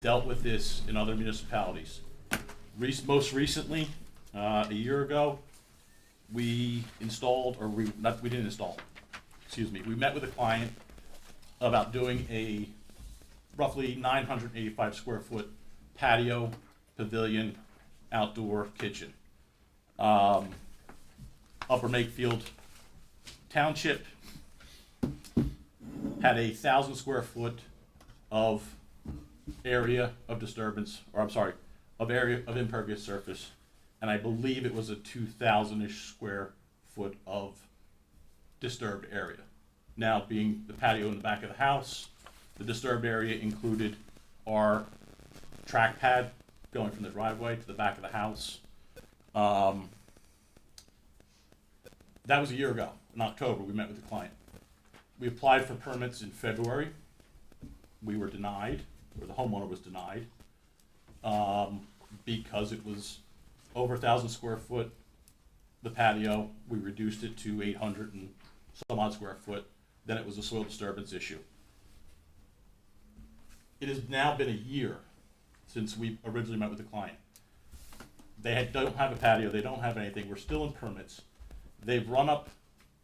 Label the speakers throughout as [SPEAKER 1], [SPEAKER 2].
[SPEAKER 1] dealt with this in other municipalities. Most recently, a year ago, we installed, or we didn't install, excuse me, we met with a client about doing a roughly 985 square foot patio, pavilion, outdoor kitchen. Upper Makefield Township had 1,000 square foot of area of disturbance, or I'm sorry, of area of impervious surface, and I believe it was a 2,000-ish square foot of disturbed area. Now, being the patio in the back of the house, the disturbed area included our track pad going from the driveway to the back of the house. That was a year ago. In October, we met with the client. We applied for permits in February. We were denied, or the homeowner was denied, because it was over 1,000 square foot, the patio. We reduced it to 800 and some odd square foot. Then it was a soil disturbance issue. It has now been a year since we originally met with the client. They don't have a patio, they don't have anything, we're still in permits. They've run up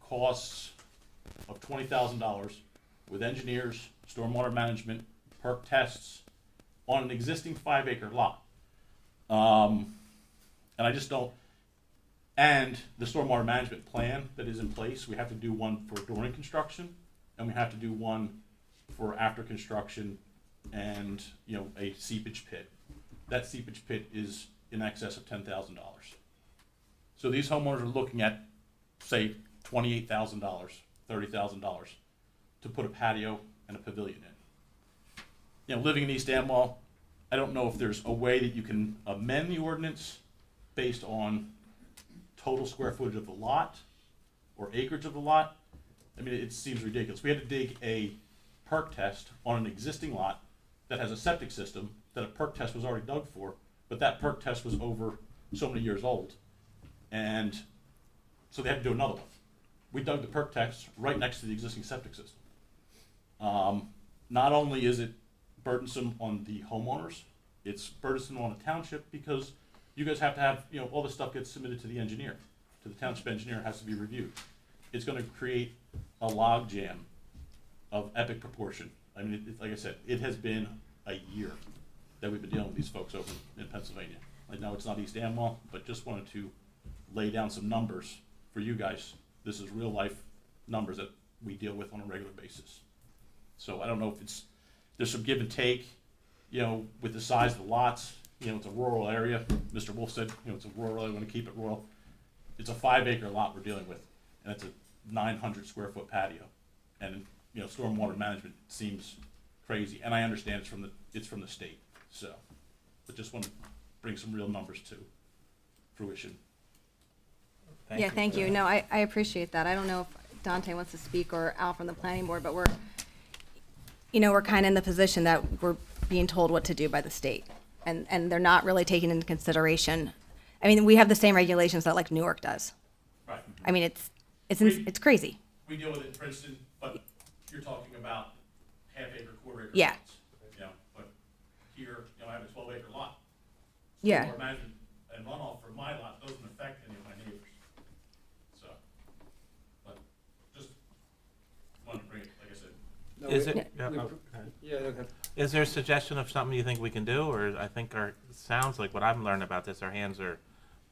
[SPEAKER 1] costs of $20,000 with engineers, stormwater management, perk tests on an existing 5-acre lot. And I just don't, and the stormwater management plan that is in place, we have to do one for during construction, and we have to do one for after construction, and a seepage pit. That seepage pit is in excess of $10,000. So these homeowners are looking at, say, $28,000, $30,000 to put a patio and a pavilion in. Living in East Amwell, I don't know if there's a way that you can amend the ordinance based on total square footage of the lot or acreage of the lot. I mean, it seems ridiculous. We had to dig a perk test on an existing lot that has a septic system that a perk test was already dug for, but that perk test was over so many years old. And so they had to do another one. We dug the perk test right next to the existing septic system. Not only is it burdensome on the homeowners, it's burdensome on the township, because you guys have to have, all this stuff gets submitted to the engineer, to the township engineer, has to be reviewed. It's going to create a log jam of epic proportion. I mean, like I said, it has been a year that we've been dealing with these folks over in Pennsylvania. I know it's not East Amwell, but just wanted to lay down some numbers for you guys. This is real life numbers that we deal with on a regular basis. So I don't know if there's some give and take, with the size of the lots. It's a rural area. Mr. Wolf said, it's a rural area, we want to keep it rural. It's a 5-acre lot we're dealing with, and it's a 900 square foot patio. And stormwater management seems crazy, and I understand it's from the state. So, but just want to bring some real numbers to fruition.
[SPEAKER 2] Thank you. No, I appreciate that. I don't know if Dante wants to speak or Al from the planning board, but we're kind of in the position that we're being told what to do by the state, and they're not really taking into consideration. I mean, we have the same regulations that like Newark does.
[SPEAKER 1] Right.
[SPEAKER 2] I mean, it's crazy.
[SPEAKER 1] We deal with it in Princeton, but you're talking about half-acre, quarter-acre
[SPEAKER 2] Yeah.
[SPEAKER 1] lots. But here, I have a 12-acre lot.
[SPEAKER 2] Yeah.
[SPEAKER 1] Stormwater management and runoff from my lot doesn't affect any of my neighbors. So, but just wanted to bring it, like I said.
[SPEAKER 3] No,
[SPEAKER 4] Is
[SPEAKER 3] we-
[SPEAKER 4] it? Yeah,
[SPEAKER 3] we-
[SPEAKER 4] oh,
[SPEAKER 3] Yeah, okay.
[SPEAKER 4] Is there a suggestion of something you think we can do, or I think sounds like what I'm learning about this, our hands are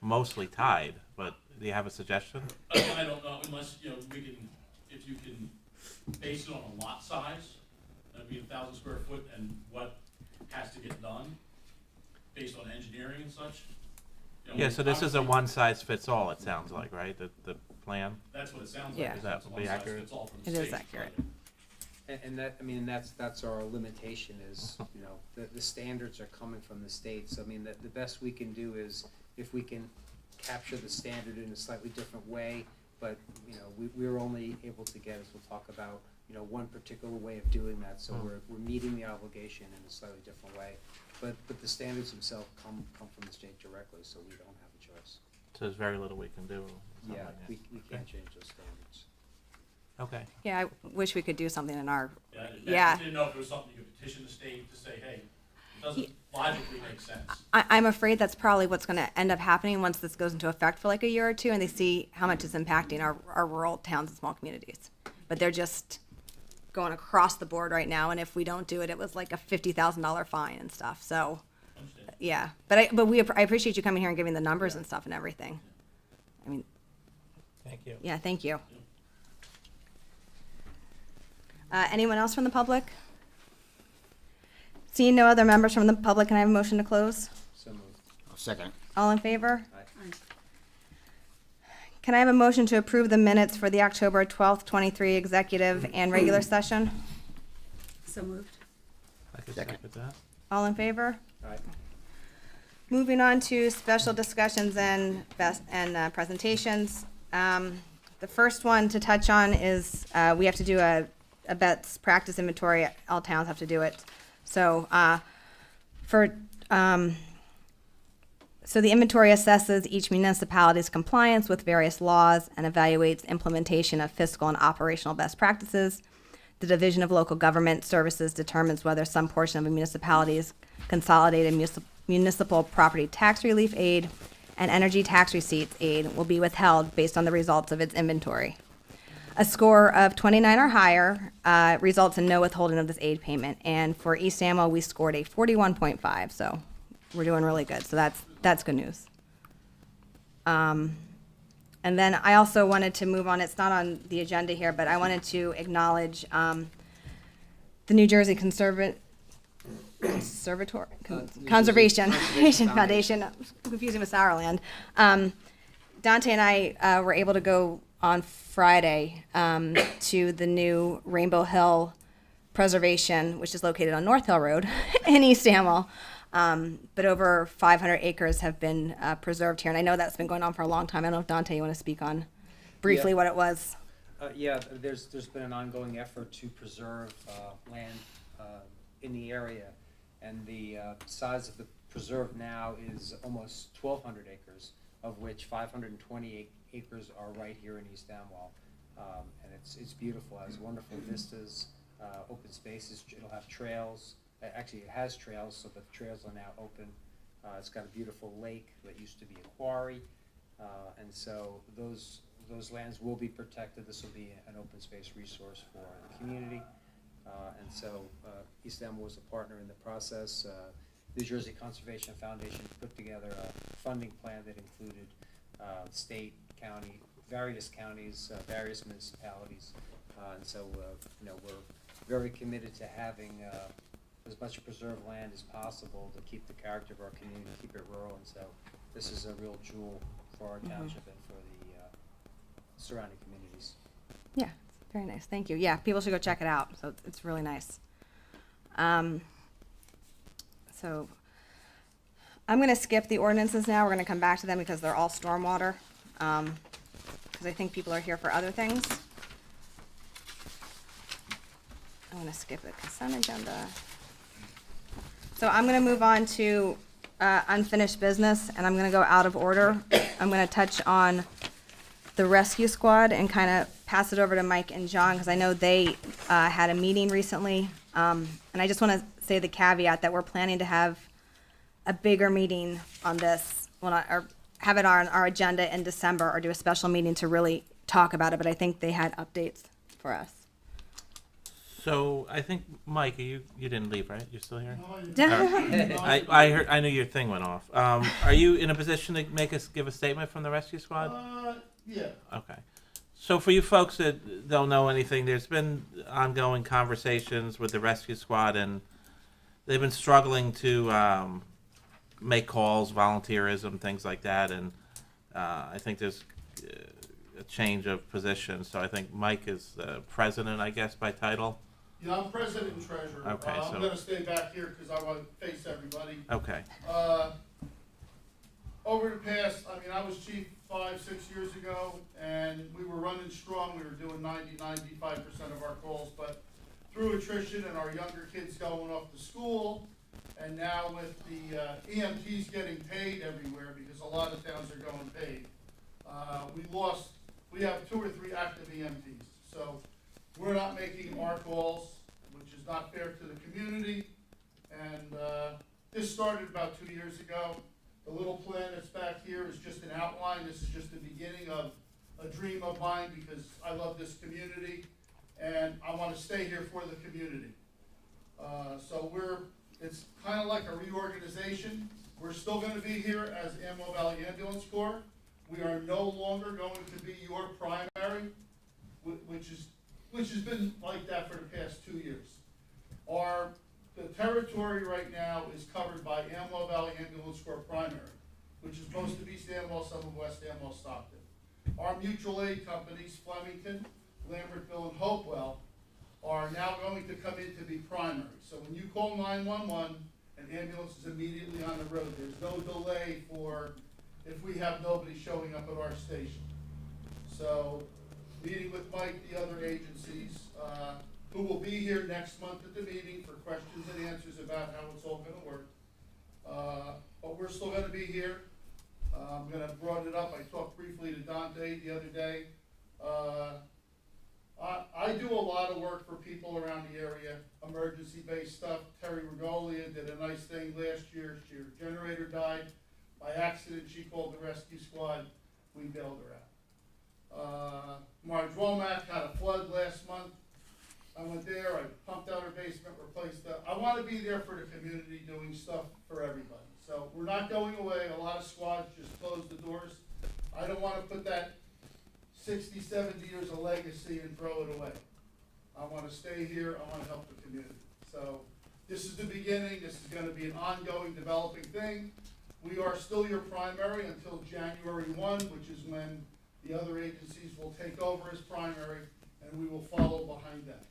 [SPEAKER 4] mostly tied. But do you have a suggestion?
[SPEAKER 1] I don't know, unless, if you can base it on a lot size, that'd be 1,000 square foot, and what has to get done based on engineering and such.
[SPEAKER 4] Yeah. So this is a
[SPEAKER 1] obviously,
[SPEAKER 4] one-size-fits-all. It sounds like, right? The plan.
[SPEAKER 1] That's what it sounds
[SPEAKER 2] Yeah.
[SPEAKER 1] like.
[SPEAKER 4] Is that
[SPEAKER 1] It's
[SPEAKER 4] would
[SPEAKER 1] one
[SPEAKER 4] be
[SPEAKER 1] size
[SPEAKER 4] accurate?
[SPEAKER 1] fits all from the
[SPEAKER 2] It is
[SPEAKER 1] state.
[SPEAKER 2] accurate.
[SPEAKER 3] And that, I mean, that's our limitation is, the standards are coming from the state. So I mean, the best we can do is if we can capture the standard in a slightly different way, but, we're only able to get, as we'll talk about, one particular way of doing that. So we're meeting the obligation in a slightly different way. But the standards themselves come from the state directly, so we don't have a choice.
[SPEAKER 4] So there's very little we can do. something
[SPEAKER 3] Yeah,
[SPEAKER 4] like that.
[SPEAKER 3] we can't change those standards.
[SPEAKER 4] Okay.
[SPEAKER 2] Yeah, I wish we could do something in our,
[SPEAKER 1] I
[SPEAKER 2] Yeah.
[SPEAKER 1] didn't know if there was something you could petition the state to say, hey, Doesn't logically make sense.
[SPEAKER 2] I'm afraid that's probably what's going to end up happening once this goes into effect for like a year or two and they see how much it's impacting our rural towns and small communities. But they're just going across the board right now, and if we don't do it, it was like a $50,000 fine and stuff, so,
[SPEAKER 1] Understand.
[SPEAKER 2] yeah. But I appreciate you coming here and giving the numbers and stuff and everything. I mean,
[SPEAKER 4] Thank you.
[SPEAKER 2] yeah, thank you. Anyone else from the public? Seeing no other members from the public, can I have a motion to close?
[SPEAKER 3] So moved.
[SPEAKER 5] I'll second.
[SPEAKER 2] All in favor?
[SPEAKER 3] Aye.
[SPEAKER 2] Can I have a motion to approve the minutes for the October 12th, 23 executive and regular session?
[SPEAKER 6] So moved.
[SPEAKER 4] I could
[SPEAKER 5] Second.
[SPEAKER 4] second that.
[SPEAKER 2] All in favor?
[SPEAKER 3] Aye.
[SPEAKER 2] Moving on to special discussions and presentations. The first one to touch on is we have to do a best practice inventory. All towns have to do it. So so the inventory assesses each municipality's compliance with various laws and evaluates implementation of fiscal and operational best practices. The Division of Local Government Services determines whether some portion of a municipality's consolidated municipal property tax relief aid and energy tax receipts aid will be withheld based on the results of its inventory. A score of 29 or higher results in no withholding of this aid payment. And for East Ammo, we scored a 41.5, so we're doing really good. So that's good news. And then I also wanted to move on, it's not on the agenda here, but I wanted to acknowledge the New Jersey Conservatory, Conservation Foundation, I'm confusing with Sourland. Dante and I were able to go on Friday to the new Rainbow Hill Preservation, which is located on North Hill Road in East Amwell. But over 500 acres have been preserved here, and I know that's been going on for a long time. I don't know if Dante, you want to speak on briefly
[SPEAKER 3] Yeah.
[SPEAKER 2] what it was?
[SPEAKER 3] Yeah, there's been an ongoing effort to preserve land in the area, and the size of the preserve now is almost 1,200 acres, of which 520 acres are right here in East Amwell. And it's beautiful, it has wonderful vistas, open spaces, it'll have trails. Actually, it has trails, so the trails are now open. It's got a beautiful lake that used to be a quarry, and so those lands will be protected. This will be an open space resource for the community, and so East Amwell was a partner in the process. New Jersey Conservation Foundation put together a funding plan that included state, county, various counties, various municipalities, and so we're very committed to having as much preserved land as possible to keep the character of our community, keep it rural, and so this is a real jewel for our township and for the surrounding communities.
[SPEAKER 2] Yeah, it's very nice. Thank you. Yeah, people should go check it out. So it's really nice. So I'm going to skip the ordinances now. We're going to come back to them because they're all stormwater. Because I think people are here for other things. I'm going to skip the consent agenda. So I'm going to move on to unfinished business, and I'm going to go out of order. I'm going to touch on the rescue squad and kind of pass it over to Mike and John, because I know they had a meeting recently. And I just want to say the caveat that we're planning to have a bigger meeting on this, or have it on our agenda in December, or do a special meeting to really talk about it, but I think they had updates for us.
[SPEAKER 4] So I think, Mike, you didn't leave, right? You're still here?
[SPEAKER 2] Yeah.
[SPEAKER 4] I heard. I knew your thing went off. Are you in a position to give a statement from the rescue squad?
[SPEAKER 7] Yeah.
[SPEAKER 4] Okay. So for you folks that don't know anything, there's been ongoing conversations with the rescue squad, and they've been struggling to make calls, volunteerism, things like that, and I think there's a change of position. So I think Mike is president, I guess, by title.
[SPEAKER 7] Yeah, I'm president and treasurer.
[SPEAKER 4] Okay,
[SPEAKER 7] I'm gonna stay back here because I want to face everybody.
[SPEAKER 4] Okay.
[SPEAKER 7] Over the past, I was chief 5-6 years ago, and we were running strong. We were doing 95% of our calls, but through attrition and our younger kids going off to school, and now with the EMTs getting paid everywhere, because a lot of towns are going paid, we have 2 or 3 active EMTs. So we're not making our calls, which is not fair to the community, and This started about 2 years ago. The little plan that's back here is just an outline. This is just the beginning of a dream of mine because I love this community and I want to stay here for the community. So it's kind of like a reorganization. We're still going to be here as Ammo Valley Ambulance Corps. We are no longer going to be your primary, which has been like that for the past 2 years. The territory right now is covered by Ammo Valley Ambulance Corps primary, which is most of East Amwell, some of West Amwell, Stockton. Our mutual aid companies, Flemington, Lambertville, and Hopewell, are now going to come in to be primary. So when you call 911, an ambulance is immediately on the road. There's no delay for if we have nobody showing up at our station. So, meeting with Mike, the other agencies, who will be here next month at the meeting for questions and answers about how it's all gonna work. But we're still gonna be here. I'm gonna brought it up. I talked briefly to Dante the other day. I do a lot of work for people around the area, emergency-based stuff. Terry Regolia did a nice thing last year. Her generator died by accident. She called the rescue squad. We bailed her out. Marge Womack had a flood last month. I went there. I pumped out her basement, replaced that. I want to be there for the community, doing stuff for everybody. So we're not going away. A lot of squads just closed the doors. I don't want to put that 60, 70 years of legacy and throw it away. I want to stay here. I want to help the community. So this is the beginning. This is going to be an ongoing, developing thing. We are still your primary until January 1, which is when the other agencies will take over as primary, and we will follow behind them.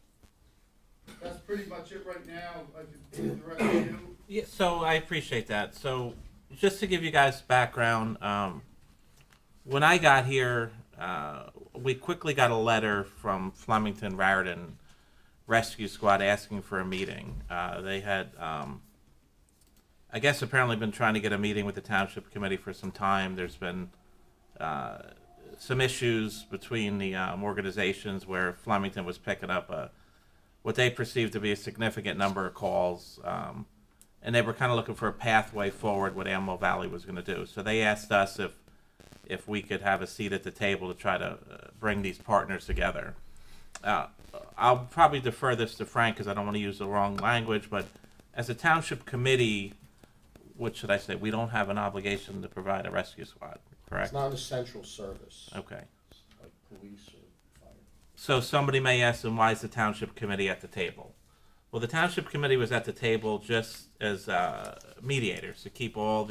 [SPEAKER 7] That's pretty much it right now. I can give the rest of you.
[SPEAKER 4] Yeah, so I appreciate that. So just to give you guys background, when I got here, we quickly got a letter from Flemington Raritan Rescue Squad asking for a meeting. They had, I guess, apparently been trying to get a meeting with the Township Committee for some time. There's been some issues between the organizations where Flemington was picking up what they perceived to be a significant number of calls, and they were kind of looking for a pathway forward what Ammo Valley was going to do. So they asked us if we could have a seat at the table to try to bring these partners together. I'll probably defer this to Frank because I don't want to use the wrong language, but as a Township Committee, what should I say? We don't have an obligation to provide a rescue squad, correct?
[SPEAKER 5] It's not an essential service,
[SPEAKER 4] Okay.
[SPEAKER 5] like police or fire.
[SPEAKER 4] So somebody may ask them, why is the Township Committee at the table? Well, the Township Committee was at the table just as mediators to keep all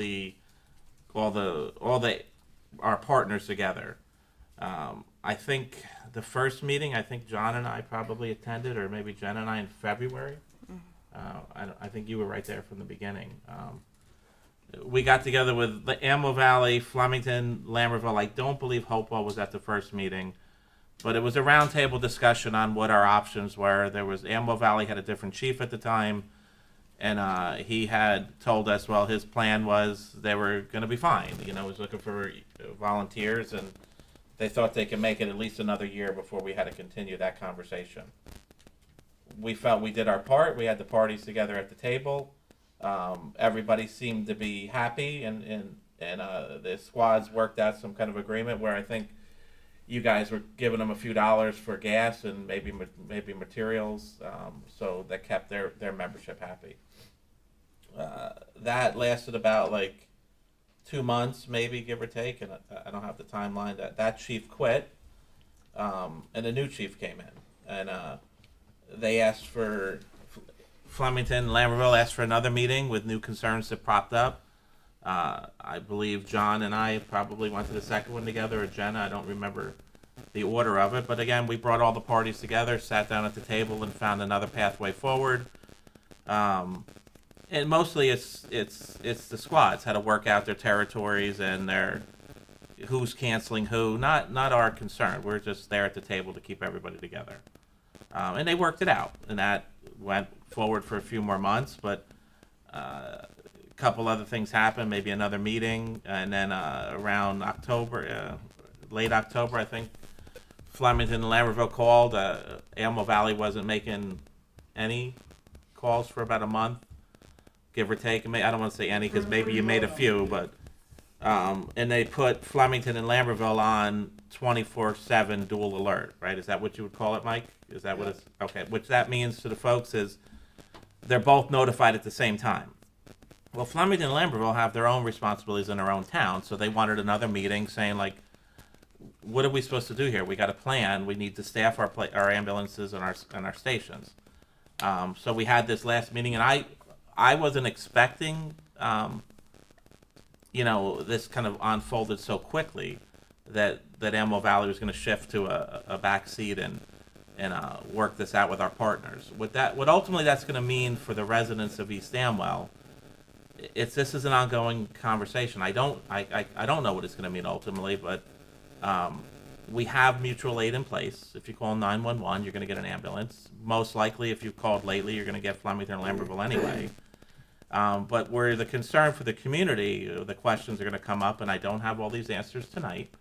[SPEAKER 4] our partners together. I think the first meeting, I think John and I probably attended, or maybe Jen and I in February. I think you were right there from the beginning. We got together with the Ammo Valley, Flemington, Lambertville. I don't believe Hopewell was at the first meeting, but it was a roundtable discussion on what our options were. There was Ammo Valley had a different chief at the time, and he had told us, well, his plan was they were going to be fine. You know, he was looking for volunteers, and they thought they could make it at least another year before we had to continue that conversation. We felt we did our part. We had the parties together at the table. Everybody seemed to be happy, and the squads worked out some kind of agreement where I think you guys were giving them a few dollars for gas and maybe materials, so that kept their membership happy. That lasted about like 2 months, maybe, give or take, and I don't have the timeline. That chief quit, and a new chief came in, and they asked for Flemington, Lambertville asked for another meeting with new concerns that propped up. I believe John and I probably went to the second one together, or Jenna, I don't remember the order of it, but again, we brought all the parties together, sat down at the table, and found another pathway forward. And mostly it's the squads, how to work out their territories and their who's canceling who. Not our concern. We're just there at the table to keep everybody together. And they worked it out, and that went forward for a few more months, but a couple other things happened, maybe another meeting, and then around October, late October, I think, Flemington and Lambertville called. Ammo Valley wasn't making any calls for about a month. give or take. I don't want to say any because maybe you made a few, but and they put Flemington and Lambertville on 24/7 dual alert, right? Is that what you would call it, Mike? Is that what it's okay? Which that means to the folks is they're both notified at the same time. Well, Flemington and Lambertville have their own responsibilities in their own town, so they wanted another meeting saying like, what are we supposed to do here? We got a plan. We need to staff our ambulances and our stations. So we had this last meeting, and I wasn't expecting, this kind of unfolded so quickly that Amwell Valley was going to shift to a back seat and work this out with our partners. What ultimately that's going to mean for the residents of East Amwell, this is an ongoing conversation. I don't know what it's going to mean ultimately, but we have mutual aid in place. If you call 911, you're going to get an ambulance. Most likely, if you've called lately, you're going to get Flemington or Lambertville anyway. But where the concern for the community, the questions are going to come up, and I don't have all these answers tonight,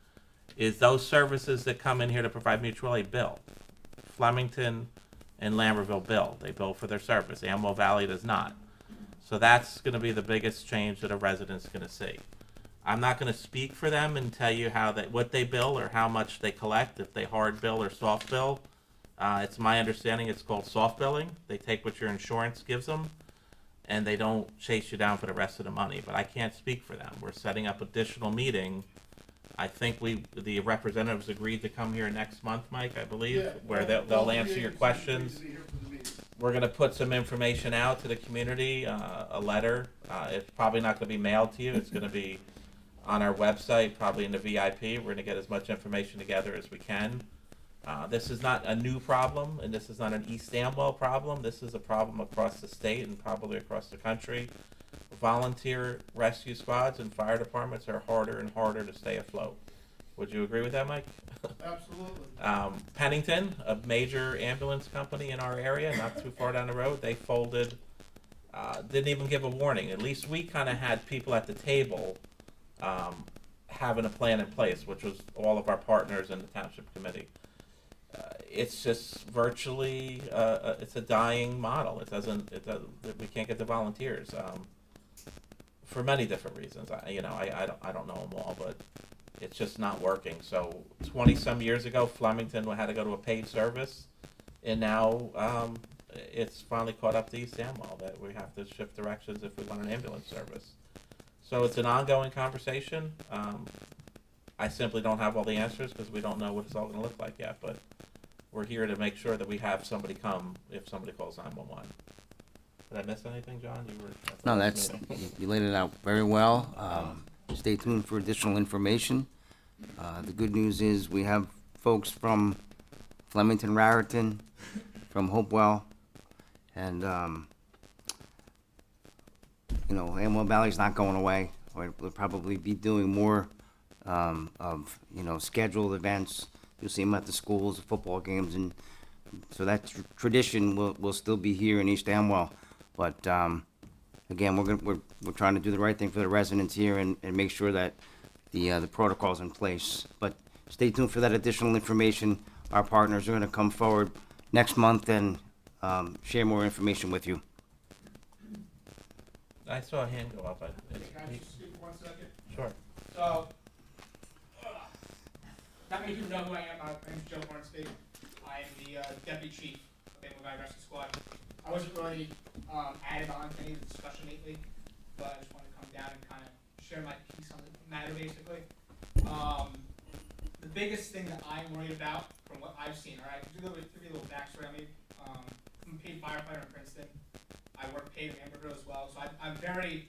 [SPEAKER 4] is those services that come in here to provide mutual aid bill. Flemington and Lambertville bill. They bill for their service. Amwell Valley does not. So that's going to be the biggest change that a resident's going to see. I'm not going to speak for them and tell you what they bill or how much they collect, if they hard bill or soft bill. It's my understanding it's called soft billing. They take what your insurance gives them, and they don't chase you down for the rest of the money. But I can't speak for them. We're setting up additional meeting. I think the representatives agreed to come here next month, Mike, I believe, where they'll answer your questions. We're going to put some information out to the community, a letter. It's probably not going to be mailed to you. It's going to be on our website, probably in the VIP. We're going to get as much information together as we can. This is not a new problem, and this is not an East Amwell problem. This is a problem across the state and probably across the country. Volunteer rescue squads and fire departments are harder and harder to stay afloat. Would you agree with that, Mike?
[SPEAKER 7] Absolutely.
[SPEAKER 4] Pennington, a major ambulance company in our area, not too far down the road, they folded, didn't even give a warning. At least we kind of had people at the table having a plan in place, which was all of our partners in the Township Committee. It's just virtually, it's a dying model. We can't get the volunteers for many different reasons. I don't know them all, but it's just not working. So 20 some years ago, Flemington had to go to a paid service, and now it's finally caught up to East Amwell that we have to shift directions if we want an ambulance service. So it's an ongoing conversation. I simply don't have all the answers because we don't know what it's all going to look like yet, but we're here to make sure that we have somebody come if somebody calls 911. Did I miss anything, John?
[SPEAKER 8] No, you laid it out very well. Stay tuned for additional information. The good news is we have folks from Flemington, Raritan, from Hopewell, and Amwell Valley's not going away. We'll probably be doing more of scheduled events. You'll see them at the schools, the football games, and so that tradition will still be here in East Amwell. But again, we're trying to do the right thing for the residents here and make sure that the protocol's in place. But stay tuned for that additional information. Our partners are going to come forward next month and share more information with you.
[SPEAKER 4] I saw a hand go up.
[SPEAKER 9] Can I just speak for 1 second?
[SPEAKER 4] Sure.
[SPEAKER 9] So, not many people know who I am. My name's Joe Hornsby. I am the deputy chief of the Amwell Valley Rescue Squad. I wasn't really added on to any of the discussion lately, but I just wanted to come down and kind of share my piece on the matter, basically. The biggest thing that I'm worried about, from what I've seen, all right, to give you a little backstory on me, I'm a paid firefighter in Princeton. I work paid in Amberville as well, so I'm very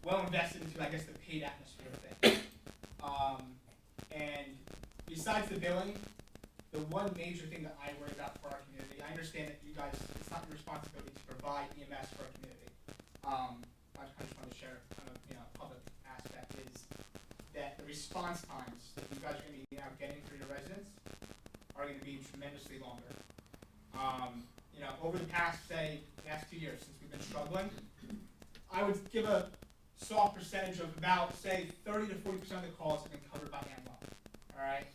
[SPEAKER 9] well invested into, I guess, the paid atmosphere of things. And besides the billing, the one major thing that I worry about for our community, I understand that you guys, it's not your responsibility to provide EMS for our community. I just want to share kind of, public aspect is that the response times that you guys are going to be now getting for your residents are going to be tremendously longer. Over the past 2 years since we've been struggling, I would give a soft percentage of about, say, 30 to 40% of the calls have been covered by Amwell. All right?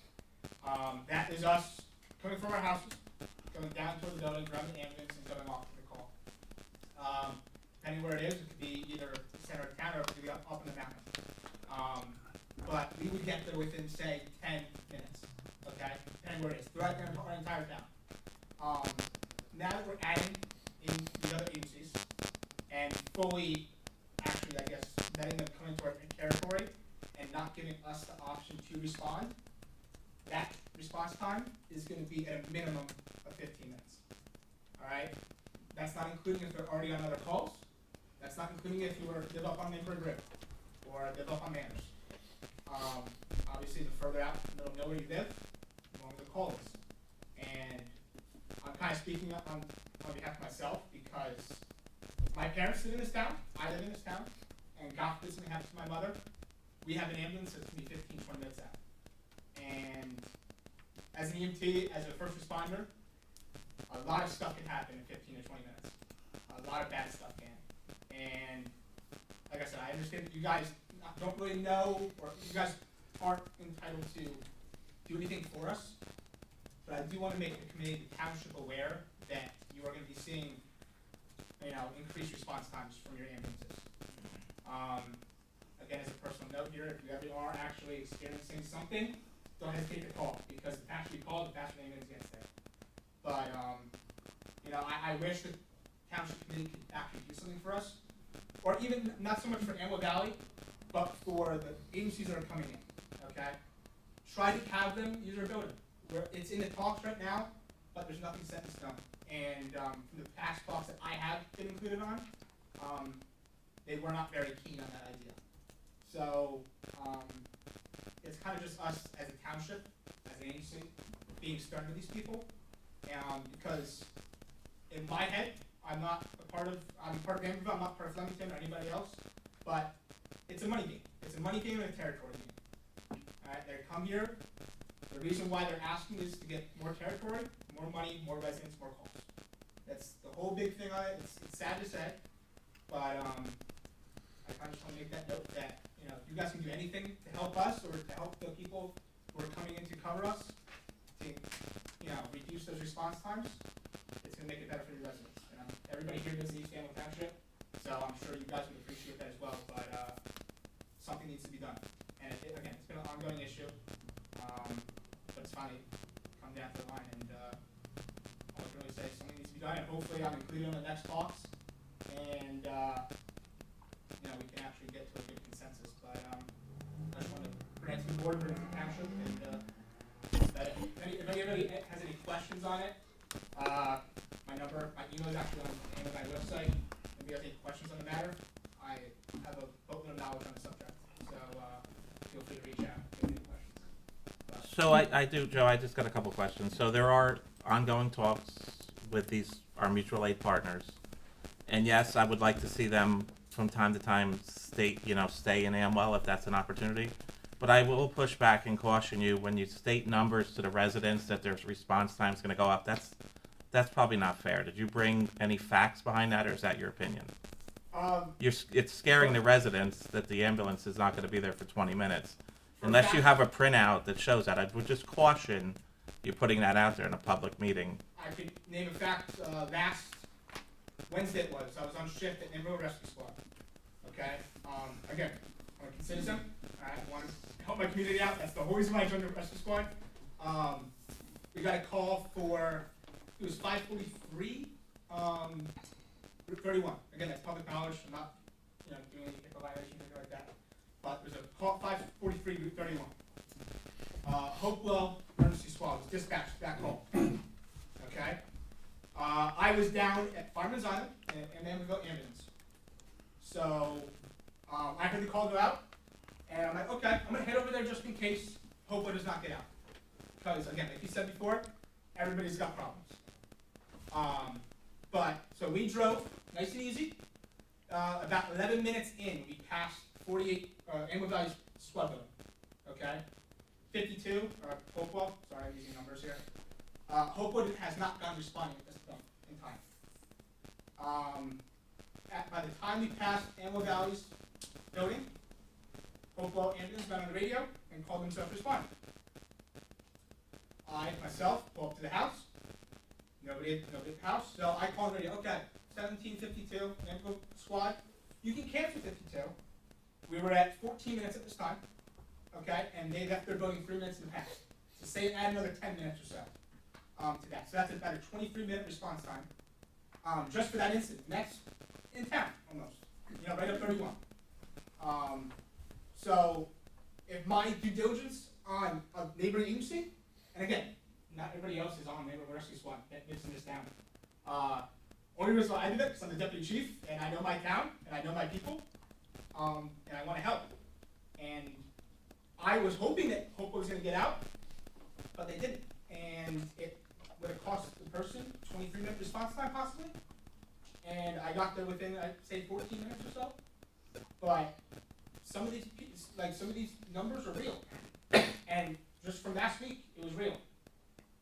[SPEAKER 9] That is us coming from our houses, going down toward the building, grabbing the ambulance, and going off to the call. depending where it is, it could be either the center of town or it could be up in the mountain. But we would get there within, say, 10 minutes, okay, depending where it is, throughout our entire town. Now that we're adding in the other agencies and fully, actually, I guess, letting them come into our territory and not giving us the option to respond, that response time is going to be at a minimum of 15 minutes. All right? That's not including if they're already on other calls. That's not including if you were to live up on Neighborhood River or live up on Manners. Obviously, the further out in the middle of nowhere you live, the longer the call is. And I'm kind of speaking on behalf of myself because my parents live in this town, I live in this town, and God forbid something happens to my mother, we have an ambulance that's going to be 15, 20 minutes out. And as an EMT, as a first responder, a lot of stuff can happen in 15 to 20 minutes. A lot of bad stuff can. And like I said, I understand that you guys don't really know, or you guys aren't entitled to do anything for us, but I do want to make the committee, the township, aware that you are going to be seeing, increased response times from your ambulances. Again, as a personal note here, if you ever are actually experiencing something, don't hesitate to call, because the faster you call, the faster the ambulance gets there. But, I wish the township committee could actually do something for us, or even not so much for Amwell Valley, but for the agencies that are coming in, okay? Try to have them use our building. It's in the talks right now, but there's nothing set in stone. And from the past talks that I have been included on, they were not very keen on that idea. So it's kind of just us as a township, as an agency, being stern to these people, because in my head, I'm part of Vanderbilt, I'm not part of Flemington or anybody else, but it's a money game. It's a money game and a territory game. Alright, they come here. The reason why they're asking is to get more territory, more money, more residents, more calls. That's the whole big thing on it. It's sad to say, but I kind of just want to make that note that if you guys can do anything to help us or to help the people who are coming in to cover us, to reduce those response times, it's going to make it better for your residents. Everybody here lives in East Amwell Township, so I'm sure you guys would appreciate that as well. But something needs to be done, and again, it's been an ongoing issue, but it's finally come down to the line, and all I can really say is something needs to be done, and hopefully I'm included on the next talks, and we can actually get to a good consensus. But I just want to bring it to the board, bring it to the township, and if anybody has any questions on it, my email is actually on the Amazon website. If you have any questions on the matter, I have a boatload of knowledge on the subject, so feel free to reach out if you have any questions.
[SPEAKER 4] So I do, Joe, I just got a couple questions. So there are ongoing talks with our mutual aid partners. And yes, I would like to see them from time to time stay in Amwell if that's an opportunity. But I will push back and caution you, when you state numbers to the residents that their response time is going to go up, that's probably not fair. Did you bring any facts behind that, or is that your opinion? It's scaring the residents that the ambulance is not going to be there for 20 minutes. Unless you have a printout that shows that. I would just caution you putting that out there in a public meeting.
[SPEAKER 9] I could name a fact. Last Wednesday it was. I was on shift at Neighborhood Rescue Squad. Okay? Again, I'm a good citizen. I want to help my community out. That's the whole reason why I joined the Rescue Squad. We got a call for, it was 5:43, 31. Again, that's public knowledge. I'm not, doing any HIPAA violation or anything like that. But there's a call 5:43, 31. Hopewell Emergency Squad was dispatched back home. Okay? I was down at Fireman's Island and Amwell Ambulance. So I heard the call go out, and I'm like, okay, I'm gonna head over there just in case Hopewell does not get out. Because again, like you said before, everybody's got problems. So we drove nice and easy. About 11 minutes in, we passed 48 Amwell Valley's squad building. Okay, 52 Hopewell. Sorry, I'm using numbers here. Hopewell has not gone responding at this point in time. By the time we passed Amwell Valley's building, Hopewell ambulance got on the radio and called themselves responding. I myself go up to the house. Nobody at the house. So I called the radio. Okay, 17:52, Amber Squad, you can cancel 52. We were at 14 minutes at this time, okay, and they left their voting 3 minutes in the past. So say add another 10 minutes or so to that. So that's about a 23-minute response time, just for that incident. And that's in town almost, you know, right up 31. So if my due diligence on a neighboring agency, and again, not everybody else is on neighborhood rescue squad that lives in this town. Only reason why I did it because I'm the deputy chief and I know my town and I know my people, and I want to help. And I was hoping that Hope was going to get out, but they didn't, and it would have cost the person 23-minute response time possibly. And I got there within, I'd say, 14 minutes or so. But some of these numbers are real, and just from last week, it was real.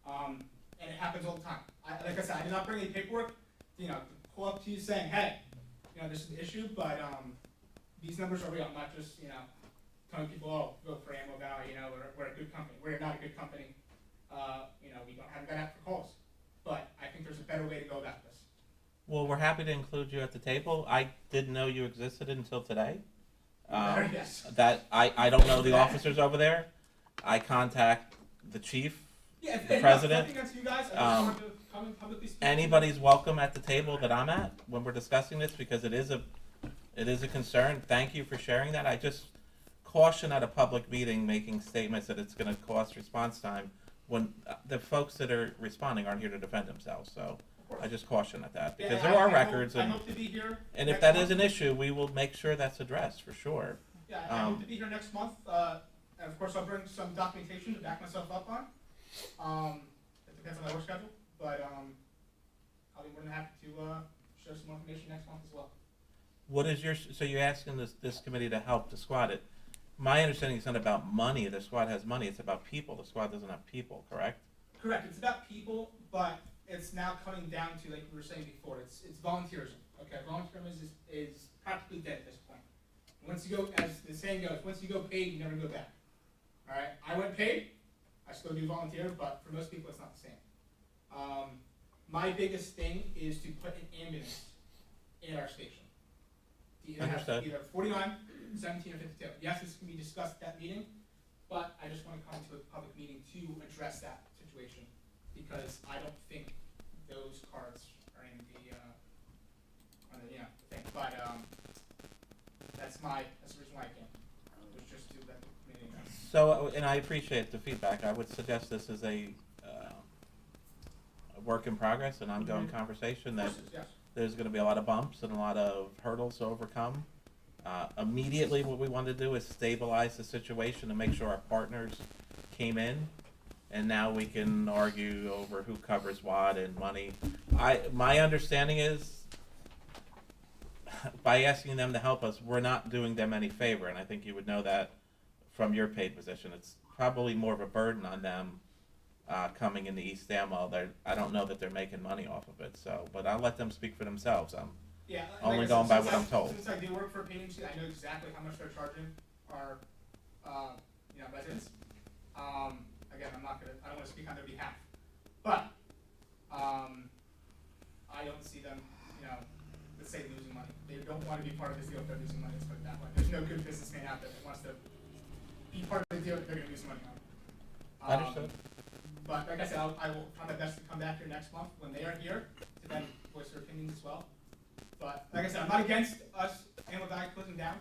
[SPEAKER 9] And it happens all the time. Like I said, I did not bring any paperwork, you know, to pull up to you saying, hey, you know, this is the issue, but these numbers are real. I'm not just, you know, telling people, oh, vote for Ammo Valley, you know, we're a good company. We're not a good company. You know, we haven't got out for calls. But I think there's a better way to go about this.
[SPEAKER 4] Well, we're happy to include you at the table. I didn't know you existed until today.
[SPEAKER 9] Yes.
[SPEAKER 4] That I don't know the officers over there. I contact the chief.
[SPEAKER 9] Yeah,
[SPEAKER 4] The president,
[SPEAKER 9] nothing against you guys. I just wanted to come and publicly speak.
[SPEAKER 4] Anybody's welcome at the table that I'm at when we're discussing this because it is a concern. Thank you for sharing that. I just caution at a public meeting making statements that it's going to cost response time when the folks that are responding aren't here to defend themselves. So I just caution at that because there are records
[SPEAKER 9] I
[SPEAKER 4] and
[SPEAKER 9] hope to be here
[SPEAKER 4] if
[SPEAKER 9] next
[SPEAKER 4] that
[SPEAKER 9] month.
[SPEAKER 4] is an issue, we will make sure that's addressed for sure.
[SPEAKER 9] Yeah, I hope to be here next month. And of course, I'll bring some documentation to back myself up on. It depends on my work schedule, but I'll be more than happy to share some more information next month as well.
[SPEAKER 4] What is your, so you're asking this committee to help the squad. My understanding is not about money. The squad has money. It's about people. The squad doesn't have people, correct?
[SPEAKER 9] Correct. It's about people, but it's now coming down to, like we were saying before, it's volunteerism. Okay, volunteerism is practically dead at this point. Once you go, as the saying goes, once you go paid, you never go back. All right, I went paid. I still do volunteer, but for most people, it's not the same. My biggest thing is to put an ambulance in our station. To either have
[SPEAKER 4] Understood.
[SPEAKER 9] either 49, 17, or 52. Yes, this can be discussed at that meeting, but I just want to come to a public meeting to address that situation because I don't think those cards are in the thing. But that's the reason why I came. Was just to let the committee know.
[SPEAKER 4] So, and I appreciate the feedback. I would suggest this is a work in progress, an ongoing conversation that
[SPEAKER 9] Yes.
[SPEAKER 4] there's going to be a lot of bumps and a lot of hurdles to overcome. Immediately, what we want to do is stabilize the situation and make sure our partners came in, and now we can argue over who covers what and money. My understanding is, by asking them to help us, we're not doing them any favor, and I think you would know that from your paid position. It's probably more of a burden on them coming into East Amwell. I don't know that they're making money off of it, so, but I'll let them speak for themselves.
[SPEAKER 9] Yeah,
[SPEAKER 4] Only
[SPEAKER 9] I said,
[SPEAKER 4] going by
[SPEAKER 9] since
[SPEAKER 4] what I'm told.
[SPEAKER 9] Since I do work for a paid agency, I know exactly how much they're charging our, residents. Again, I don't want to speak on their behalf, but I don't see them, let's say losing money. They don't want to be part of this deal if they're losing money. Let's put it that way. There's no good businessman out there that wants to be part of the deal that they're going to lose money on.
[SPEAKER 4] Understood.
[SPEAKER 9] But like I said, I will try my best to come back here next month when they are here to then voice their opinions as well. But like I said, I'm not against us Ammo Valley closing down.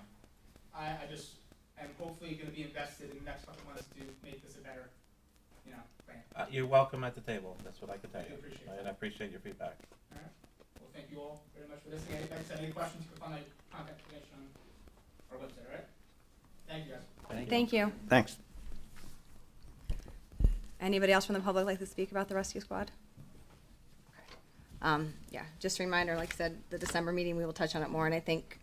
[SPEAKER 9] I just am hopefully going to be invested in the next couple months to make this a better, plan.
[SPEAKER 4] You're welcome at the table. That's what I can tell
[SPEAKER 9] I
[SPEAKER 4] you.
[SPEAKER 9] appreciate
[SPEAKER 4] And I appreciate your feedback.
[SPEAKER 9] All right. Well, thank you all very much for listening. Like I said, any questions, you can find my contact information on our website. All right. Thank you guys.
[SPEAKER 2] Thank you.
[SPEAKER 8] Thanks.
[SPEAKER 2] Anybody else from the public like to speak about the rescue squad? Yeah, just a reminder, like I said, the December meeting, we will touch on it more, and I think,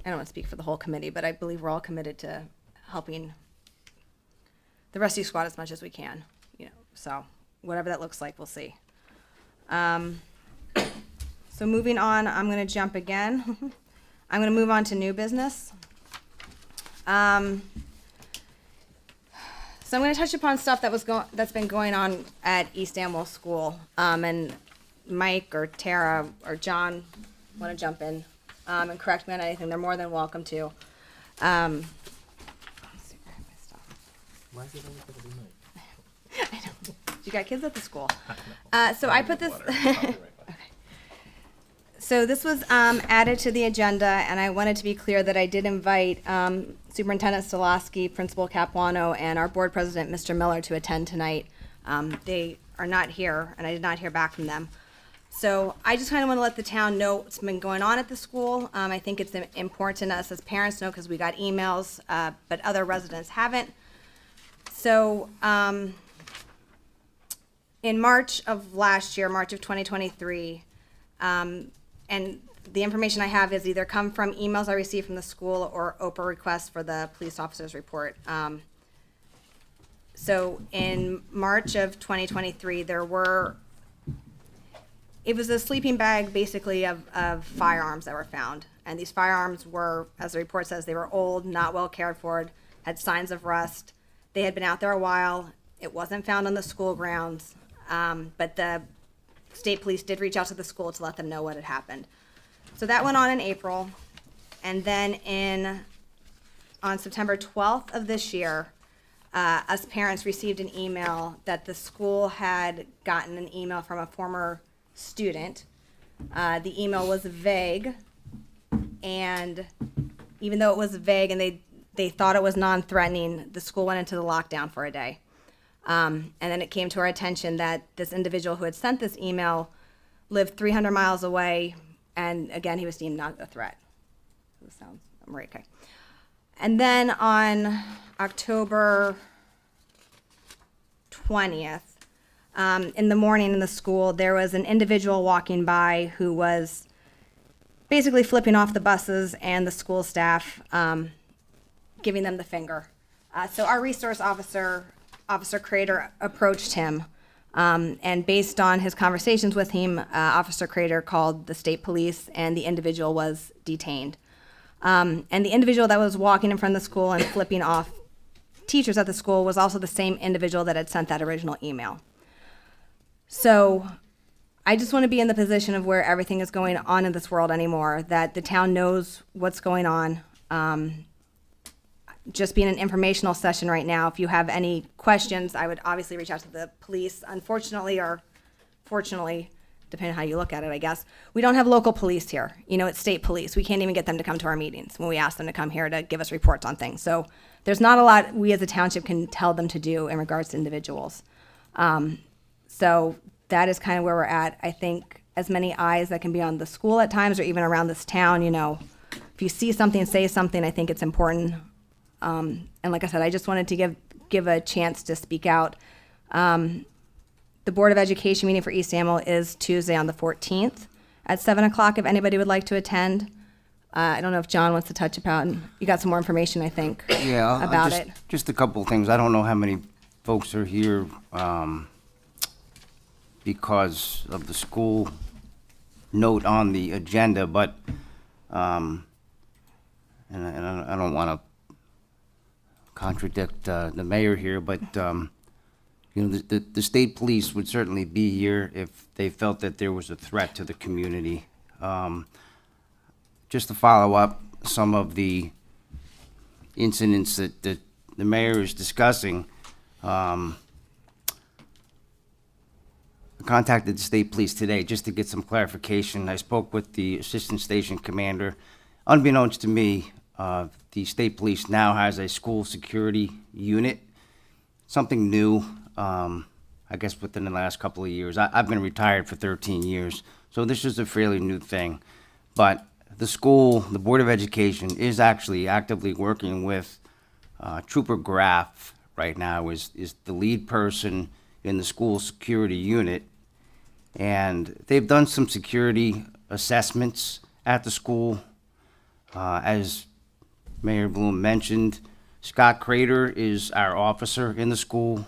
[SPEAKER 2] I don't want to speak for the whole committee, but I believe we're all committed to helping the rescue squad as much as we can, so whatever that looks like, we'll see. So moving on, I'm gonna jump again. I'm gonna move on to new business. So I'm going to touch upon stuff that's been going on at East Amwell School, and Mike or Tara or John want to jump in and correct me on anything, they're more than welcome to. Let's see, where have my stuff?
[SPEAKER 4] Why is it always gonna be me?
[SPEAKER 2] I know. You got kids at the school. So I put this. So this was added to the agenda, and I wanted to be clear that I did invite Superintendent Stolowski, Principal Capuano, and our board president, Mr. Miller, to attend tonight. They are not here, and I did not hear back from them. So I just kind of want to let the town know what's been going on at the school. I think it's important to us as parents know because we got emails, but other residents haven't. So in March of last year, March of 2023, and the information I have is either come from emails I received from the school or OPA requests for the police officer's report. So in March of 2023, it was a sleeping bag basically of firearms that were found. And these firearms were, as the report says, they were old, not well cared for, had signs of rust. They had been out there a while. It wasn't found on the school grounds. But the state police did reach out to the school to let them know what had happened. So that went on in April. And then on September 12th of this year, us parents received an email that the school had gotten an email from a former student. The email was vague, and even though it was vague and they thought it was non-threatening, the school went into the lockdown for a day. And then it came to our attention that this individual who had sent this email lived 300 miles away, and again, he was deemed not a threat. This sounds right, okay. And then on October 20th, in the morning in the school, there was an individual walking by who was basically flipping off the buses and the school staff, giving them the finger. So our resource officer, Officer Crater, approached him, and based on his conversations with him, Officer Crater called the state police, and the individual was detained. And the individual that was walking in front of the school and flipping off teachers at the school was also the same individual that had sent that original email. So I just want to be in the position of where everything is going on in this world anymore, that the town knows what's going on. Just being an informational session right now. If you have any questions, I would obviously reach out to the police. Unfortunately, or fortunately, depending on how you look at it, I guess, we don't have local police here. You know, it's state police. We can't even get them to come to our meetings when we ask them to come here to give us reports on things. So there's not a lot we as a township can tell them to do in regards to individuals. So that is kind of where we're at. I think as many eyes that can be on the school at times or even around this town, you know, if you see something, say something, I think it's important. And like I said, I just wanted to give a chance to speak out. The Board of Education meeting for East Amwell is Tuesday on the 14th at 7 o'clock if anybody would like to attend. I don't know if John wants to touch about, and you got some more information, I think,
[SPEAKER 8] Yeah,
[SPEAKER 2] about
[SPEAKER 8] just,
[SPEAKER 2] it.
[SPEAKER 8] Just a couple of things. I don't know how many folks are here because of the school note on the agenda, but and I don't want to contradict the mayor here, but you know, the state police would certainly be here if they felt that there was a threat to the community. Just to follow up some of the incidents that the mayor is discussing, I contacted the state police today just to get some clarification. I spoke with the assistant station commander. Unbeknownst to me, the state police now has a school security unit, something new, I guess within the last couple of years. I've been retired for 13 years, so this is a fairly new thing. But the school, the Board of Education, is actually actively working with Trooper Graff right now, is the lead person in the school security unit. And they've done some security assessments at the school. As Mayor Bloom mentioned, Scott Crater is our officer in the school.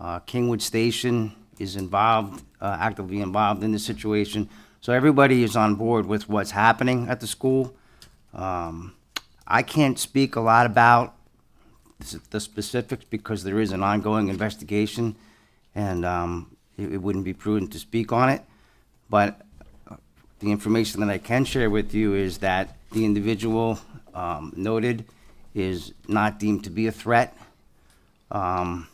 [SPEAKER 8] Kingwood Station is involved, actively involved in the situation. So everybody is on board with what's happening at the school. I can't speak a lot about the specifics because there is an ongoing investigation, and it wouldn't be prudent to speak on it. But the information that I can share with you is that the individual noted is not deemed to be a threat. I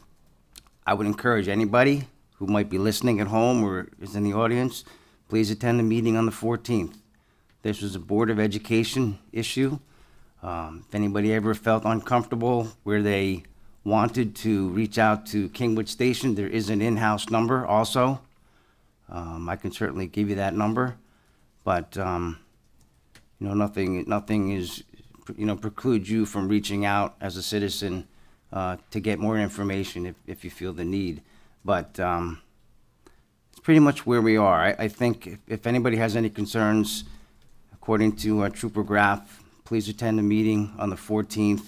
[SPEAKER 8] would encourage anybody who might be listening at home or is in the audience, please attend the meeting on the 14th. This was a Board of Education issue. If anybody ever felt uncomfortable where they wanted to reach out to Kingwood Station, there is an in-house number also. I can certainly give you that number, but, nothing is, precludes you from reaching out as a citizen to get more information if you feel the need. But it's pretty much where we are. I think if anybody has any concerns, according to Trooper Graff, please attend the meeting on the 14th.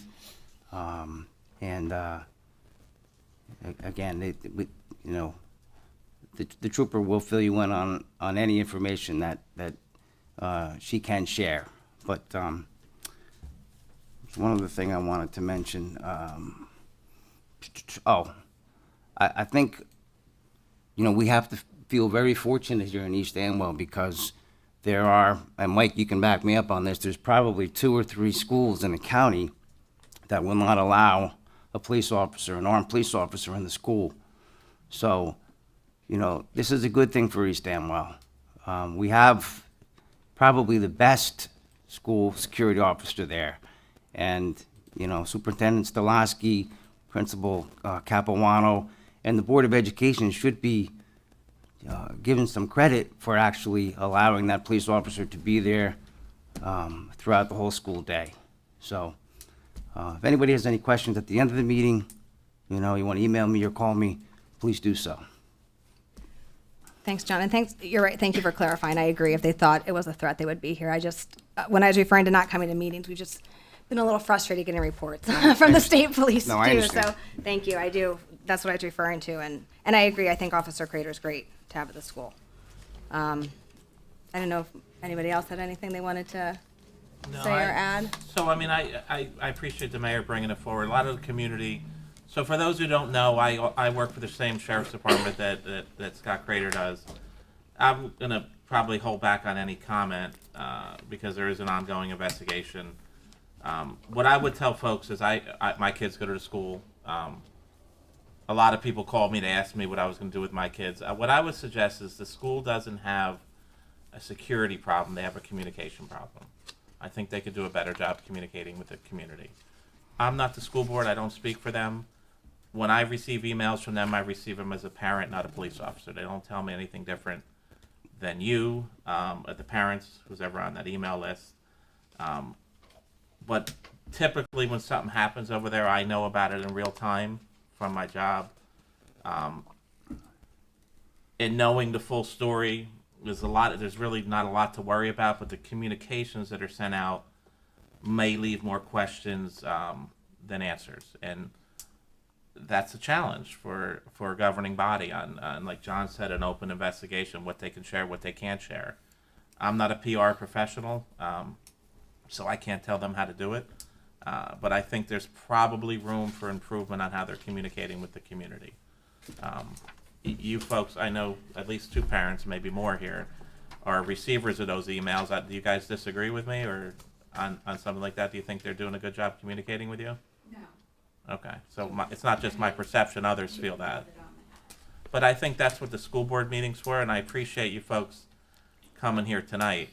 [SPEAKER 8] Again, the trooper will fill you in on any information that she can share. But one other thing I wanted to mention. I think, we have to feel very fortunate here in East Amwell because there are, and Mike, you can back me up on this, there's probably 2 or 3 schools in the county that will not allow a police officer, an armed police officer in the school. So, this is a good thing for East Amwell. We have probably the best school security officer there. And, Superintendent Stolaski, Principal Capuano, and the Board of Education should be given some credit for actually allowing that police officer to be there throughout the whole school day. So if anybody has any questions at the end of the meeting, you want to email me or call me, please do so.
[SPEAKER 2] Thanks, John, and thanks, you're right, thank you for clarifying. I agree. If they thought it was a threat, they would be here. I just, when I was referring to not coming to meetings, we've just been a little frustrated getting reports from the state police
[SPEAKER 8] No, I
[SPEAKER 2] too.
[SPEAKER 8] understand.
[SPEAKER 2] So, thank you, I do, that's what I was referring to, and I agree, I think Officer Crater's great to have at the school. I don't know if anybody else had anything they wanted to
[SPEAKER 4] No,
[SPEAKER 2] say or add?
[SPEAKER 4] So, I appreciate the mayor bringing it forward. A lot of the community, so for those who don't know, I work for the same sheriff's department that Scott Crater does. I'm going to probably hold back on any comment because there is an ongoing investigation. What I would tell folks is my kids go to school. A lot of people called me to ask me what I was going to do with my kids. What I would suggest is the school doesn't have a security problem. They have a communication problem. I think they could do a better job communicating with the community. I'm not the school board. I don't speak for them. When I receive emails from them, I receive them as a parent, not a police officer. They don't tell me anything different than you, the parents, who's ever on that email list. But typically when something happens over there, I know about it in real time from my job. And knowing the full story, there's really not a lot to worry about, but the communications that are sent out may leave more questions than answers. And that's a challenge for a governing body on, like John said, an open investigation, what they can share, what they can't share. I'm not a PR professional, so I can't tell them how to do it. But I think there's probably room for improvement on how they're communicating with the community. You folks, I know at least 2 parents, maybe more here, are receivers of those emails. Do you guys disagree with me or on something like that? Do you think they're doing a good job communicating with you?
[SPEAKER 6] No.
[SPEAKER 4] Okay, so it's not just my perception, others feel that. But I think that's what the school board meeting's for, and I appreciate you folks coming here tonight.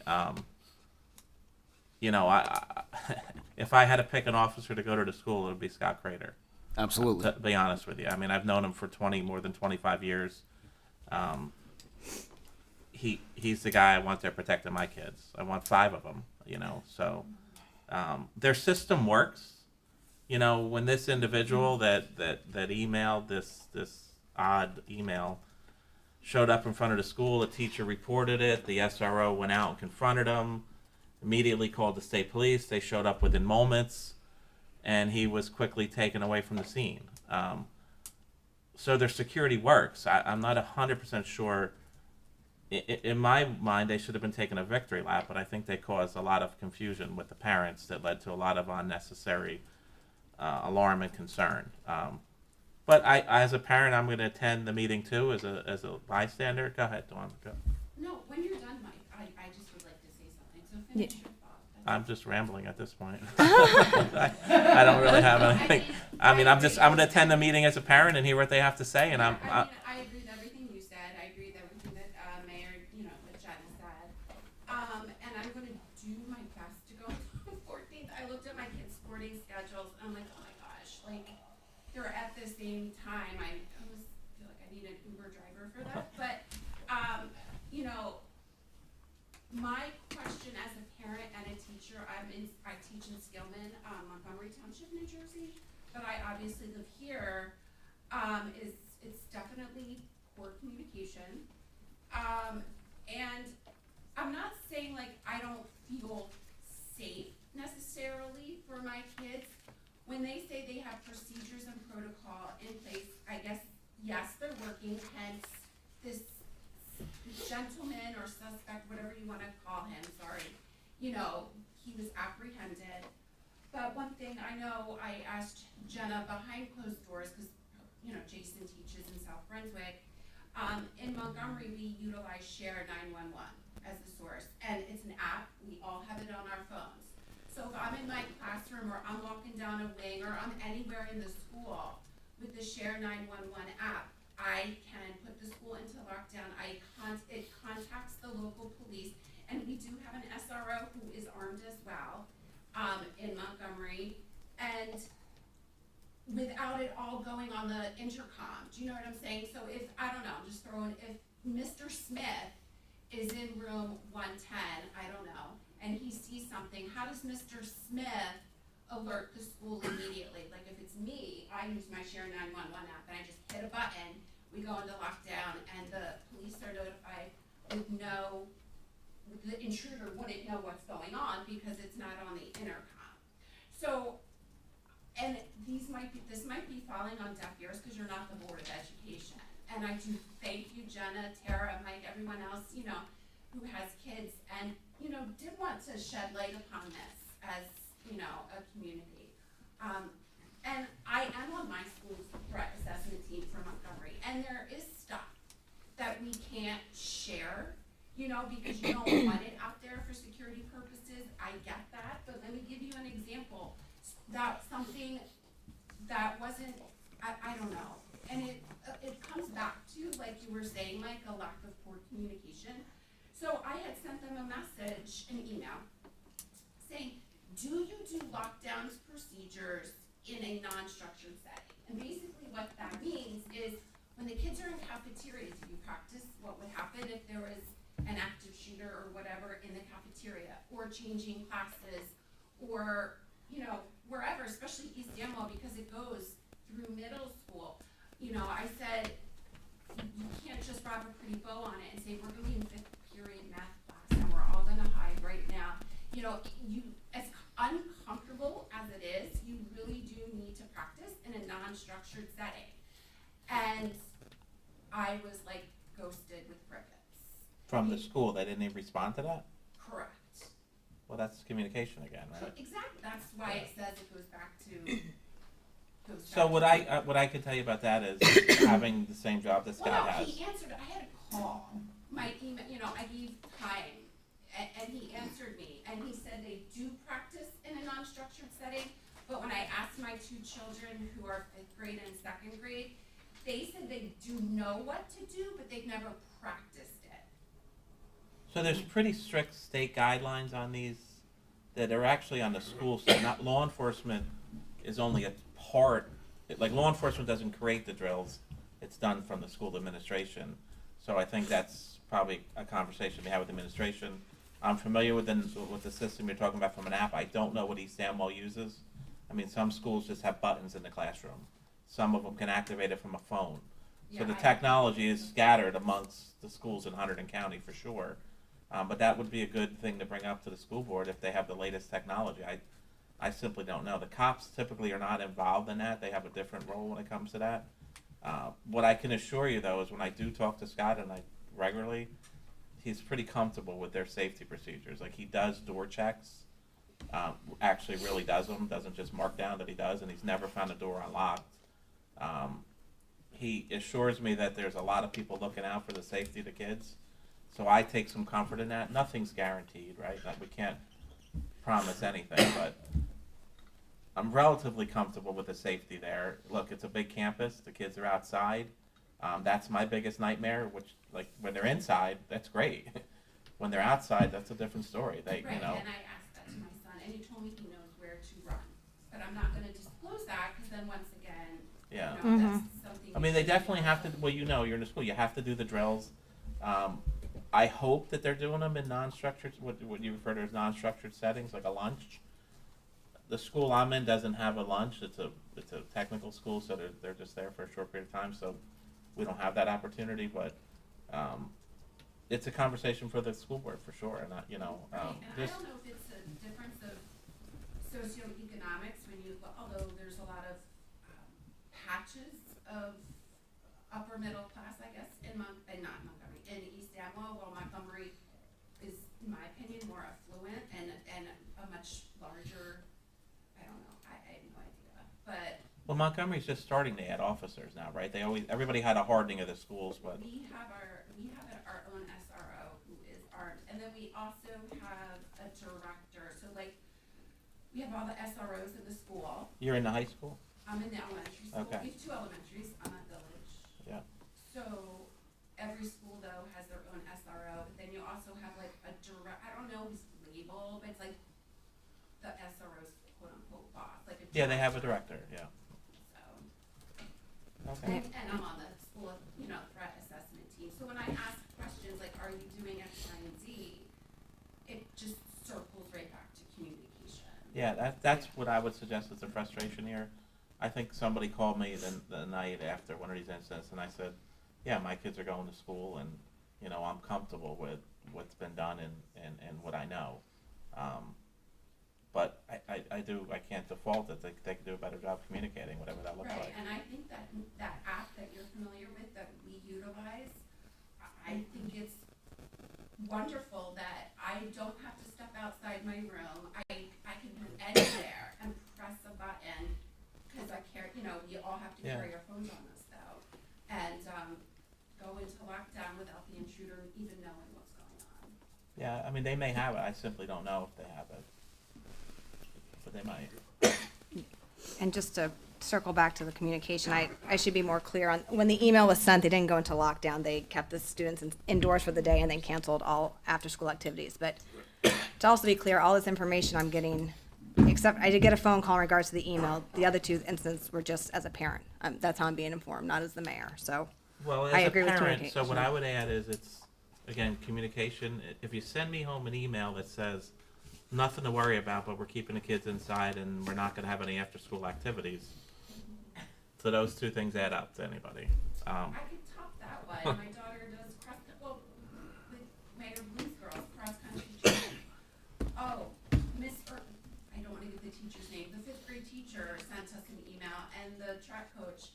[SPEAKER 4] If I had to pick an officer to go to the school, it would be Scott Crater.
[SPEAKER 8] Absolutely.
[SPEAKER 4] To be honest with you. I've known him for more than 25 years. He's the guy I want there protecting my kids. I want 5 of them, so their system works. When this individual that emailed this odd email showed up in front of the school, a teacher reported it, the SRO went out and confronted him, immediately called the state police. They showed up within moments, and he was quickly taken away from the scene. So their security works. I'm not 100% sure. In my mind, they should have been taking a victory lap, but I think they caused a lot of confusion with the parents that led to a lot of unnecessary alarm and concern. But as a parent, I'm going to attend the meeting too as a bystander. Go ahead, Dawn. Go.
[SPEAKER 6] No, when you're
[SPEAKER 2] Yeah.
[SPEAKER 4] I'm just rambling at this point. I don't really have anything. I mean, I'm gonna attend the meeting as a parent and hear what they have to say, and
[SPEAKER 10] I mean, I agree with everything you said. I agree with everything that Mayor, that Jenna said. And I'm going to do my best to go on the 14th. I looked at my kids' sporting schedules, and I'm like, oh my gosh, like they're at the same time. I almost feel like I need an Uber driver for that. But my question as a parent and a teacher, I teach in Skillman, Montgomery Township, New Jersey, but I obviously live here. It's definitely poor communication. And I'm not saying like I don't feel safe necessarily for my kids. When they say they have procedures and protocol in place, I guess, yes, they're working, hence this gentleman or suspect, whatever you want to call him, sorry, he was apprehended. But one thing I know, I asked Jenna behind closed doors, because, Jason teaches in South Brunswick. In Montgomery, we utilize Share 911 as the source, and it's an app. We all have it on our phones. So if I'm in my classroom or I'm walking down a wing or I'm anywhere in the school with the Share 911 app, I can put the school into lockdown. It contacts the local police, and we do have an SRO who is armed as well in Montgomery, and without it all going on the intercom. Do you know what I'm saying? So if, I don't know, I'm just throwing, if Mr. Smith is in room 110, I don't know, and he sees something, how does Mr. Smith alert the school immediately? Like if it's me, I use my Share 911 app and I just hit a button, we go into lockdown, and the police are notified the intruder wouldn't know what's going on because it's not on the intercom. So, and this might be falling on deaf ears because you're not the Board of Education. And I do thank you, Jenna, Tara, Mike, everyone else, who has kids and, did want to shed light upon this as, a community. And I am on my school's threat assessment team for Montgomery, and there is stuff that we can't share, because you don't want it out there for security purposes. I get that, but let me give you an example. That something that wasn't, I don't know, and it comes back to, like you were saying, like a lack of poor communication. So I had sent them a message, an email, saying, do you do lockdowns procedures in a non-structured setting? And basically what that means is when the kids are in cafeterias, do you practice what would happen if there was an active shooter or whatever in the cafeteria, or changing classes, or, wherever, especially East Amwell, because it goes through middle school. I said, you can't just wrap a pretty bow on it and say, we're going to be in 5th period math class and we're all going to hide right now. As uncomfortable as it is, you really do need to practice in a non-structured setting. And I was like ghosted with crickets.
[SPEAKER 4] From the school, they didn't even respond to that?
[SPEAKER 10] Correct.
[SPEAKER 4] Well, that's communication again, right?
[SPEAKER 10] Exactly. That's why it says it goes back to.
[SPEAKER 4] So what I can tell you about that is having the same job this guy has.
[SPEAKER 10] He answered. I had to call my email. I gave time, and he answered me, and he said they do practice in a non-structured setting. But when I asked my 2 children who are 5th grade and 2nd grade, they said they do know what to do, but they've never practiced it.
[SPEAKER 4] So there's pretty strict state guidelines on these that are actually on the school side. Not law enforcement is only a part. Like law enforcement doesn't create the drills; it's done from the school administration. So I think that's probably a conversation we have with administration. I'm familiar with the system you're talking about from an app. I don't know what East Amwell uses. I mean, some schools just have buttons in the classroom. Some of them can activate it from a phone. So the technology is scattered amongst the schools in Hunterdon County for sure. But that would be a good thing to bring up to the school board if they have the latest technology. I simply don't know. The cops typically are not involved in that. They have a different role when it comes to that. What I can assure you, though, is when I do talk to Scott and I regularly, he's pretty comfortable with their safety procedures. Like he does door checks, actually really does them, doesn't just mark down that he does, and he's never found a door unlocked. He assures me that there's a lot of people looking out for the safety of the kids. So I take some comfort in that. Nothing's guaranteed, right? Like we can't promise anything, but I'm relatively comfortable with the safety there. Look, it's a big campus. The kids are outside. That's my biggest nightmare, which, like, when they're inside, that's great. When they're outside, that's a different story. They,
[SPEAKER 10] Right,
[SPEAKER 4] you know.
[SPEAKER 10] and I asked that to my son, and he told me he knows where to run. But I'm not gonna disclose that, because then once again,
[SPEAKER 4] Yeah.
[SPEAKER 10] you know, that's something.
[SPEAKER 4] I mean, they definitely have to, well, you know, you're in the school, you have to do the drills. I hope that they're doing them in non-structured, what you refer to as non-structured settings, like a lunch. The school I'm in doesn't have a lunch, it's a technical school, so they're just there for a short period of time, so we don't have that opportunity, but, it's a conversation for the school board for sure, and you know,
[SPEAKER 10] Right, and I
[SPEAKER 4] just,
[SPEAKER 10] don't know if it's a difference of socioeconomics when you, although there's a lot of patches of upper middle class, I guess, not Montgomery, in East Amwell, while Montgomery is, in my opinion, more affluent and a much larger, I don't know, I have no idea, but
[SPEAKER 4] well, Montgomery's just starting to add officers now, right? Everybody had a hardening of the schools, but,
[SPEAKER 10] we have our own SRO who is armed, and then we also have a director, so like, we have all the SROs in the school.
[SPEAKER 4] you're in the high school?
[SPEAKER 10] I'm in the elementary school.
[SPEAKER 4] Okay.
[SPEAKER 10] We have 2 elementaries. I'm at Village.
[SPEAKER 4] Yeah.
[SPEAKER 10] So every school though has their own SRO. But then you also have like a direct. I don't know his label, but it's like the SRO's quote unquote boss, like a.
[SPEAKER 4] Yeah, they have a director, yeah.
[SPEAKER 10] So.
[SPEAKER 4] Okay.
[SPEAKER 10] And I'm on the school, threat assessment team. So when I ask questions like, "Are you doing X, Y, and Z?" It just circles right back to communication.
[SPEAKER 4] Yeah, that's what I would suggest is the frustration here. I think somebody called me the night after one of these incidents, and I said, yeah, my kids are going to school, and, you know, I'm comfortable with what's been done and what I know. But I can't default that they can do a better job communicating, whatever that looks
[SPEAKER 10] Right,
[SPEAKER 4] like.
[SPEAKER 10] and I think that app that you're familiar with, that we utilize, I think it's wonderful that I don't have to step outside my room. I can be anywhere and press a button, because I carry, we all have to
[SPEAKER 4] Yeah.
[SPEAKER 10] carry our phones on us though, and go into lockdown without the intruder even knowing what's going on.
[SPEAKER 4] Yeah, I mean, they may have it, I simply don't know if they have it. But they might.
[SPEAKER 2] And just to circle back to the communication, I should be more clear on, when the email was sent, they didn't go into lockdown. They kept the students indoors for the day and then canceled all after-school activities. But to also be clear, all this information I'm getting, except I did get a phone call in regards to the email. The other 2 incidents were just as a parent. That's how I'm being informed, not as the mayor. So
[SPEAKER 4] Well, as
[SPEAKER 2] I
[SPEAKER 4] a
[SPEAKER 2] agree with
[SPEAKER 4] parent,
[SPEAKER 2] communication.
[SPEAKER 4] so what I would add is it's, again, communication. If you send me home an email that says, nothing to worry about, but we're keeping the kids inside and we're not gonna have any after-school activities. So those 2 things add up to anybody.
[SPEAKER 10] I could top that one. My daughter does the Mayor Blues girls cross-country track. Oh, I don't wanna give the teacher's name, the 5th grade teacher sent us an email, and the track coach,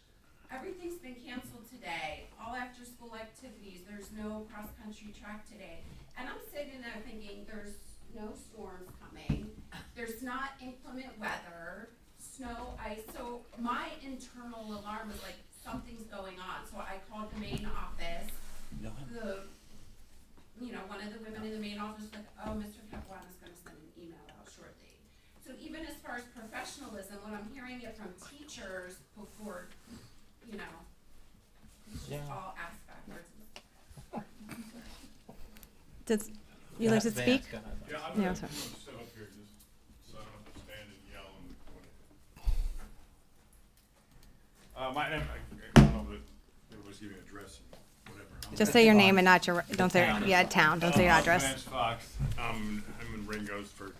[SPEAKER 10] everything's been canceled today, all after-school activities, there's no cross-country track today. And I'm sitting there thinking, there's no storms coming, there's not inclement weather, snow, ice, so my internal alarm was like, something's going on, so I called the main office. One of the women in the main office was like, oh, Mr. Capuano's gonna send an email out shortly. So even as far as professionalism, when I'm hearing it from teachers before, it's just
[SPEAKER 4] Yeah.
[SPEAKER 10] all ass backwards.
[SPEAKER 2] does you like to
[SPEAKER 4] Vance,
[SPEAKER 2] speak?
[SPEAKER 4] go ahead.
[SPEAKER 11] Yeah, I'm
[SPEAKER 2] Yeah,
[SPEAKER 11] gonna
[SPEAKER 2] sorry.
[SPEAKER 11] sit up here just so I don't have to stand and yell and my name, I don't know that everybody's giving an address and whatever.
[SPEAKER 2] Just say your name and not your, don't say,
[SPEAKER 4] Town.
[SPEAKER 2] yeah, town, don't say your address.
[SPEAKER 11] Vance Fox. I'm in Ringo's for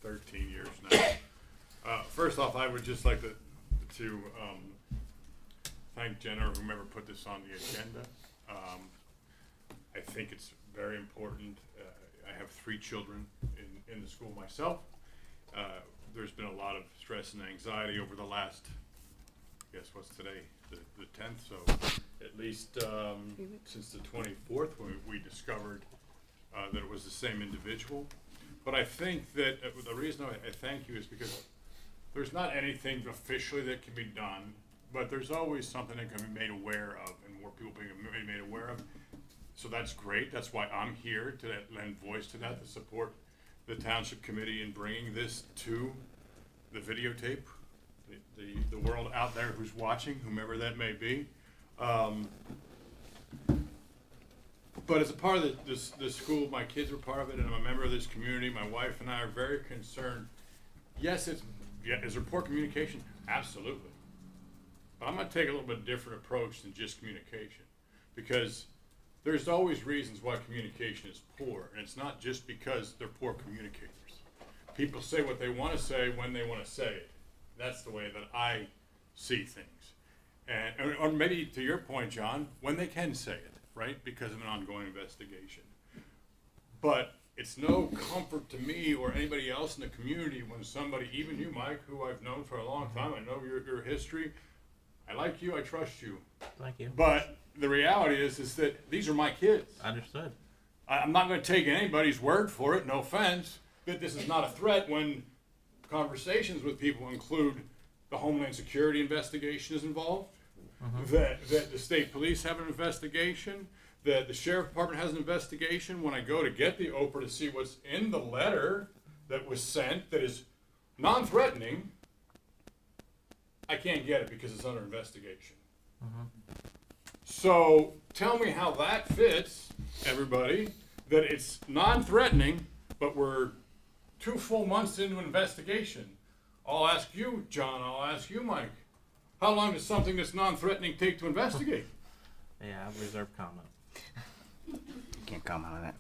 [SPEAKER 11] 13 years now. First off, I would just like to thank Jenna or whomever put this on the agenda. I think it's very important. I have 3 children in the school myself. There's been a lot of stress and anxiety over the last, I guess what's today, the 10th, so at least since the 24th when we discovered that it was the same individual. But I think that the reason I thank you is because there's not anything officially that can be done, but there's always something that can be made aware of and more people being made aware of. So that's great. That's why I'm here to lend voice to that, to support the township committee in bringing this to the videotape, the world out there who's watching, whomever that may be. But as a part of the school, my kids were part of it, and I'm a member of this community. My wife and I are very concerned. Yes, is there poor communication? Absolutely. But I'm going to take a little bit different approach than just communication, because there's always reasons why communication is poor, and it's not just because they're poor communicators. People say what they want to say when they want to say it. That's the way that I see things. And or maybe to your point, John, when they can say it, right, because of an ongoing investigation. But it's no comfort to me or anybody else in the community when somebody, even you, Mike, who I've known for a long time, I know your history, I like you, I trust you.
[SPEAKER 4] Thank you.
[SPEAKER 11] But the reality is that these are my kids.
[SPEAKER 4] Understood.
[SPEAKER 11] I'm not going to take anybody's word for it, no offense, that this is not a threat when conversations with people include the Homeland Security investigation is involved, that the state police have an investigation, that the sheriff department has an investigation. When I go to get the Oprah to see what's in the letter that was sent that is non-threatening, I can't get it because it's under investigation. So tell me how that fits, everybody, that it's non-threatening, but we're 2 full months into an investigation. I'll ask you, John, I'll ask you, Mike, how long does something that's non-threatening take to investigate?
[SPEAKER 4] Yeah, I have reserved comment.
[SPEAKER 8] Can't comment on that.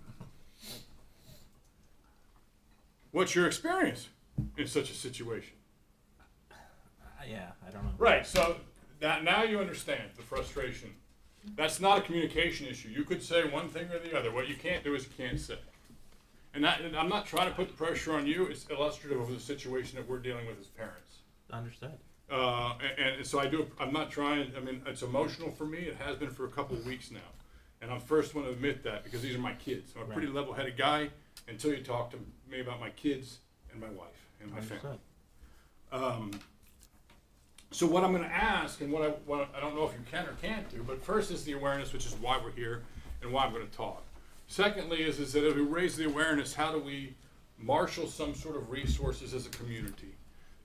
[SPEAKER 11] What's your experience in such a situation?
[SPEAKER 4] Yeah, I don't know.
[SPEAKER 11] Right, so now you understand the frustration. That's not a communication issue. You could say one thing or the other. What you can't do is you can't say. And I'm not trying to put the pressure on you. It's illustrative of the situation that we're dealing with as parents.
[SPEAKER 4] Understood.
[SPEAKER 11] And so I'm not trying, I mean, it's emotional for me. It has been for a couple of weeks now. And I'm first one to admit that because these are my kids. I'm a pretty level-headed guy until you talk to me about my kids and my wife and my family. So what I'm going to ask, and what I don't know if you can or can't do, but first is the awareness, which is why we're here and why I'm going to talk. Secondly is that if we raise the awareness, how do we marshal some sort of resources as a community?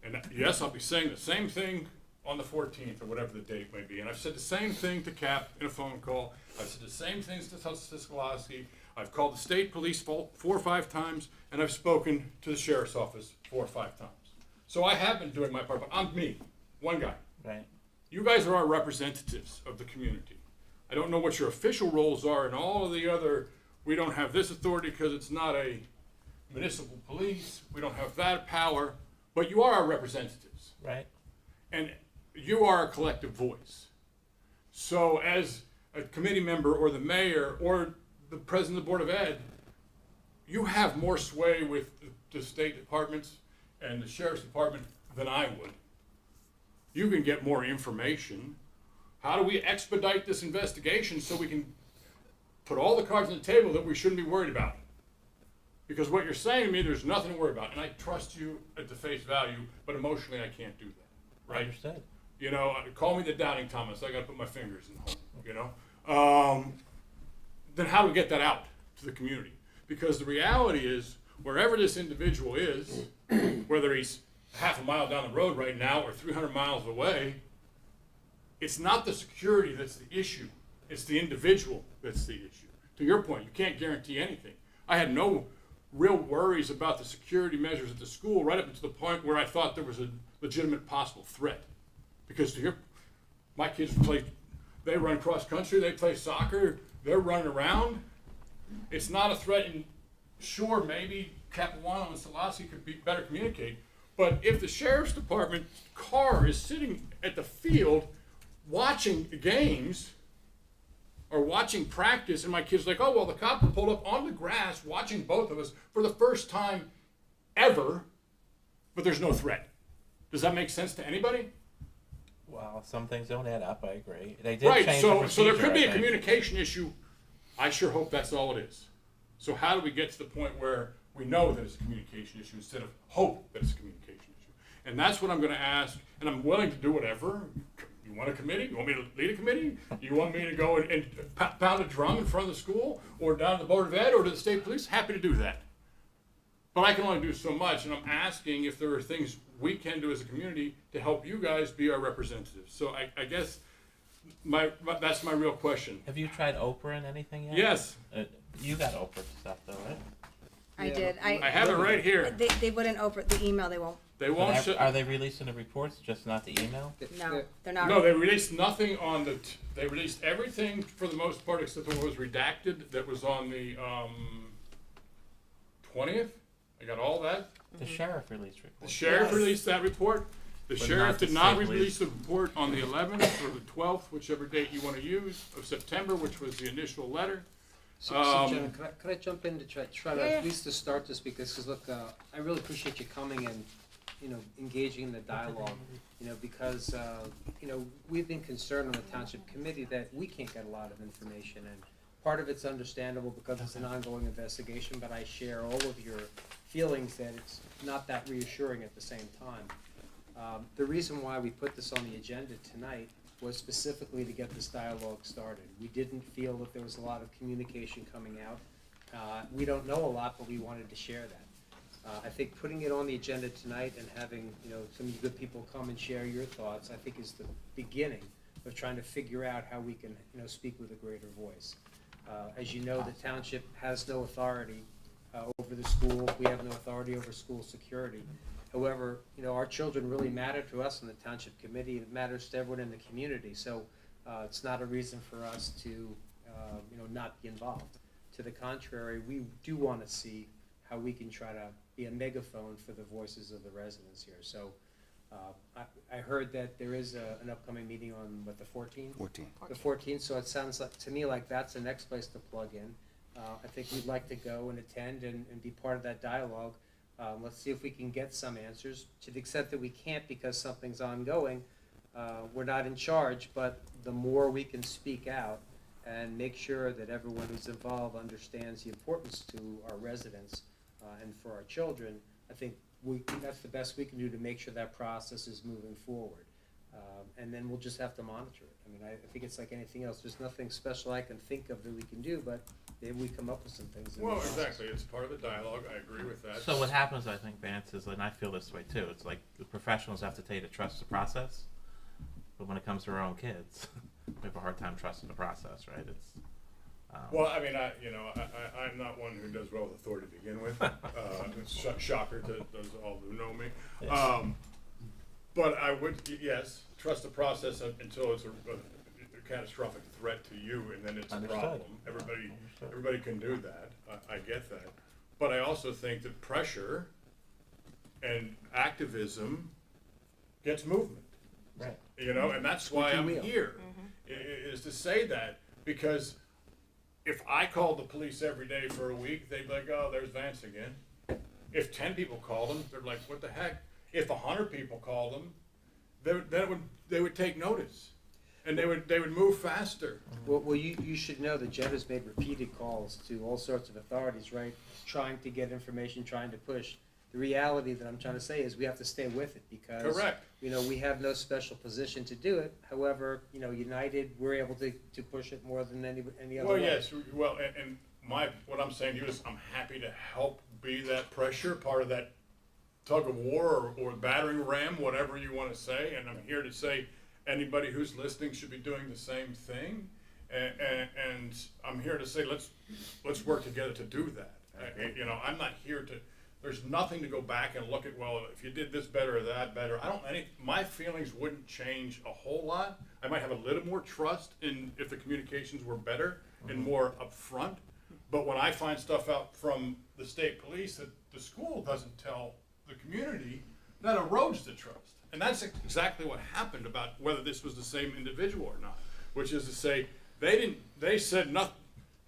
[SPEAKER 11] And yes, I'll be saying the same thing on the 14th or whatever the date may be. And I've said the same thing to Cap in a phone call. I've said the same things to Siskalaski. I've called the state police 4 or 5 times, and I've spoken to the sheriff's office 4 or 5 times. So I have been doing my part, but I'm me, one guy.
[SPEAKER 4] Right.
[SPEAKER 11] You guys are our representatives of the community. I don't know what your official roles are and all of the other, we don't have this authority because it's not a municipal police, we don't have that power, but you are our representatives.
[SPEAKER 4] Right.
[SPEAKER 11] And you are a collective voice. So as a committee member or the mayor or the president of the Board of Ed, you have more sway with the state departments and the sheriff's department than I would. You can get more information. How do we expedite this investigation so we can put all the cards on the table that we shouldn't be worried about? Because what you're saying to me, there's nothing to worry about. And I trust you at the face value, but emotionally I can't do that. Right?
[SPEAKER 4] Understood.
[SPEAKER 11] You know, call me the doubting Thomas. I got to put my fingers in the hole, you know? Then how do we get that out to the community? Because the reality is, wherever this individual is, whether he's half a mile down the road right now or 300 miles away, it's not the security that's the issue. It's the individual that's the issue. To your point, you can't guarantee anything. I had no real worries about the security measures at the school right up until the point where I thought there was a legitimate possible threat. Because my kids they run cross country, they play soccer, they're running around. It's not a threat, and sure, maybe Capuano and Selassie could better communicate, but if the sheriff's department car is sitting at the field watching games or watching practice, and my kid's like, oh, well, the cop pulled up on the grass watching both of us for the first time ever, but there's no threat. Does that make sense to anybody?
[SPEAKER 4] Well, some things don't add up. I agree. They did
[SPEAKER 11] Right,
[SPEAKER 4] change
[SPEAKER 11] so
[SPEAKER 4] the
[SPEAKER 11] there
[SPEAKER 4] procedure,
[SPEAKER 11] could be
[SPEAKER 4] I
[SPEAKER 11] a
[SPEAKER 4] think.
[SPEAKER 11] communication issue. I sure hope that's all it is. So how do we get to the point where we know that it's a communication issue instead of hope that it's a communication issue? And that's what I'm going to ask, and I'm willing to do whatever. You want a committee? You want me to lead a committee? You want me to go and pound a drum in front of the school or down to the Board of Ed or to the state police? Happy to do that. but I can only do so much, and I'm asking if there are things we can do as a community to help you guys be our representatives. So I guess that's my real question.
[SPEAKER 4] Have you tried Oprah and anything yet?
[SPEAKER 11] Yes,
[SPEAKER 4] You got Oprah stuff though, right?
[SPEAKER 2] I
[SPEAKER 3] Yeah,
[SPEAKER 2] did.
[SPEAKER 11] I have it right here.
[SPEAKER 2] They wouldn't open the email. They won't.
[SPEAKER 11] They won't
[SPEAKER 4] But
[SPEAKER 11] show.
[SPEAKER 4] are they releasing the reports, just not the email?
[SPEAKER 2] No, they're not.
[SPEAKER 11] No, they released nothing on the. They released everything for the most part, except what was redacted. That was on the 20th. I got all that.
[SPEAKER 4] The sheriff released
[SPEAKER 11] The
[SPEAKER 4] reports.
[SPEAKER 11] sheriff
[SPEAKER 2] Yes.
[SPEAKER 11] released that report. The
[SPEAKER 4] But
[SPEAKER 11] sheriff
[SPEAKER 4] not the
[SPEAKER 11] did not
[SPEAKER 4] state
[SPEAKER 11] release the report on the 11th or the 12th, whichever date you want to use, of September, which was the initial letter.
[SPEAKER 3] So Jenna, could I jump in to try to
[SPEAKER 2] Yeah.
[SPEAKER 3] at least to start this, because look, I really appreciate you coming and, engaging in the dialogue, because, we've been concerned on the township committee that we can't get a lot of information, and part of it's understandable because it's an ongoing investigation, but I share all of your feelings that it's not that reassuring at the same time. The reason why we put this on the agenda tonight was specifically to get this dialogue started. We didn't feel that there was a lot of communication coming out. We don't know a lot, but we wanted to share that. I think putting it on the agenda tonight and having, some of you good people come and share your thoughts, I think is the beginning of trying to figure out how we can, speak with a greater voice. As you know, the township has no authority over the school. We have no authority over school security. However, our children really matter to us in the township committee. It matters to everyone in the community. So it's not a reason for us to, not be involved. To the contrary, we do want to see how we can try to be a megaphone for the voices of the residents here. So I heard that there is an upcoming meeting on, the 14th?
[SPEAKER 8] 14.
[SPEAKER 3] The 14th, so it sounds like, to me, like that's the next place to plug in. I think we'd like to go and attend and be part of that dialogue. Let's see if we can get some answers. To the extent that we can't because something's ongoing, we're not in charge, but the more we can speak out and make sure that everyone who's involved understands the importance to our residents and for our children, I think that's the best we can do to make sure that process is moving forward. And then we'll just have to monitor it. I mean, I think it's like anything else. There's nothing special I can think of that we can do, but maybe we come up with some things. in the
[SPEAKER 11] Well,
[SPEAKER 3] process.
[SPEAKER 11] exactly. It's part of the dialogue. I agree with that.
[SPEAKER 4] So what happens, I think, Vance, is, and I feel this way too, it's like the professionals have to tell you to trust the process, but when it comes to our own kids, we have a hard time trusting the process, right? It's
[SPEAKER 11] Well, I mean, I'm not one who does well with authority to begin with. It's shocker to those all who know me.
[SPEAKER 4] Yes.
[SPEAKER 11] But I would, yes, trust the process until it's a catastrophic threat to you, and then it's
[SPEAKER 4] Understood.
[SPEAKER 11] a problem. Everybody can do that. I get that. But I also think that pressure and activism gets movement.
[SPEAKER 4] right.
[SPEAKER 11] And that's why I'm
[SPEAKER 3] will.
[SPEAKER 11] here, is to say that, because if I called the police every day for a week, they'd be like, oh, there's Vance again. If 10 people called them, they're like, what the heck? If 100 people called them, they would take notice, and they would move faster.
[SPEAKER 3] Well, you should know that Jen has made repeated calls to all sorts of authorities, right? Trying to get information, trying to push. The reality that I'm trying to say is we have to stay with it because,
[SPEAKER 11] Correct.
[SPEAKER 3] we have no special position to do it. However, United, we're able to push it more than any other
[SPEAKER 11] Well,
[SPEAKER 3] way.
[SPEAKER 11] yes, well, and what I'm saying to you is I'm happy to help be that pressure, part of that tug of war or battering ram, whatever you want to say, and I'm here to say anybody who's listening should be doing the same thing, and I'm here to say let's work together to do that. I'm not here to. There's nothing to go back and look at. Well, if you did this better or that better, my feelings wouldn't change a whole lot. I might have a little more trust in if the communications were better and more upfront. But when I find stuff out from the state police that the school doesn't tell the community, that erodes the trust. And that's exactly what happened about whether this was the same individual or not, which is to say they said nothing.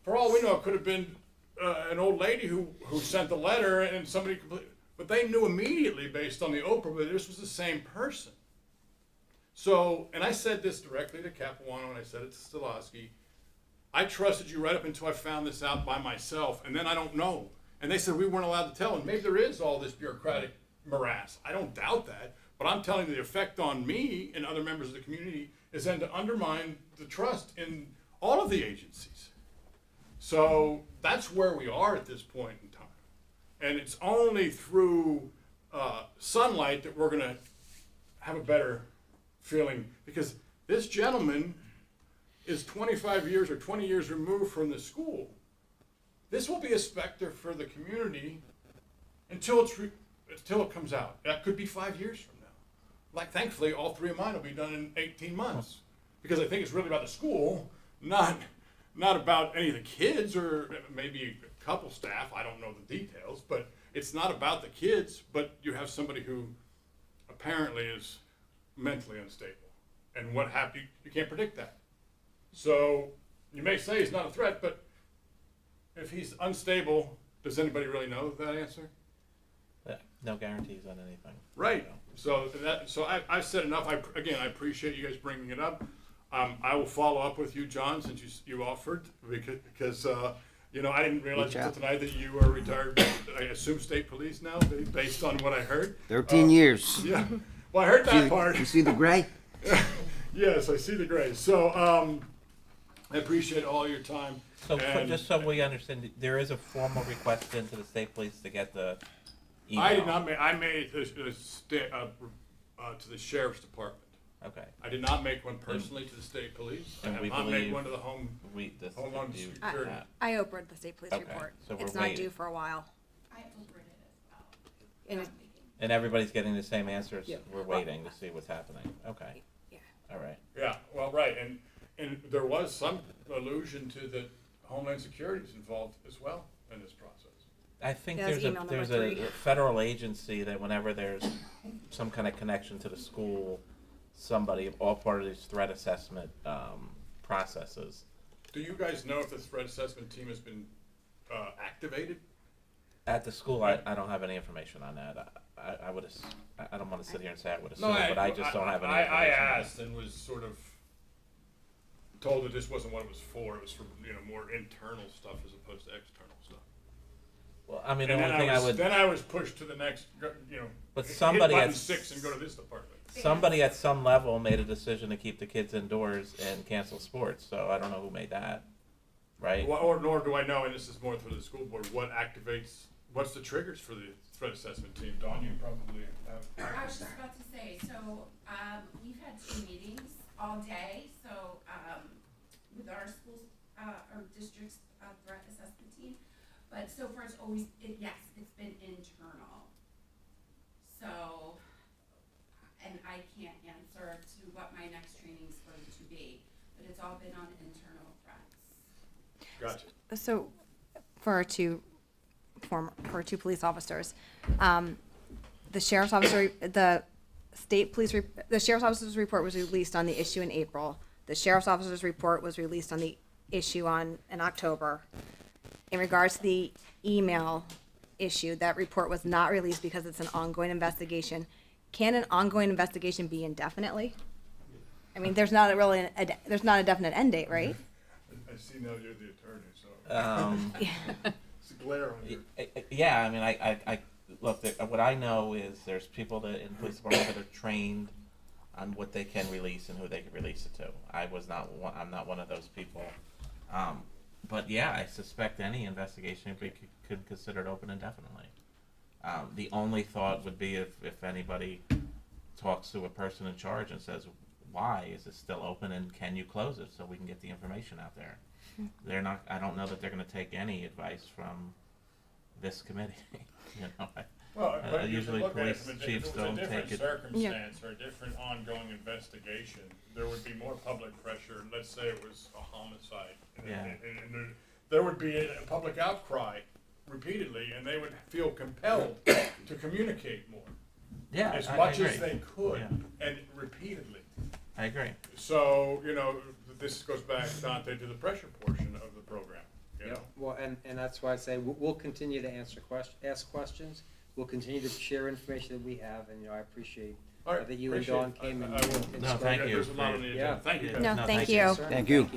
[SPEAKER 11] For all we know, it could have been an old lady who sent the letter and somebody, but they knew immediately based on the Oprah that this was the same person. So, and I said this directly to Capuano and I said it to Stolowski, I trusted you right up until I found this out by myself, and then I don't know. And they said we weren't allowed to tell, and maybe there is all this bureaucratic morass. I don't doubt that, but I'm telling you the effect on me and other members of the community is then to undermine the trust in all of the agencies. So that's where we are at this point in time. And it's only through sunlight that we're going to have a better feeling, because this gentleman is 25 years or 20 years removed from the school. This will be a specter for the community until it comes out. That could be 5 years from now. Like, thankfully, all three of mine will be done in 18 months, because I think it's really about the school, not about any of the kids, or maybe a couple staff. I don't know the details, but it's not about the kids. But you have somebody who apparently is mentally unstable, and what happened, you can't predict that. So you may say he's not a threat, but if he's unstable, does anybody really know that answer?
[SPEAKER 4] No guarantees on anything.
[SPEAKER 11] Right. So I've said enough. I appreciate you guys bringing it up. I will follow up with you, John, since you offered, because I didn't realize until tonight that you are retired. I assume state police now, based on what I heard.
[SPEAKER 8] 13 years.
[SPEAKER 11] Yeah. Well, I heard that part.
[SPEAKER 8] You see the gray?
[SPEAKER 11] Yes, I see the gray. So I appreciate all your time.
[SPEAKER 4] So just so we understand, there is a formal request into the state police to get the email.
[SPEAKER 11] I did not make. I made it to the sheriff's department.
[SPEAKER 4] Okay.
[SPEAKER 11] I did not make one personally to the state police. I
[SPEAKER 4] And
[SPEAKER 11] have
[SPEAKER 4] we
[SPEAKER 11] not made
[SPEAKER 4] believe
[SPEAKER 11] one to the Homeland
[SPEAKER 4] you-
[SPEAKER 11] Security.
[SPEAKER 2] I Oprah'd the state police
[SPEAKER 4] Okay,
[SPEAKER 2] report.
[SPEAKER 4] so we're
[SPEAKER 2] It's not due
[SPEAKER 4] waiting.
[SPEAKER 2] for a while.
[SPEAKER 10] I overrid it as well.
[SPEAKER 2] And
[SPEAKER 10] Not
[SPEAKER 2] it-
[SPEAKER 10] thinking.
[SPEAKER 4] And everybody's getting the same answers.
[SPEAKER 2] Yeah.
[SPEAKER 4] We're waiting to see what's happening. Okay.
[SPEAKER 2] Yeah.
[SPEAKER 4] All right.
[SPEAKER 11] Yeah, well, right, and there was some allusion to the Homeland Security is involved as well in this process.
[SPEAKER 4] I think
[SPEAKER 2] Yeah, that's
[SPEAKER 4] there's
[SPEAKER 2] email number
[SPEAKER 4] a
[SPEAKER 2] 3.
[SPEAKER 4] federal agency that whenever there's some kind of connection to the school, somebody, all part of these threat assessment processes.
[SPEAKER 11] Do you guys know if the threat assessment team has been activated?
[SPEAKER 4] At the school, I don't have any information on that. I would I don't want to sit here and say I would assume, but I just don't have any information.
[SPEAKER 11] I asked and was sort of told that this wasn't what it was for. It was for more internal stuff as opposed to external stuff.
[SPEAKER 4] Well, I mean, the
[SPEAKER 11] And
[SPEAKER 4] only thing I would,
[SPEAKER 11] then I was pushed to the next,
[SPEAKER 4] but
[SPEAKER 11] hit
[SPEAKER 4] somebody
[SPEAKER 11] button
[SPEAKER 4] at
[SPEAKER 11] 6 and go to this department.
[SPEAKER 4] somebody at some level made a decision to keep the kids indoors and cancel sports. So I don't know who made that, right?
[SPEAKER 11] Nor do I know, and this is more for the school board, what's the triggers for the threat assessment team? Dawn, you probably have.
[SPEAKER 10] I was just about to say, so, we've had 2 meetings all day, so, with our schools, our district's, threat assessment team. But so far it's always, yes, it's been internal. So, and I can't answer to what my next training's going to be, but it's all been on internal threats.
[SPEAKER 11] Gotcha.
[SPEAKER 2] So, for our two police officers, the sheriff's officer, the sheriff's officer's report was released on the issue in April. The sheriff's officer's report was released on the issue in October. In regards to the email issue, that report was not released because it's an ongoing investigation. Can an ongoing investigation be indefinitely? I mean, there's not there's not a definite end date, right?
[SPEAKER 11] I see now you're the attorney, so it's a glare on you.
[SPEAKER 4] Yeah, I mean, I look. What I know is there's people that in police department that are trained on what they can release and who they can release it to. I'm not one of those people. But yeah, I suspect any investigation could be considered open indefinitely. The only thought would be if anybody talks to a person in charge and says, why is it still open and can you close it so we can get the information out there? They're not. I don't know that they're going to take any advice from this committee.
[SPEAKER 11] Well, but you
[SPEAKER 4] usually
[SPEAKER 11] look at it
[SPEAKER 4] police
[SPEAKER 11] from
[SPEAKER 4] chiefs
[SPEAKER 11] if it was
[SPEAKER 4] don't
[SPEAKER 11] a different
[SPEAKER 4] take it.
[SPEAKER 11] circumstance or a different ongoing investigation, there would be more public pressure. Let's say it was a homicide.
[SPEAKER 4] Yeah.
[SPEAKER 11] And there would be a public outcry repeatedly, and they would feel compelled to communicate more.
[SPEAKER 4] Yeah,
[SPEAKER 11] as
[SPEAKER 4] I
[SPEAKER 11] much
[SPEAKER 4] agree.
[SPEAKER 11] as they could,
[SPEAKER 4] Yeah.
[SPEAKER 11] and repeatedly.
[SPEAKER 4] I agree.
[SPEAKER 11] So, this goes back, Dante, to the pressure portion of the program. You know?
[SPEAKER 3] Well, and that's why I say we'll continue to ask questions. We'll continue to share information that we have, and I appreciate
[SPEAKER 11] All right,
[SPEAKER 3] that you and
[SPEAKER 11] appreciate
[SPEAKER 3] Dawn
[SPEAKER 11] it.
[SPEAKER 3] came and
[SPEAKER 11] I will.
[SPEAKER 3] and
[SPEAKER 4] No,
[SPEAKER 3] spoke.
[SPEAKER 4] thank you.
[SPEAKER 11] There's a lot on the agenda.
[SPEAKER 3] Yeah.
[SPEAKER 11] Thank you, guys.
[SPEAKER 2] No,
[SPEAKER 4] No,
[SPEAKER 2] thank
[SPEAKER 4] thank
[SPEAKER 2] you.
[SPEAKER 4] you.
[SPEAKER 8] Thank you.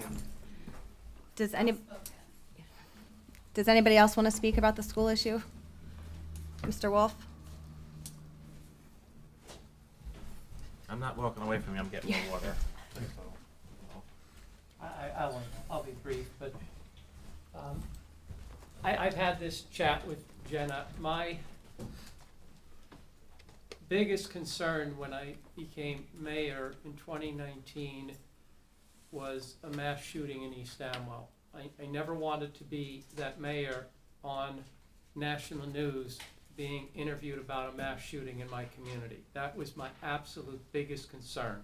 [SPEAKER 2] Does anybody else want to speak about the school issue? Mr. Wolf?
[SPEAKER 4] I'm not walking away from you. I'm getting more water.
[SPEAKER 12] I'll be brief, but I've had this chat with Jenna. My biggest concern when I became mayor in 2019 was a mass shooting in East Amwell. I never wanted to be that mayor on national news being interviewed about a mass shooting in my community. That was my absolute biggest concern.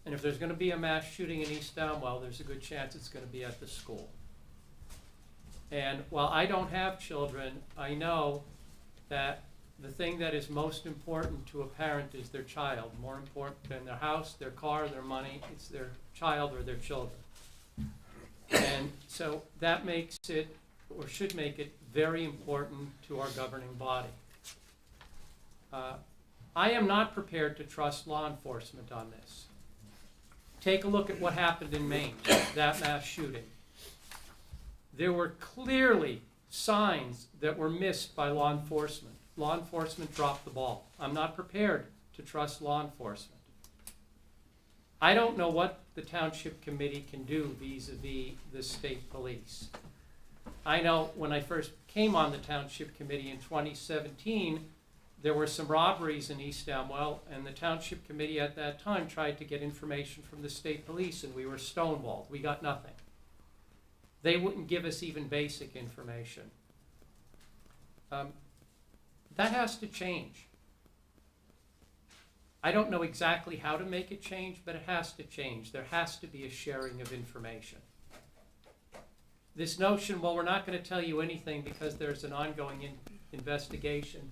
[SPEAKER 12] And if there's gonna be a mass shooting in East Amwell, there's a good chance it's gonna be at the school. And while I don't have children, I know that the thing that is most important to a parent is their child. More important than their house, their car, their money, it's their child or their children. And so that makes it, or should make it, very important to our governing body. I am not prepared to trust law enforcement on this. Take a look at what happened in Maine, that mass shooting. There were clearly signs that were missed by law enforcement. Law enforcement dropped the ball. I'm not prepared to trust law enforcement. I don't know what the Township Committee can do vis-a-vis the state police. I know when I first came on the Township Committee in 2017, there were some robberies in East Amwell, and the Township Committee at that time tried to get information from the state police, and we were stonewalled. We got nothing. They wouldn't give us even basic information. That has to change. I don't know exactly how to make it change, but it has to change. There has to be a sharing of information. This notion, well, we're not going to tell you anything because there's an ongoing investigation.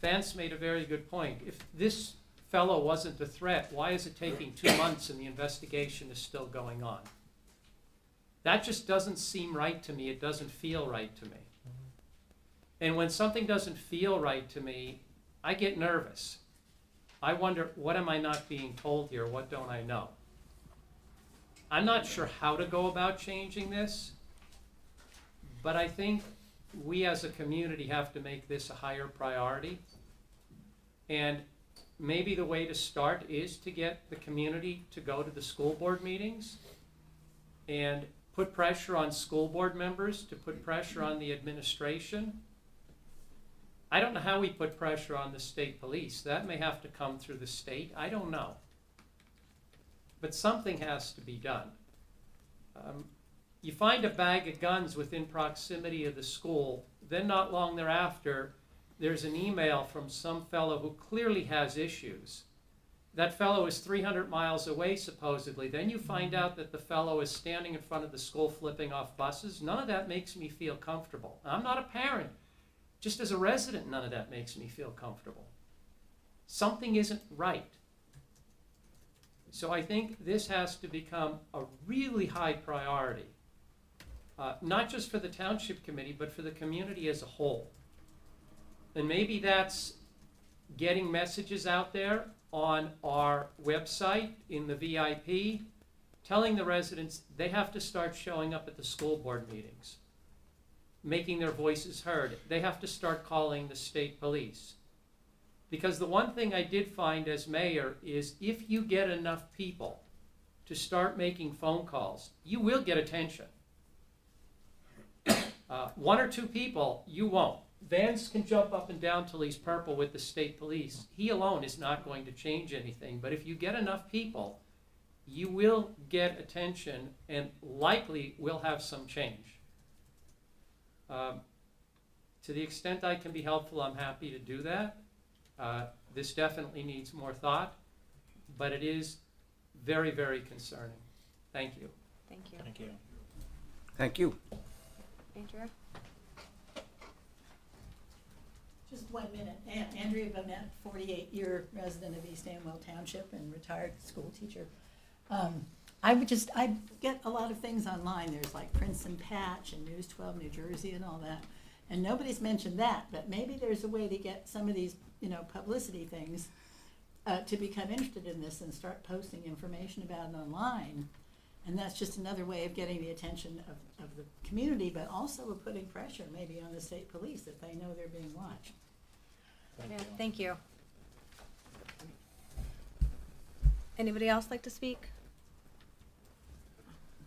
[SPEAKER 12] Vance made a very good point. If this fellow wasn't a threat, why is it taking 2 months and the investigation is still going on? That just doesn't seem right to me. It doesn't feel right to me. And when something doesn't feel right to me, I get nervous. I wonder, what am I not being told here? What don't I know? I'm not sure how to go about changing this, but I think we as a community have to make this a higher priority. And maybe the way to start is to get the community to go to the school board meetings and put pressure on school board members, to put pressure on the administration. I don't know how we put pressure on the state police. That may have to come through the state. I don't know. But something has to be done. You find a bag of guns within proximity of the school, then not long thereafter, there's an email from some fellow who clearly has issues. That fellow is 300 miles away, supposedly. Then you find out that the fellow is standing in front of the school flipping off buses. None of that makes me feel comfortable. I'm not a parent. Just as a resident, none of that makes me feel comfortable. Something isn't right. So I think this has to become a really high priority, not just for the Township Committee, but for the community as a whole. And maybe that's getting messages out there on our website, in the VIP, telling the residents they have to start showing up at the school board meetings, making their voices heard. They have to start calling the state police. Because the one thing I did find as mayor is if you get enough people to start making phone calls, you will get attention. 1 or 2 people, you won't. Vance can jump up and down till he's purple with the state police. He alone is not going to change anything. But if you get enough people, you will get attention and likely will have some change. To the extent I can be helpful, I'm happy to do that. This definitely needs more thought, but it is very, very concerning. Thank you.
[SPEAKER 2] Thank you.
[SPEAKER 4] Thank you.
[SPEAKER 8] Thank you.
[SPEAKER 2] Andrea?
[SPEAKER 6] Just 1 minute. Andrea Bennett, 48-year resident of East Amwell Township and retired school teacher. I get a lot of things online. There's like Princeton Patch and News 12 New Jersey and all that. And nobody's mentioned that, but maybe there's a way to get some of these, publicity things to become interested in this and start posting information about it online. And that's just another way of getting the attention of the community, but also of putting pressure maybe on the state police if they know they're being watched.
[SPEAKER 2] Thank you. Anybody else like to speak?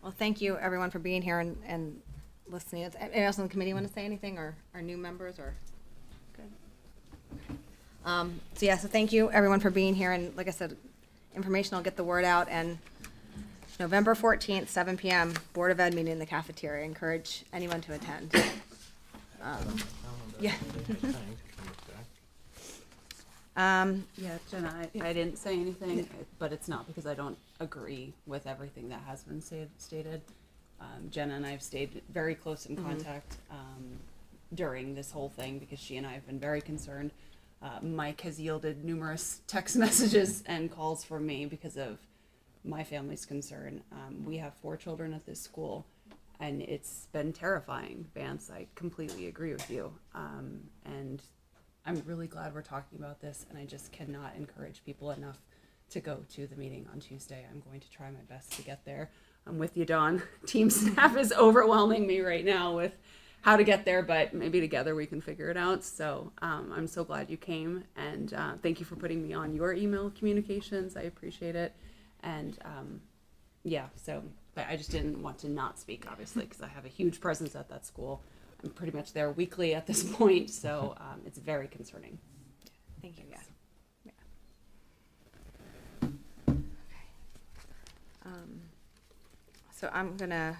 [SPEAKER 2] Well, thank you everyone for being here and listening. Anyone else on the committee want to say anything, or new members, or? Good. So yeah, so thank you everyone for being here, and like I said, information, I'll get the word out, and November 14th, 7 PM, Board of Ed meeting in the cafeteria. Encourage anyone to attend. Yeah.
[SPEAKER 13] Yeah, Jenna, I didn't say anything, but it's not because I don't agree with everything that has been stated. Jenna and I have stayed very close in contact during this whole thing because she and I have been very concerned. Mike has yielded numerous text messages and calls from me because of my family's concern. We have 4 children at this school, and it's been terrifying, Vance. I completely agree with you. And I'm really glad we're talking about this, and I just cannot encourage people enough to go to the meeting on Tuesday. I'm going to try my best to get there. I'm with you, Dawn. Team staff is overwhelming me right now with how to get there, but maybe together we can figure it out. So I'm so glad you came, and thank you for putting me on your email communications. I appreciate it. And yeah, so but I just didn't want to not speak, obviously, because I have a huge presence at that school. I'm pretty much there weekly at this point, so it's very concerning.
[SPEAKER 2] Thank you, yeah. So I'm gonna,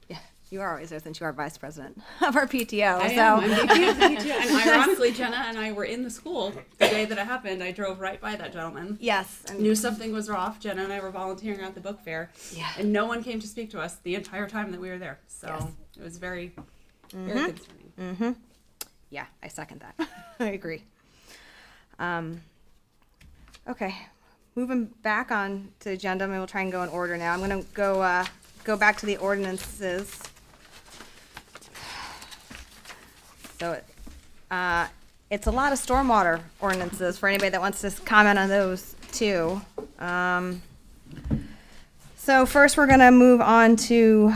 [SPEAKER 2] yeah, you are always there since you are vice president of our PTO.
[SPEAKER 13] I am. I'm VP of the PTO, and ironically, Jenna and I were in the school the day that it happened. I drove right by that gentleman.
[SPEAKER 2] Yes. And
[SPEAKER 13] Knew something was off. Jenna and I were volunteering at the book fair,
[SPEAKER 2] yeah.
[SPEAKER 13] and no one came to speak to us the entire time that we were there. So
[SPEAKER 2] Yes.
[SPEAKER 13] it was very, very concerning.
[SPEAKER 2] Yeah, I second that. I agree. Okay, moving back on to the agenda, maybe we'll try and go in order now. I'm gonna go back to the ordinances. So, it's a lot of stormwater ordinances for anybody that wants to comment on those too. So first, we're gonna move on to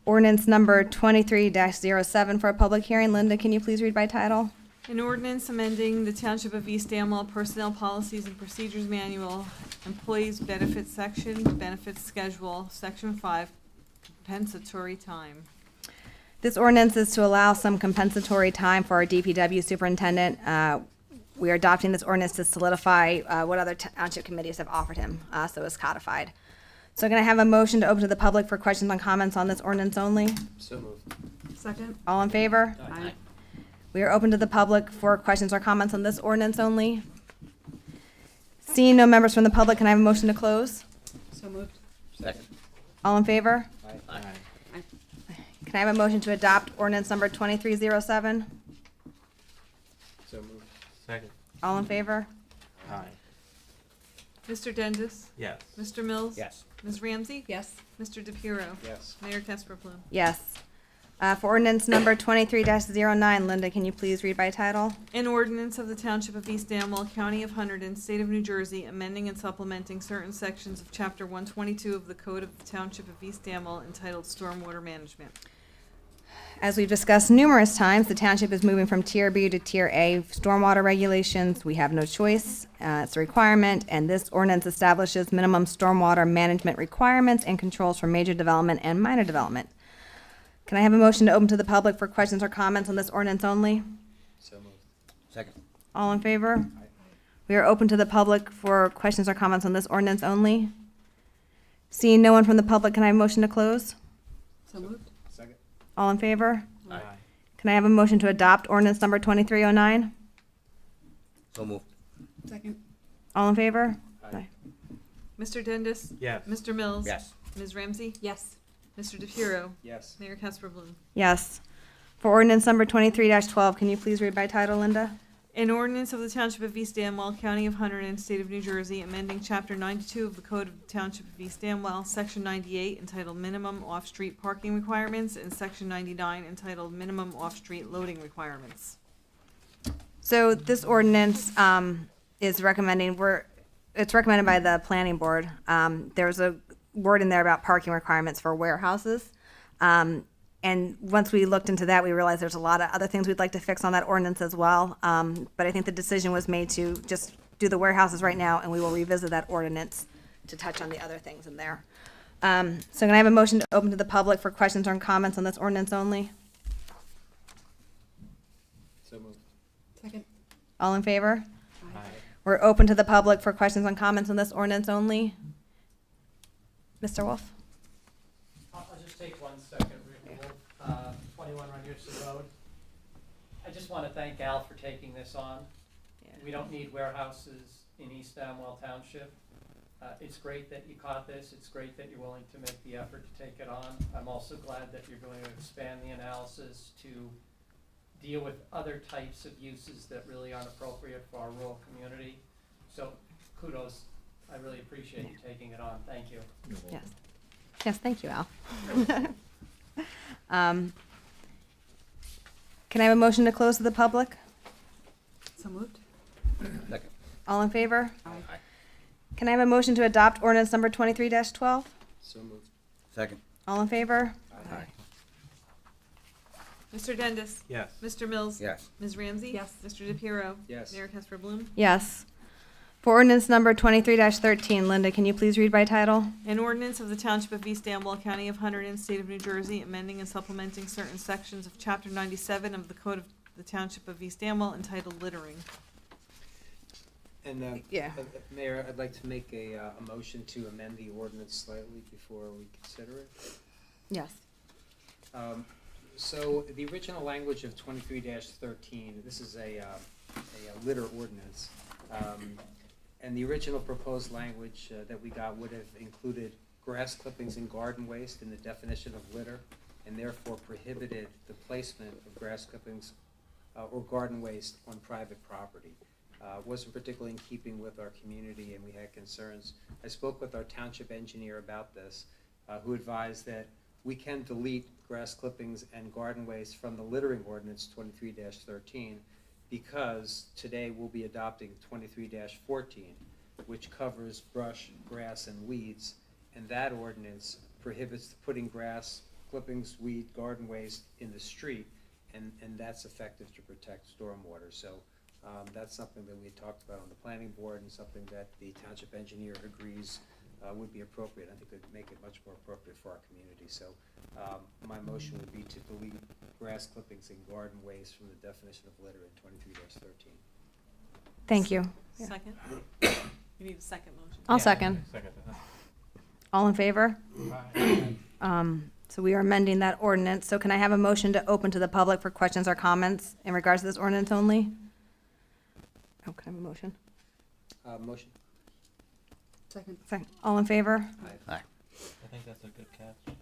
[SPEAKER 2] ordinance number 23-07 for a public hearing. Linda, can you please read by title?
[SPEAKER 14] An ordinance amending the Township of East Amwell Personnel Policies and Procedures Manual, Employees Benefits Section, Benefits Schedule, Section 5, compensatory time.
[SPEAKER 2] This ordinance is to allow some compensatory time for our DPW superintendent. We are adopting this ordinance to solidify what other township committees have offered him, so it's codified. So I'm going to have a motion to open to the public for questions and comments on this ordinance only.
[SPEAKER 3] So moved.
[SPEAKER 13] Second.
[SPEAKER 2] All in favor?
[SPEAKER 13] Aye.
[SPEAKER 2] We are open to the public for questions or comments on this ordinance only. Seeing no members from the public, can I have a motion to close?
[SPEAKER 13] So moved.
[SPEAKER 3] Second.
[SPEAKER 2] All in favor?
[SPEAKER 3] Aye.
[SPEAKER 2] Can I have a motion to adopt ordinance number 2307?
[SPEAKER 3] So moved.
[SPEAKER 4] Second.
[SPEAKER 2] All in favor?
[SPEAKER 4] Aye.
[SPEAKER 14] Mr. Dendis?
[SPEAKER 4] Yes.
[SPEAKER 14] Mr. Mills?
[SPEAKER 5] Yes.
[SPEAKER 14] Ms. Ramsey?
[SPEAKER 13] Yes.
[SPEAKER 14] Mr. DePiero?
[SPEAKER 3] Yes.
[SPEAKER 14] Mayor Casper-Bloom?
[SPEAKER 2] Yes. For ordinance number 23-09, Linda, can you please read by title?
[SPEAKER 14] An ordinance of the Township of East Amwell, County of Hunterdon, State of New Jersey, amending and supplementing certain sections of Chapter 122 of the Code of the Township of East Amwell entitled Stormwater Management.
[SPEAKER 2] As we've discussed numerous times, the township is moving from Tier B to Tier A stormwater regulations. We have no choice. It's a requirement, and this ordinance establishes minimum stormwater management requirements and controls for major development and minor development. Can I have a motion to open to the public for questions or comments on this ordinance only?
[SPEAKER 3] So moved.
[SPEAKER 5] Second.
[SPEAKER 2] All in favor? We are open to the public for questions or comments on this ordinance only. Seeing no one from the public, can I have a motion to close?
[SPEAKER 13] So moved.
[SPEAKER 3] Second.
[SPEAKER 2] All in favor?
[SPEAKER 4] Aye.
[SPEAKER 2] Can I have a motion to adopt ordinance number 2309?
[SPEAKER 5] So moved.
[SPEAKER 13] Second.
[SPEAKER 2] All in favor?
[SPEAKER 3] Aye.
[SPEAKER 14] Mr. Dendis?
[SPEAKER 4] Yes.
[SPEAKER 14] Mr. Mills?
[SPEAKER 5] Yes.
[SPEAKER 14] Ms. Ramsey?
[SPEAKER 13] Yes.
[SPEAKER 14] Mr. DePiero?
[SPEAKER 3] Yes.
[SPEAKER 14] Mayor Casper-Bloom?
[SPEAKER 2] Yes. For ordinance number 23-12, can you please read by title, Linda?
[SPEAKER 14] An ordinance of the Township of East Amwell, County of Hunterdon, State of New Jersey, amending Chapter 92 of the Code of the Township of East Amwell, Section 98, entitled Minimum Off-Street Parking Requirements, and Section 99, entitled Minimum Off-Street Loading Requirements.
[SPEAKER 2] So this ordinance is recommending, it's recommended by the planning board. There's a word in there about parking requirements for warehouses. And once we looked into that, we realized there's a lot of other things we'd like to fix on that ordinance as well. But I think the decision was made to just do the warehouses right now, and we will revisit that ordinance to touch on the other things in there. So can I have a motion to open to the public for questions or comments on this ordinance only?
[SPEAKER 3] So moved.
[SPEAKER 13] Second.
[SPEAKER 2] All in favor?
[SPEAKER 4] Aye.
[SPEAKER 2] We're open to the public for questions and comments on this ordinance only. Mr. Wolf?
[SPEAKER 12] I'll just take 1 second, Rick Wolf, 21 Runyerson Road. I just want to thank Al for taking this on. We don't need warehouses in East Amwell Township. It's great that you caught this. It's great that you're willing to make the effort to take it on. I'm also glad that you're going to expand the analysis to deal with other types of uses that really aren't appropriate for our rural community. So kudos. I really appreciate you taking it on. Thank you.
[SPEAKER 2] Yes. Yes, thank you, Al. Can I have a motion to close to the public?
[SPEAKER 13] So moved.
[SPEAKER 5] Second.
[SPEAKER 2] All in favor?
[SPEAKER 13] Aye.
[SPEAKER 2] Can I have a motion to adopt ordinance number 23-12?
[SPEAKER 3] So moved.
[SPEAKER 5] Second.
[SPEAKER 2] All in favor?
[SPEAKER 5] Aye.
[SPEAKER 14] Mr. Dendis?
[SPEAKER 4] Yes.
[SPEAKER 14] Mr. Mills?
[SPEAKER 5] Yes.
[SPEAKER 14] Ms. Ramsey?
[SPEAKER 13] Yes.
[SPEAKER 14] Mr. DePiero?
[SPEAKER 3] Yes.
[SPEAKER 14] Mayor Casper Bloom?
[SPEAKER 2] Yes. For ordinance number 23-13, Linda, can you please read by title?
[SPEAKER 14] An ordinance of the Township of East Amwell, County of Hunterdon, State of New Jersey, amending and supplementing certain sections of Chapter 97 of the Code of the Township of East Amwell entitled Littering.
[SPEAKER 3] And,
[SPEAKER 2] Yeah.
[SPEAKER 3] Mayor, I'd like to make a motion to amend the ordinance slightly before we consider it.
[SPEAKER 2] Yes.
[SPEAKER 3] So the original language of 23-13, this is a litter ordinance. And the original proposed language that we got would have included grass clippings and garden waste in the definition of litter, and therefore prohibited the placement of grass clippings or garden waste on private property. Wasn't particularly in keeping with our community, and we had concerns. I spoke with our township engineer about this, who advised that we can delete grass clippings and garden waste from the littering ordinance 23-13 because today we'll be adopting 23-14, which covers brush, grass, and weeds, and that ordinance prohibits putting grass, clippings, weed, garden waste in the street, and that's effective to protect stormwater. So that's something that we had talked about on the planning board and something that the township engineer agrees would be appropriate. I think it would make it much more appropriate for our community. So my motion would be to delete grass clippings and garden waste from the definition of litter in 23-13.
[SPEAKER 2] Thank you.
[SPEAKER 14] Second? You need a second motion.
[SPEAKER 2] I'll second.
[SPEAKER 4] Second.
[SPEAKER 2] All in favor?
[SPEAKER 4] Aye.
[SPEAKER 2] So we are amending that ordinance. So can I have a motion to open to the public for questions or comments in regards to this ordinance only? Oh, can I have a motion?
[SPEAKER 3] Motion.
[SPEAKER 13] Second.
[SPEAKER 2] Second. All in favor?
[SPEAKER 5] Aye.
[SPEAKER 4] I think that's a good catch.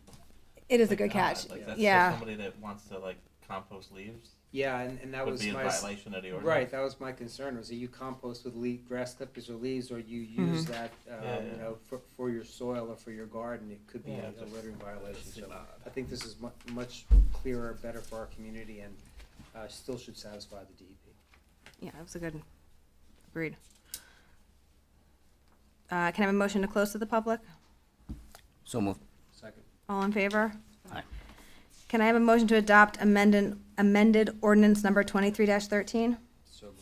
[SPEAKER 2] It is a good catch.
[SPEAKER 4] Like that's
[SPEAKER 2] Yeah.
[SPEAKER 4] for somebody that wants to like compost leaves
[SPEAKER 3] Yeah, and that
[SPEAKER 4] would
[SPEAKER 3] was
[SPEAKER 4] be in
[SPEAKER 3] my
[SPEAKER 4] violation of the ordinance.
[SPEAKER 3] right. That was my concern. Was that you compost with grass clippings or leaves, or you use that
[SPEAKER 4] Yeah.
[SPEAKER 3] you know for your soil or for your garden? It could be
[SPEAKER 4] Yeah,
[SPEAKER 3] a
[SPEAKER 4] just-
[SPEAKER 3] littering violation.
[SPEAKER 4] it's
[SPEAKER 3] So
[SPEAKER 4] odd.
[SPEAKER 3] I think this is much clearer, better for our community, and still should satisfy the DEP.
[SPEAKER 2] Yeah, that was a good, agreed. Can I have a motion to close to the public?
[SPEAKER 5] So moved.
[SPEAKER 3] Second.
[SPEAKER 2] All in favor?
[SPEAKER 5] Aye.
[SPEAKER 2] Can I have a motion to adopt amended ordinance number 23-13?
[SPEAKER 3] So moved.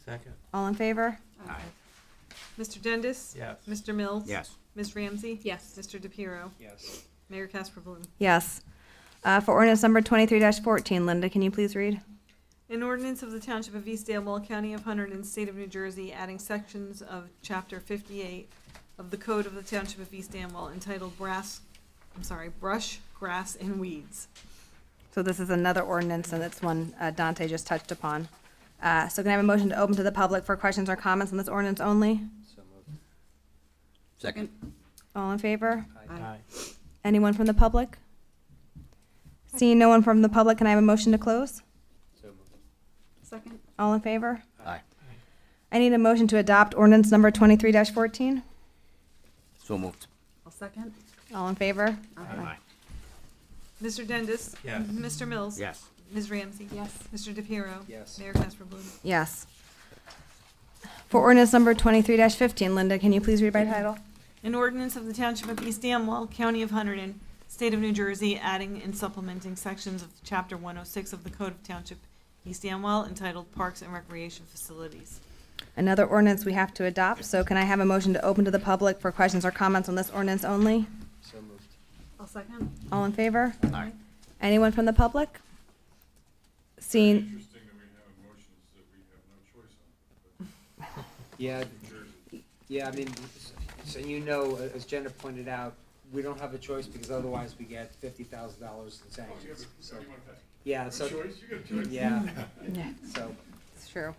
[SPEAKER 4] Second.
[SPEAKER 2] All in favor?
[SPEAKER 5] Aye.
[SPEAKER 14] Mr. Dendis?
[SPEAKER 4] Yes.
[SPEAKER 14] Mr. Mills?
[SPEAKER 5] Yes.
[SPEAKER 14] Ms. Ramsey?
[SPEAKER 13] Yes.
[SPEAKER 14] Mr. DePiero?
[SPEAKER 3] Yes.
[SPEAKER 14] Mayor Casper Bloom?
[SPEAKER 2] Yes. For ordinance number 23-14, Linda, can you please read?
[SPEAKER 14] An ordinance of the Township of East Amwell, County of Hunterdon, State of New Jersey, adding sections of Chapter 58 of the Code of the Township of East Amwell entitled Brush, Grass, and Weeds.
[SPEAKER 2] So this is another ordinance, and it's one Dante just touched upon. So can I have a motion to open to the public for questions or comments on this ordinance only?
[SPEAKER 3] So moved.
[SPEAKER 5] Second.
[SPEAKER 2] All in favor?
[SPEAKER 4] Aye.
[SPEAKER 2] Anyone from the public? Seeing no one from the public, can I have a motion to close?
[SPEAKER 3] So moved.
[SPEAKER 13] Second.
[SPEAKER 2] All in favor?
[SPEAKER 5] Aye.
[SPEAKER 2] I need a motion to adopt ordinance number 23-14.
[SPEAKER 5] So moved.
[SPEAKER 13] I'll second.
[SPEAKER 2] All in favor?
[SPEAKER 5] Aye.
[SPEAKER 14] Mr. Dendis?
[SPEAKER 4] Yes.
[SPEAKER 14] Mr. Mills?
[SPEAKER 5] Yes.
[SPEAKER 14] Ms. Ramsey?
[SPEAKER 13] Yes.
[SPEAKER 14] Mr. DePiero?
[SPEAKER 3] Yes.
[SPEAKER 14] Mayor Casper Bloom?
[SPEAKER 2] Yes. For ordinance number 23-15, Linda, can you please read by title?
[SPEAKER 14] An ordinance of the Township of East Amwell, County of Hunterdon, State of New Jersey, adding and supplementing sections of Chapter 106 of the Code of Township East Amwell entitled Parks and Recreation Facilities.
[SPEAKER 2] Another ordinance we have to adopt, so can I have a motion to open to the public for questions or comments on this ordinance only?
[SPEAKER 3] So moved.
[SPEAKER 13] I'll second.
[SPEAKER 2] All in favor?
[SPEAKER 5] Aye.
[SPEAKER 2] Anyone from the public? Seeing,
[SPEAKER 11] Interesting that we have emotions that we have no choice on.
[SPEAKER 3] Yeah,
[SPEAKER 11] Jersey.
[SPEAKER 3] yeah, I mean, so you know, as Jenna pointed out, we don't have a choice because otherwise we get $50,000 in
[SPEAKER 11] Oh,
[SPEAKER 3] sanctions. So,
[SPEAKER 11] you want that?
[SPEAKER 3] yeah, so,
[SPEAKER 11] Choice, you got a choice.
[SPEAKER 3] yeah,
[SPEAKER 2] yeah,
[SPEAKER 3] so,
[SPEAKER 2] it's true.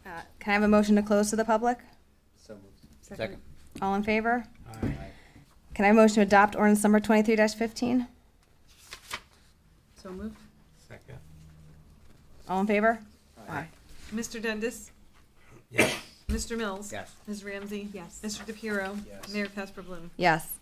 [SPEAKER 2] Can I have a motion to close to the public?
[SPEAKER 3] so moved.
[SPEAKER 5] Second.
[SPEAKER 2] All in favor?
[SPEAKER 3] Aye.
[SPEAKER 2] Can I have a motion to adopt ordinance number 23-15?
[SPEAKER 13] So moved.
[SPEAKER 4] Second.
[SPEAKER 2] All in favor?
[SPEAKER 3] Aye.
[SPEAKER 14] Mr. Dendis?
[SPEAKER 4] Yes.
[SPEAKER 14] Mr. Mills?
[SPEAKER 5] Yes.
[SPEAKER 14] Ms. Ramsey?
[SPEAKER 13] Yes.
[SPEAKER 14] Mr. DePiero?
[SPEAKER 3] Yes.
[SPEAKER 14] Mayor Casper Bloom?
[SPEAKER 2] Yes.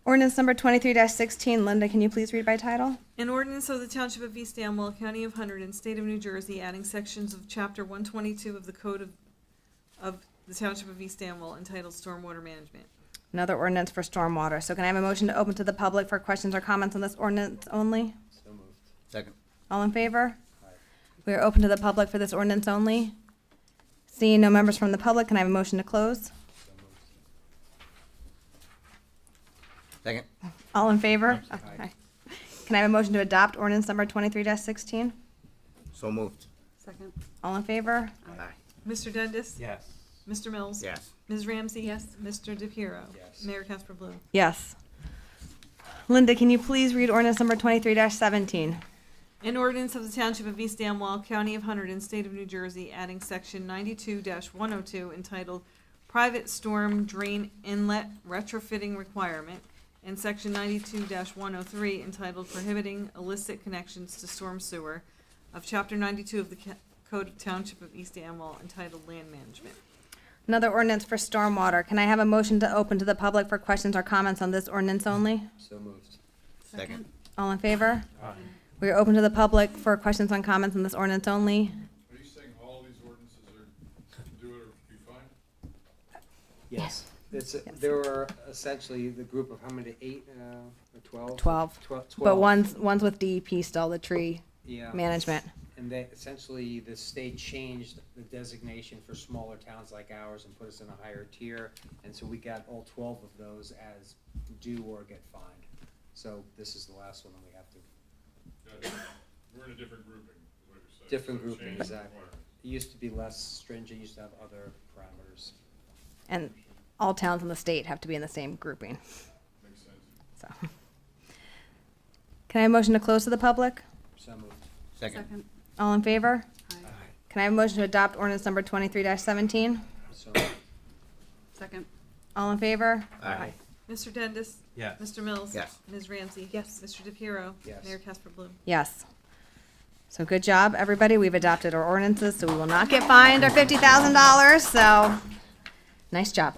[SPEAKER 2] Ordinance number 23-16, Linda, can you please read by title?
[SPEAKER 14] An ordinance of the Township of East Amwell, County of Hunterdon, State of New Jersey, adding sections of Chapter 122 of the Code of the Township of East Amwell entitled Stormwater Management.
[SPEAKER 2] Another ordinance for stormwater. So can I have a motion to open to the public for questions or comments on this ordinance only?
[SPEAKER 3] So moved.
[SPEAKER 5] Second.
[SPEAKER 2] All in favor?
[SPEAKER 3] Aye.
[SPEAKER 2] We are open to the public for this ordinance only. Seeing no members from the public, can I have a motion to close?
[SPEAKER 3] So moved.
[SPEAKER 5] Second.
[SPEAKER 2] All in favor?
[SPEAKER 3] Aye.
[SPEAKER 2] Okay. Can I have a motion to adopt ordinance number 23-16?
[SPEAKER 5] So moved.
[SPEAKER 13] Second.
[SPEAKER 2] All in favor?
[SPEAKER 5] Aye.
[SPEAKER 14] Mr. Dendis?
[SPEAKER 4] Yes.
[SPEAKER 14] Mr. Mills?
[SPEAKER 5] Yes.
[SPEAKER 14] Ms. Ramsey?
[SPEAKER 13] Yes.
[SPEAKER 14] Mr. DePiero?
[SPEAKER 3] Yes.
[SPEAKER 14] Mayor Casper Bloom?
[SPEAKER 2] Yes. Linda, can you please read ordinance number 23-17?
[SPEAKER 14] An ordinance of the Township of East Amwell, County of Hunterdon, State of New Jersey, adding section 92-102 entitled Private Storm Drain Inlet Retrofitting Requirement, and section 92-103 entitled Prohibiting Illicit Connections to Storm Sewer of Chapter 92 of the Code of Township of East Amwell entitled Land Management.
[SPEAKER 2] Another ordinance for stormwater. Can I have a motion to open to the public for questions or comments on this ordinance only?
[SPEAKER 3] So moved.
[SPEAKER 5] Second.
[SPEAKER 2] All in favor?
[SPEAKER 4] Aye.
[SPEAKER 2] We are open to the public for questions on comments on this ordinance only.
[SPEAKER 11] Are you saying all these ordinances are do it or be fine?
[SPEAKER 3] Yes. It's,
[SPEAKER 2] Yes.
[SPEAKER 3] there were essentially the group of how many, 8, or 12?
[SPEAKER 2] 12.
[SPEAKER 3] 12.
[SPEAKER 2] But one's with DEP still, the tree
[SPEAKER 3] Yeah.
[SPEAKER 2] management.
[SPEAKER 3] And they, essentially, the state changed the designation for smaller towns like ours and put us in a higher tier. And so we got all 12 of those as due or get fined. So this is the last one that we have to,
[SPEAKER 11] Gotcha. We're in a different grouping, is what you're saying.
[SPEAKER 3] Different
[SPEAKER 11] So it
[SPEAKER 3] grouping,
[SPEAKER 11] changed the
[SPEAKER 3] exactly.
[SPEAKER 11] requirement.
[SPEAKER 3] it used to be less stringent, used to have other parameters.
[SPEAKER 2] And all towns in the state have to be in the same grouping,
[SPEAKER 11] Makes sense.
[SPEAKER 2] so. Can I have a motion to close to the public?
[SPEAKER 3] So moved.
[SPEAKER 5] Second.
[SPEAKER 2] All in favor?
[SPEAKER 13] Aye.
[SPEAKER 2] Can I have a motion to adopt ordinance number 23-17?
[SPEAKER 3] So moved.
[SPEAKER 13] Second.
[SPEAKER 2] All in favor?
[SPEAKER 5] Aye.
[SPEAKER 14] Mr. Dendis?
[SPEAKER 4] Yes.
[SPEAKER 14] Mr. Mills?
[SPEAKER 5] Yes.
[SPEAKER 14] Ms. Ramsey?
[SPEAKER 13] Yes.
[SPEAKER 14] Mr. DePiero?
[SPEAKER 3] Yes.
[SPEAKER 14] Mayor Casper Bloom?
[SPEAKER 2] Yes. So good job, everybody. We've adopted our ordinances, so we will not get fined our $50,000, so nice job.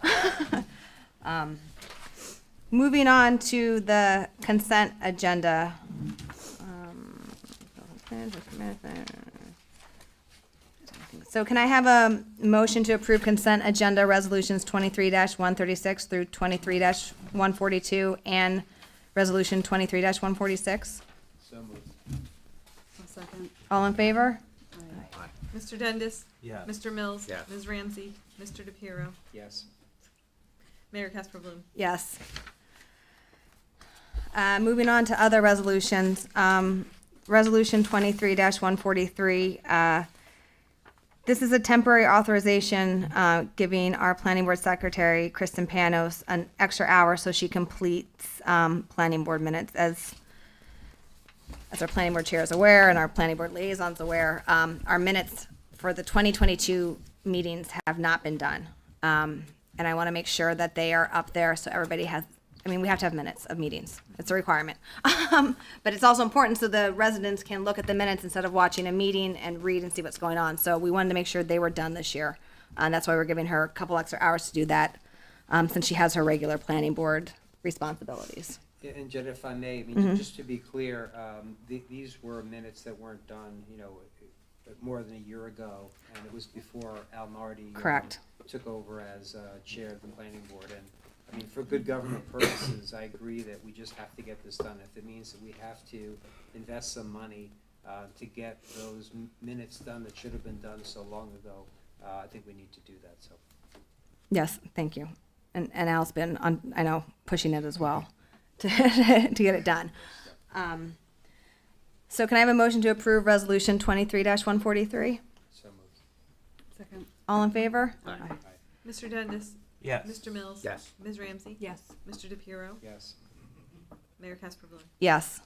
[SPEAKER 2] Moving on to the consent agenda. So can I have a motion to approve consent agenda resolutions 23-136 through 23-142 and resolution 23-146?
[SPEAKER 3] So moved.
[SPEAKER 13] I'll second.
[SPEAKER 2] All in favor?
[SPEAKER 13] Aye.
[SPEAKER 14] Mr. Dendis?
[SPEAKER 4] Yes.
[SPEAKER 14] Mr. Mills?
[SPEAKER 5] Yes.
[SPEAKER 14] Ms. Ramsey? Mr. DePiero?
[SPEAKER 3] Yes.
[SPEAKER 14] Mayor Casper Bloom?
[SPEAKER 2] Yes. Moving on to other resolutions. Resolution 23-143. This is a temporary authorization giving our planning board secretary, Kristen Panos, an extra hour so she completes planning board minutes. As our planning board chair is aware and our planning board liaison's aware, our minutes for the 2022 meetings have not been done. And I want to make sure that they are up there so everybody has, I mean, we have to have minutes of meetings. It's a requirement. But it's also important so the residents can look at the minutes instead of watching a meeting and read and see what's going on. So we wanted to make sure they were done this year. And that's why we're giving her a couple extra hours to do that, since she has her regular planning board responsibilities.
[SPEAKER 3] Yeah, and Jen, if I may, I mean,
[SPEAKER 2] Mhm.
[SPEAKER 3] just to be clear, these were minutes that weren't done, more than a year ago, and it was before Al Nardi
[SPEAKER 2] Correct.
[SPEAKER 3] took over as chair of the planning board. And I mean, for good government purposes, I agree that we just have to get this done. If it means that we have to invest some money to get those minutes done that should have been done so long ago. I think we need to do that, so.
[SPEAKER 2] Yes, thank you. And Al's been, I know, pushing it as well to, to get it done. So can I have a motion to approve Resolution 23-143?
[SPEAKER 3] So moved.
[SPEAKER 13] Second.
[SPEAKER 2] All in favor?
[SPEAKER 5] Aye.
[SPEAKER 14] Mr. Dundas?
[SPEAKER 4] Yes.
[SPEAKER 14] Mr. Mills?
[SPEAKER 5] Yes.
[SPEAKER 14] Ms. Ramsey?
[SPEAKER 13] Yes.
[SPEAKER 14] Mr. DePiero?
[SPEAKER 3] Yes.
[SPEAKER 14] Mayor Casperblum?
[SPEAKER 2] Yes.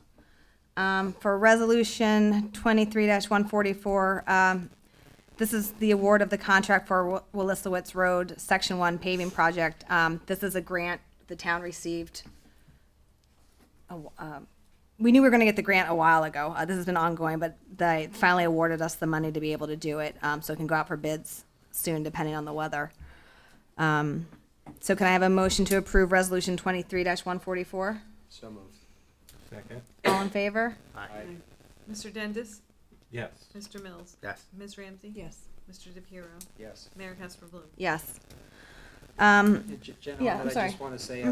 [SPEAKER 2] For Resolution 23-144, this is the award of the contract for Willisowitz Road, Section 1 paving project. This is a grant the town received. We knew we were going to get the grant a while ago. This has been ongoing, but they finally awarded us the money to be able to do it, so it can go out for bids soon, depending on the weather. So can I have a motion to approve Resolution 23-144?
[SPEAKER 3] So moved.
[SPEAKER 4] Second.
[SPEAKER 2] All in favor?
[SPEAKER 3] Aye.
[SPEAKER 14] Mr. Dundas?
[SPEAKER 4] Yes.
[SPEAKER 14] Mr. Mills?
[SPEAKER 5] Yes.
[SPEAKER 14] Ms. Ramsey?
[SPEAKER 13] Yes.
[SPEAKER 14] Mr. DePiero?
[SPEAKER 3] Yes.
[SPEAKER 14] Mayor Casperblum?
[SPEAKER 2] Yes.
[SPEAKER 3] General,
[SPEAKER 2] yeah,
[SPEAKER 3] that
[SPEAKER 2] I'm
[SPEAKER 3] I
[SPEAKER 2] sorry.
[SPEAKER 3] just want to say, I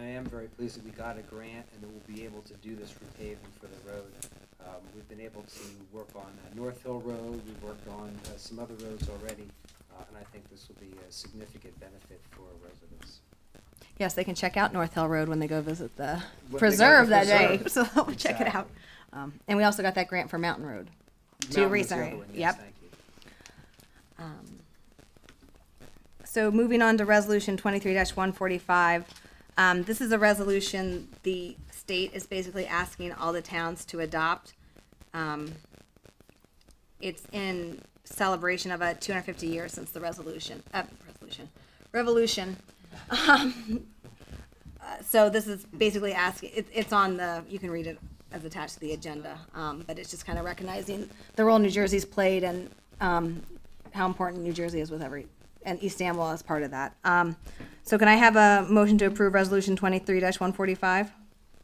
[SPEAKER 3] am very pleased that we got a grant and that we'll be able to do this repaving for the road. We've been able to work on North Hill Road, we've worked on some other roads already, and I think this will be a significant benefit for residents.
[SPEAKER 2] Yes, they can check out North Hill Road when they go visit the
[SPEAKER 3] When they go
[SPEAKER 2] preserve
[SPEAKER 3] to
[SPEAKER 2] that day,
[SPEAKER 3] preserve.
[SPEAKER 2] so they'll check it out.
[SPEAKER 3] Exactly.
[SPEAKER 2] And we also got that grant for Mountain Road.
[SPEAKER 3] Mountain was the
[SPEAKER 2] recently,
[SPEAKER 3] other one, yes,
[SPEAKER 2] yep.
[SPEAKER 3] thank you.
[SPEAKER 2] So moving on to Resolution 23-145, this is a resolution the state is basically asking all the towns to adopt. It's in celebration of 250 years since the revolution. So this is basically asking, it's on the, you can read it as attached to the agenda, but it's just kind of recognizing the role New Jersey's played and how important New Jersey is with and East Amwell as part of that. So can I have a motion to approve Resolution 23-145?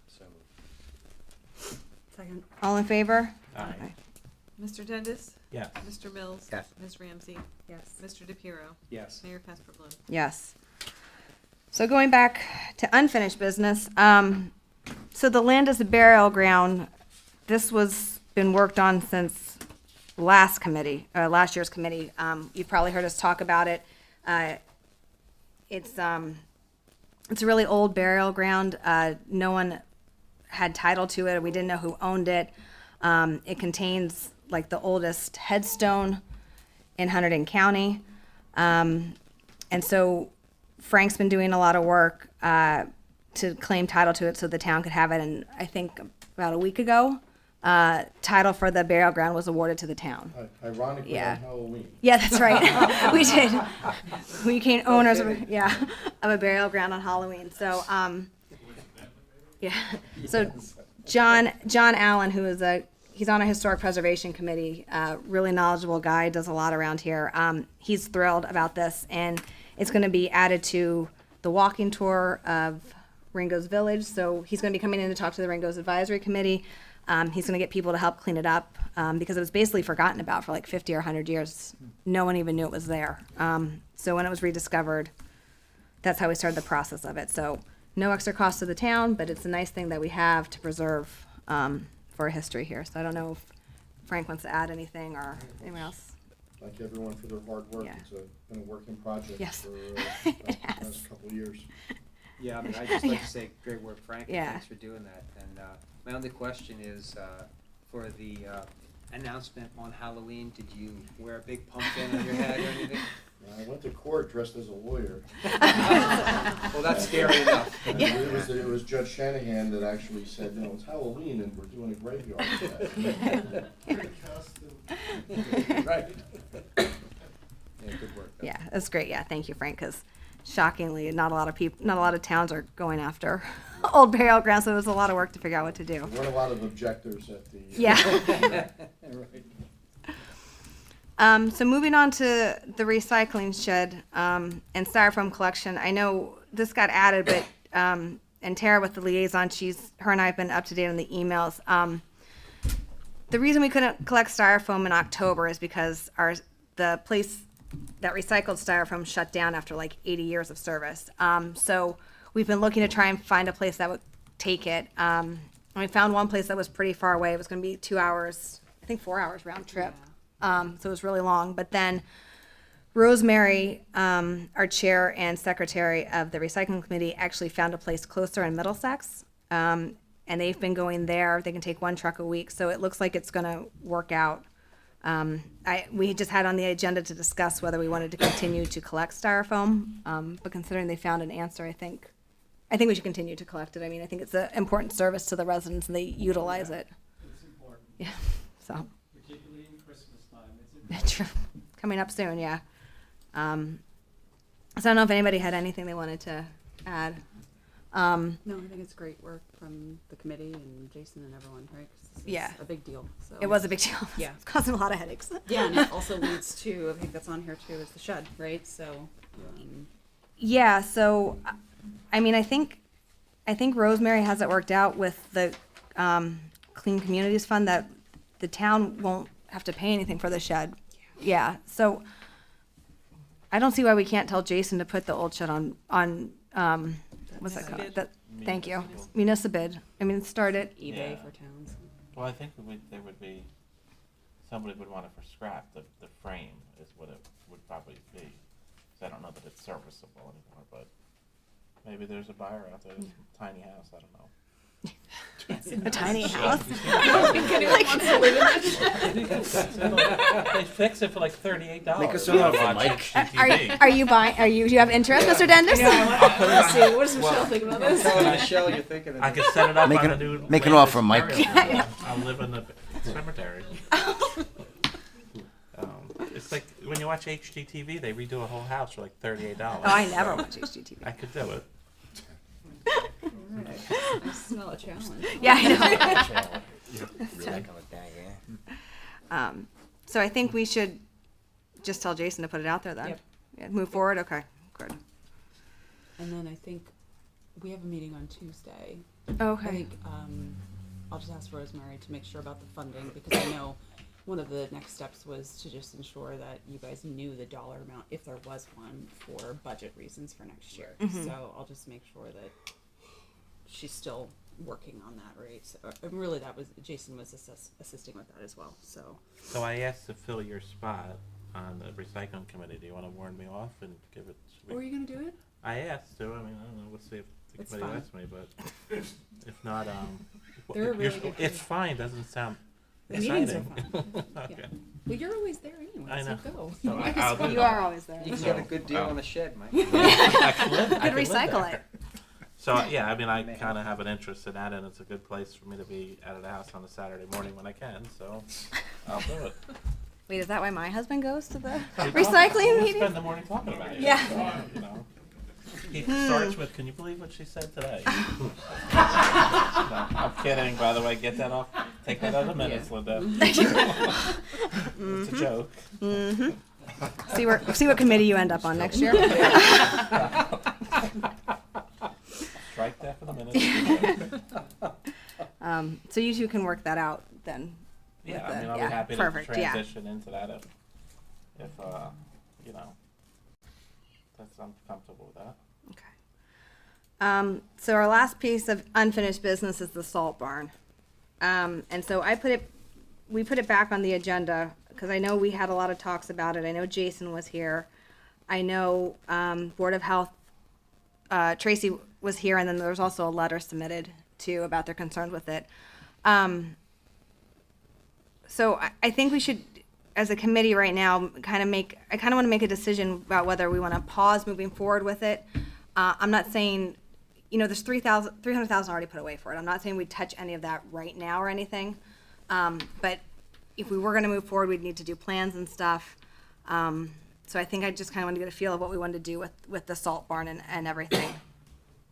[SPEAKER 3] So moved.
[SPEAKER 13] Second.
[SPEAKER 2] All in favor?
[SPEAKER 4] Aye.
[SPEAKER 14] Mr. Dundas?
[SPEAKER 4] Yes.
[SPEAKER 14] Mr. Mills?
[SPEAKER 5] Yes.
[SPEAKER 14] Ms. Ramsey?
[SPEAKER 13] Yes.
[SPEAKER 14] Mr. DePiero?
[SPEAKER 3] Yes.
[SPEAKER 14] Mayor Casperblum?
[SPEAKER 2] Yes. So going back to unfinished business, so the land as a burial ground, this was been worked on since last year's committee. You've probably heard us talk about it. It's a really old burial ground. No one had title to it. We didn't know who owned it. It contains like the oldest headstone in Hunterdon County. And so Frank's been doing a lot of work to claim title to it so the town could have it. And I think about a week ago, title for the burial ground was awarded to the town.
[SPEAKER 7] Ironically,
[SPEAKER 2] Yeah.
[SPEAKER 7] on Halloween.
[SPEAKER 2] Yeah, that's right. We did. We became owners of a burial ground on Halloween. So, yeah. So John Allen, who is he's on a historic preservation committee, really knowledgeable guy, does a lot around here. He's thrilled about this, and it's going to be added to the walking tour of Ringo's Village. So he's going to be coming in to talk to the Ringo's Advisory Committee. He's going to get people to help clean it up because it was basically forgotten about for like 50 or 100 years. No one even knew it was there. So when it was rediscovered, that's how we started the process of it. So no extra cost to the town, but it's a nice thing that we have to preserve for a history here. So I don't know if Frank wants to add anything or anyone else.
[SPEAKER 7] Thank everyone for their hard work.
[SPEAKER 2] Yeah.
[SPEAKER 7] It's been a working project
[SPEAKER 2] Yes.
[SPEAKER 7] for
[SPEAKER 2] It
[SPEAKER 7] the
[SPEAKER 2] has.
[SPEAKER 7] last couple of years.
[SPEAKER 3] Yeah, I mean, I'd just like to say great work, Frank, and
[SPEAKER 2] Yeah.
[SPEAKER 3] thanks for doing that. And my only question is, for the announcement on Halloween, did you wear a big pumpkin on your head or anything?
[SPEAKER 7] I went to court dressed as a lawyer.
[SPEAKER 3] Well, that's scary enough.
[SPEAKER 7] And it was Judge Shanahan that actually said, you know, it's Halloween and we're doing a graveyard today.
[SPEAKER 3] Right. Yeah, good work. though.
[SPEAKER 2] Yeah, that's great. Yeah, thank you, Frank, because shockingly, not a lot of towns are going after old burial grounds, so it was a lot of work to figure out what to do.
[SPEAKER 7] There weren't a lot of objectors at the.
[SPEAKER 2] Yeah.
[SPEAKER 3] Right.
[SPEAKER 2] So moving on to the recycling shed and styrofoam collection. I know this got added, but and Tara with the liaison, her and I have been up to date on the emails. The reason we couldn't collect styrofoam in October is because the place that recycled styrofoam shut down after like 80 years of service. So we've been looking to try and find a place that would take it. And we found one place that was pretty far away. It was going to be 2 hours I think 4 hours round trip. So it was really long. But then Rosemary, our chair and secretary of the recycling committee, actually found a place closer in Middlesex. And they've been going there. They can take 1 truck a week. So it looks like it's going to work out. We just had on the agenda to discuss whether we wanted to continue to collect styrofoam. But considering they found an answer, I think we should continue to collect it. I mean, I think it's an important service to the residents and they utilize it.
[SPEAKER 12] It's important,
[SPEAKER 2] Yeah, so.
[SPEAKER 12] particularly in Christmas time, it's important.
[SPEAKER 2] True. Coming up soon, yeah. So I don't know if anybody had anything they wanted to add.
[SPEAKER 13] No, I think it's great work from the committee and Jason and everyone, right? 'Cause this is
[SPEAKER 2] Yeah.
[SPEAKER 13] a big deal, so.
[SPEAKER 2] It was a big deal.
[SPEAKER 13] Yeah.
[SPEAKER 2] It's causing a lot of headaches.
[SPEAKER 13] Yeah, and it also leads to, I think that's on here too, is the shed, right? So,
[SPEAKER 2] Yeah, so, I mean, I think Rosemary has it worked out with the Clean Communities Fund that the town won't have to pay anything for the shed. Yeah, so I don't see why we can't tell Jason to put the old shed on what's that called? Thank you. Municipal. I mean, start it.
[SPEAKER 13] eBay
[SPEAKER 4] Yeah.
[SPEAKER 13] for towns.
[SPEAKER 4] Well, I think there would be, somebody would want it for scrap, the frame is what it would probably be. 'Cause I don't know that it's serviceable anymore, but maybe there's a buyer out there, there's a tiny house, I don't know.
[SPEAKER 2] A tiny house.
[SPEAKER 4] They fix it for like $38.
[SPEAKER 5] Make us an offer, Mike.
[SPEAKER 2] Are you buying? Do you have interest, Mr. Denders?
[SPEAKER 13] Let's see, what does Michelle think about this?
[SPEAKER 3] Michelle, you're thinking of
[SPEAKER 4] I could set it up
[SPEAKER 5] Make
[SPEAKER 4] on
[SPEAKER 5] an-
[SPEAKER 4] a new.
[SPEAKER 5] make an
[SPEAKER 4] land
[SPEAKER 5] offer, Mike.
[SPEAKER 4] burial. I'll live in the cemetery. It's like when you watch HGTV, they redo a whole house for like $38.
[SPEAKER 2] Oh, I never watch HGTV.
[SPEAKER 4] I could do it.
[SPEAKER 13] I smell a challenge.
[SPEAKER 2] Yeah, I know.
[SPEAKER 5] Recycle it that, yeah.
[SPEAKER 2] So I think we should just tell Jason to put it out there then.
[SPEAKER 13] Yep.
[SPEAKER 2] Yeah, move forward. Okay, good.
[SPEAKER 13] And then I think we have a meeting on Tuesday.
[SPEAKER 2] Okay.
[SPEAKER 13] I think, I'll just ask Rosemary to make sure about the funding, because I know one of the next steps was to just ensure that you guys knew the dollar amount, if there was one, for budget reasons for next year. So I'll just make sure that she's still working on that, right? So, really, that was, Jason was assisting with that as well, so.
[SPEAKER 4] So I asked to fill your spot on the recycling committee. Do you want to warn me off and give it?
[SPEAKER 13] Or are you gonna do it?
[SPEAKER 4] I asked to. I mean, I don't know. We'll see if the
[SPEAKER 13] It's
[SPEAKER 4] committee
[SPEAKER 13] fine.
[SPEAKER 4] lets me, but if not,
[SPEAKER 13] They're a really good
[SPEAKER 4] it's
[SPEAKER 13] group.
[SPEAKER 4] fine. Doesn't sound
[SPEAKER 13] The meetings are
[SPEAKER 4] exciting.
[SPEAKER 13] fun.
[SPEAKER 4] Okay.
[SPEAKER 13] Yeah. Well, you're always there anyway,
[SPEAKER 4] I
[SPEAKER 13] so
[SPEAKER 4] know.
[SPEAKER 13] go.
[SPEAKER 4] So I'll do
[SPEAKER 2] You
[SPEAKER 4] that.
[SPEAKER 2] are always there.
[SPEAKER 3] You can
[SPEAKER 4] So,
[SPEAKER 3] get a good deal on the shed, Mike.
[SPEAKER 4] I can live- I
[SPEAKER 2] Could
[SPEAKER 4] can live
[SPEAKER 2] recycle
[SPEAKER 4] there.
[SPEAKER 2] it.
[SPEAKER 4] So yeah, I mean, I kind of have an interest in that, and it's a good place for me to be out of the house on a Saturday morning when I can. So I'll do it.
[SPEAKER 2] Wait, is that why my husband goes to the
[SPEAKER 4] We
[SPEAKER 2] recycling
[SPEAKER 4] spend
[SPEAKER 2] meeting?
[SPEAKER 4] the morning talking about it.
[SPEAKER 2] Yeah.
[SPEAKER 4] So, you know. He starts with, "Can you believe what she said today?" No, I'm kidding. By the way, get that off. Take that out of the minutes, Linda. It's a joke.
[SPEAKER 2] See what committee you end up on next year.
[SPEAKER 4] Strike that for the minutes.
[SPEAKER 2] So you two can work that out then.
[SPEAKER 4] Yeah,
[SPEAKER 2] with
[SPEAKER 4] I mean,
[SPEAKER 2] the-
[SPEAKER 4] I'll
[SPEAKER 2] yeah,
[SPEAKER 4] be happy
[SPEAKER 2] perfect,
[SPEAKER 4] to
[SPEAKER 2] yeah.
[SPEAKER 4] transition into that if you know, I'm comfortable with that.
[SPEAKER 2] Okay. So our last piece of unfinished business is the salt barn. And so we put it back on the agenda because I know we had a lot of talks about it. I know Jason was here. I know Board of Health, Tracy was here, and then there was also a letter submitted too about their concerns with it. So I think we should, as a committee right now, kind of want to make a decision about whether we want to pause moving forward with it. I'm not saying, there's $300,000 already put away for it. I'm not saying we'd touch any of that right now or anything. But if we were going to move forward, we'd need to do plans and stuff. So I think I just kind of wanted to get a feel of what we wanted to do with the salt barn and everything.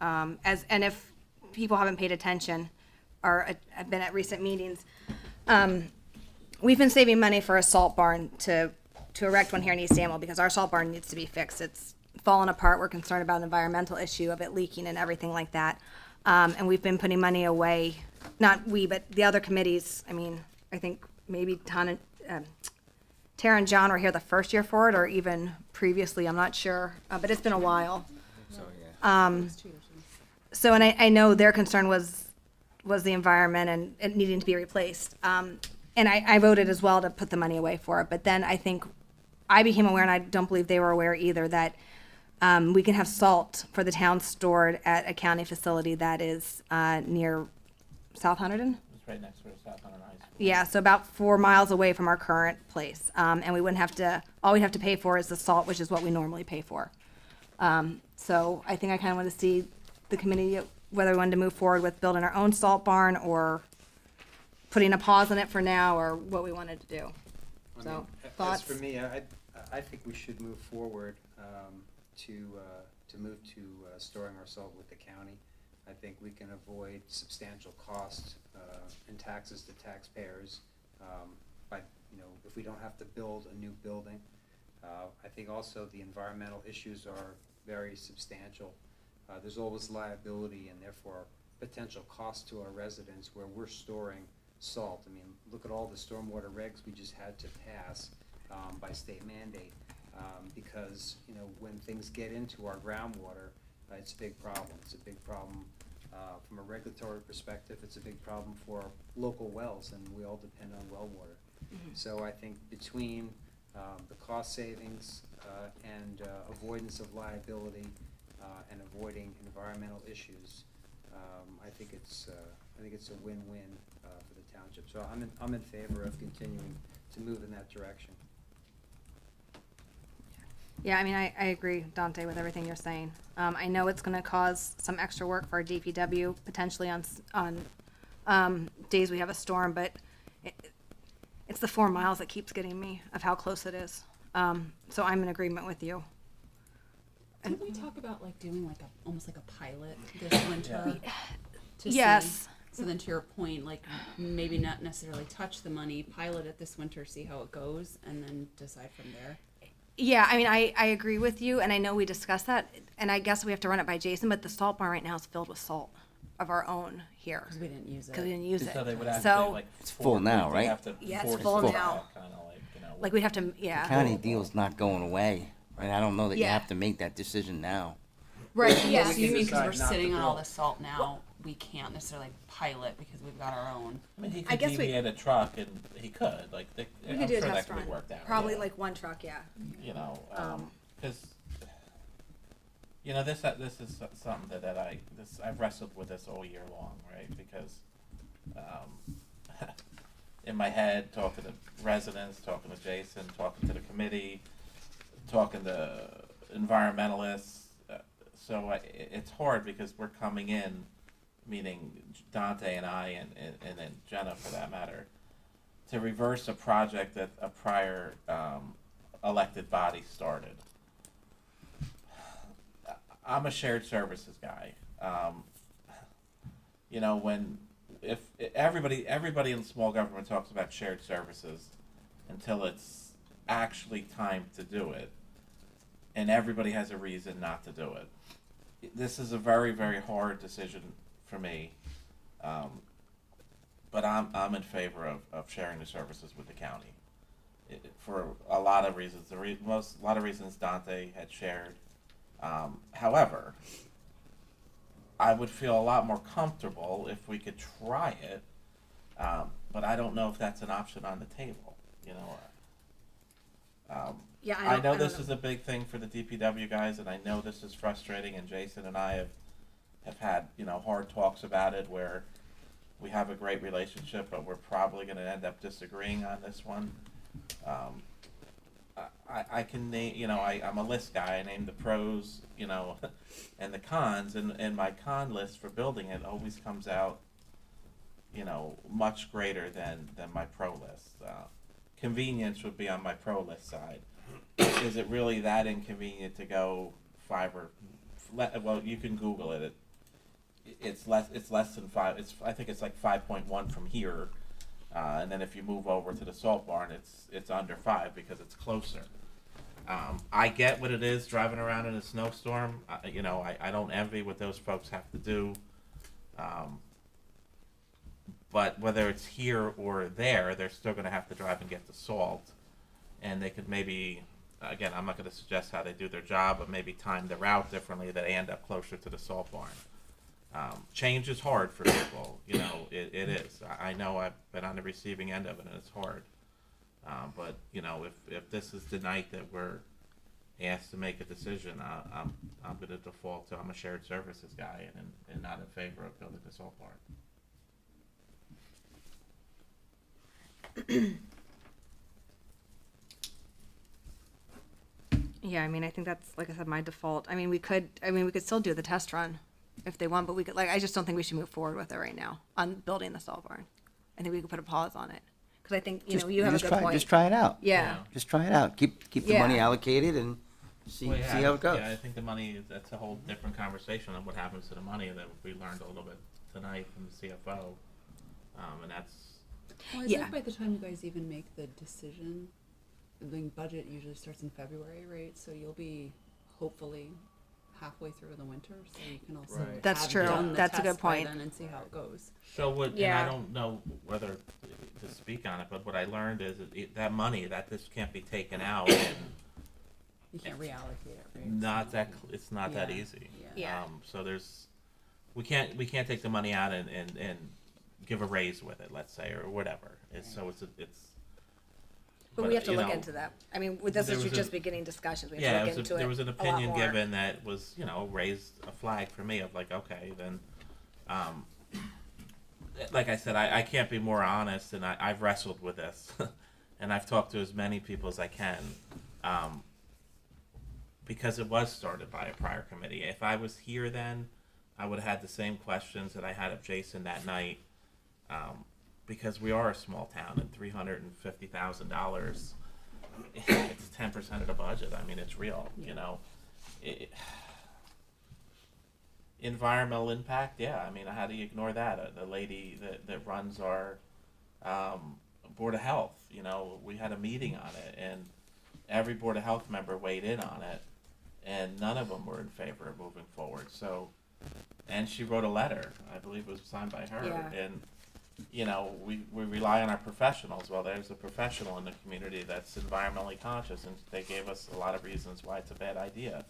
[SPEAKER 2] And if people haven't paid attention or have been at recent meetings, we've been saving money for a salt barn to erect one here in East Amwell because our salt barn needs to be fixed. It's fallen apart. We're concerned about an environmental issue of it leaking and everything like that. And we've been putting money away, not we, but the other committees. I mean, I think maybe Tara and John were here the first year for it, or even previously, I'm not sure, but it's been a while.
[SPEAKER 5] So, yeah.
[SPEAKER 2] So, and I know their concern was the environment and it needing to be replaced. and I voted as well to put the money away for it, but then I think I became aware, and I don't believe they were aware either, that we can have salt for the town stored at a county facility that is near South Hunterdon.
[SPEAKER 4] It's right next to South Hunter High School.
[SPEAKER 2] Yeah, so about 4 miles away from our current place. And we wouldn't have to, all we'd have to pay for is the salt, which is what we normally pay for. So I think I kind of want to see the committee, whether we wanted to move forward with building our own salt barn or putting a pause on it for now, or what we wanted to do.
[SPEAKER 3] I
[SPEAKER 2] So,
[SPEAKER 3] mean,
[SPEAKER 2] thoughts?
[SPEAKER 3] As for me, I think we should move forward to move to storing our salt with the county. I think we can avoid substantial costs and taxes to taxpayers by, if we don't have to build a new building. I think also the environmental issues are very substantial. There's always liability and therefore potential cost to our residents where we're storing salt. I mean, look at all the stormwater regs we just had to pass by state mandate because, when things get into our groundwater, it's a big problem. It's a big problem from a regulatory perspective. It's a big problem for local wells, and we all depend on well water. So I think between the cost savings and avoidance of liability and avoiding environmental issues, I think it's a win-win for the township. So I'm in favor of continuing to move in that direction.
[SPEAKER 2] Yeah, I mean, I agree, Dante, with everything you're saying. I know it's gonna cause some extra work for our DPW, potentially on days we have a storm, but it's the 4 miles that keeps getting me of how close it is. So I'm in agreement with you.
[SPEAKER 13] Didn't we talk about like doing like almost like a pilot this winter? To
[SPEAKER 2] Yes.
[SPEAKER 13] see? So then to your point, like maybe not necessarily touch the money, pilot it this winter, see how it goes, and then decide from there.
[SPEAKER 2] Yeah, I mean, I agree with you, and I know we discussed that, and I guess we have to run it by Jason, but the salt barn right now is filled with salt of our own here.
[SPEAKER 13] Because we didn't use it.
[SPEAKER 2] Because we didn't use it.
[SPEAKER 4] So they would actually
[SPEAKER 2] So,
[SPEAKER 4] like.
[SPEAKER 8] It's full now, right?
[SPEAKER 2] Yeah, it's
[SPEAKER 4] force
[SPEAKER 2] full
[SPEAKER 4] it
[SPEAKER 2] now.
[SPEAKER 4] back, kinda like,
[SPEAKER 2] like we'd have to, yeah.
[SPEAKER 8] County deal's not going away, right? I don't know that you
[SPEAKER 2] Yeah.
[SPEAKER 8] have to make that decision now.
[SPEAKER 2] Right,
[SPEAKER 13] So
[SPEAKER 2] yeah.
[SPEAKER 13] you mean because
[SPEAKER 3] decide
[SPEAKER 13] we're
[SPEAKER 3] not to
[SPEAKER 13] sitting on all
[SPEAKER 3] build.
[SPEAKER 13] this salt now, we can't necessarily pilot because we've got our own.
[SPEAKER 4] I mean, he
[SPEAKER 2] I
[SPEAKER 4] could
[SPEAKER 2] guess we-
[SPEAKER 4] deviate a truck and he could, like,
[SPEAKER 2] We
[SPEAKER 4] I'm
[SPEAKER 2] could do a
[SPEAKER 4] sure that
[SPEAKER 2] test
[SPEAKER 4] could be
[SPEAKER 2] run.
[SPEAKER 4] worked out.
[SPEAKER 2] Probably
[SPEAKER 4] yeah.
[SPEAKER 2] like one truck, yeah.
[SPEAKER 4] You know,
[SPEAKER 2] Um,
[SPEAKER 4] because this is something that I've wrestled with this all year long, right? Because in my head, talking to residents, talking to Jason, talking to the committee, talking to environmentalists, it's hard because we're coming in, meaning Dante and I and then Jenna for that matter, to reverse a project that a prior elected body started. I'm a shared services guy. If everybody in small government talks about shared services until it's actually time to do it, and everybody has a reason not to do it. This is a very, very hard decision for me, but I'm in favor of sharing the services with the county for a lot of reasons. A lot of reasons Dante had shared. However, I would feel a lot more comfortable if we could try it, but I don't know if that's an option on the table.
[SPEAKER 2] Yeah,
[SPEAKER 4] I know this is a big thing for the DPW guys, and I know this is frustrating. And Jason and I have had hard talks about it, where we have a great relationship, but we're probably going to end up disagreeing on this one. I can name, I'm a list guy. I name the pros, and the cons, and my con list for building it always comes out, much greater than my pro list. Convenience would be on my pro list side. Is it really that inconvenient to go fiber? Well, you can Google it. It's less than 5. I think it's like 5.1 from here, and then if you move over to the salt barn, it's under 5 because it's closer. I get what it is driving around in a snowstorm. I don't envy what those folks have to do. But whether it's here or there, they're still going to have to drive and get the salt. And they could maybe, again, I'm not going to suggest how they do their job, but maybe time the route differently that they end up closer to the salt barn. change is hard for people, you know, it is. I know I've been on the receiving end of it, and it's hard. But, you know, if this is the night that we're asked to make a decision, I'm going to default to I'm a shared services guy and not in favor of building the salt barn.
[SPEAKER 2] Yeah, I mean, I think that's, like I said, my default. I mean, we could still do the test run if they want, but we could, like, I just don't think we should move forward with it right now on building the salt barn. I think we could put a pause on it. Because I think, you know, you have a good point.
[SPEAKER 8] Just try it out.
[SPEAKER 2] Yeah.
[SPEAKER 8] Just try it out. Keep the money allocated and see
[SPEAKER 4] Well,
[SPEAKER 8] see how it goes.
[SPEAKER 4] Yeah, I think the money, that's a whole different conversation on what happens to the money that we learned a little bit tonight from the CFO. And that's,
[SPEAKER 13] Well, is
[SPEAKER 2] Yeah.
[SPEAKER 13] that by the time you guys even make the decision? The budget usually starts in February, right? So you'll be hopefully halfway through the winter, so you can also
[SPEAKER 3] Right.
[SPEAKER 2] That's
[SPEAKER 13] have
[SPEAKER 2] true.
[SPEAKER 13] done the
[SPEAKER 2] That's a good
[SPEAKER 13] test by
[SPEAKER 2] point.
[SPEAKER 13] then and see how it goes.
[SPEAKER 4] so what,
[SPEAKER 2] Yeah.
[SPEAKER 4] and I don't know whether to speak on it, but what I learned is that money, that this can't be taken out and
[SPEAKER 13] You can't reallocate it, right?
[SPEAKER 4] not that, it's not that
[SPEAKER 13] Yeah.
[SPEAKER 4] easy.
[SPEAKER 13] Yeah.
[SPEAKER 2] Yeah.
[SPEAKER 4] So we can't take the money out and give a raise with it, let's say, or whatever.
[SPEAKER 2] But we have to
[SPEAKER 4] you
[SPEAKER 2] look
[SPEAKER 4] know,
[SPEAKER 2] into that. I mean, this
[SPEAKER 4] there
[SPEAKER 2] is
[SPEAKER 4] was
[SPEAKER 2] just
[SPEAKER 4] a-
[SPEAKER 2] beginning discussions. We have
[SPEAKER 4] Yeah,
[SPEAKER 2] to look into it
[SPEAKER 4] there was an
[SPEAKER 2] a lot
[SPEAKER 4] opinion
[SPEAKER 2] more.
[SPEAKER 4] given that was, you know, raised a flag for me of like, okay, then, like I said, I can't be more honest, and I've wrestled with this, and I've talked to as many people as I can, because it was started by a prior committee. If I was here then, I would have had the same questions that I had of Jason that night, because we are a small town, and $350,000, it's 10% of the budget. I mean, it's real, you know. Environmental impact, yeah. I mean, how do you ignore that? The lady that runs our Board of Health, you know, we had a meeting on it, and every Board of Health member weighed in on it, and none of them were in favor of moving forward. So, and she wrote a letter, I believe it was signed by her,
[SPEAKER 2] Yeah.
[SPEAKER 4] and you know, we rely on our professionals. Well, there's a professional in the community that's environmentally conscious, and they gave us a lot of reasons why it's a bad idea.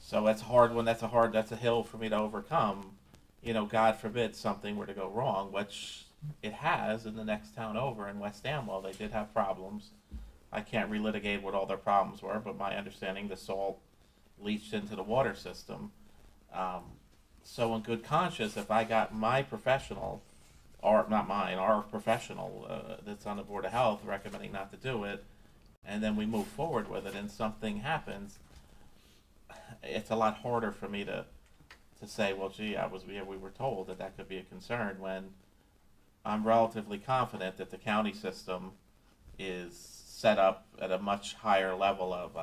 [SPEAKER 4] So that's hard when that's a hill for me to overcome. You know, God forbid something were to go wrong, which it has in the next town over in West Amwell. They did have problems. I can't relitigate what all their problems were, but my understanding, the salt leached into the water system. So in good conscience, if I got my professional, or not mine, our professional that's on the Board of Health recommending not to do it, and then we move forward with it and something happens, it's a lot harder for me to say, well, gee, we were told that could be a concern, when I'm relatively confident that the county system is set up at a much higher level of,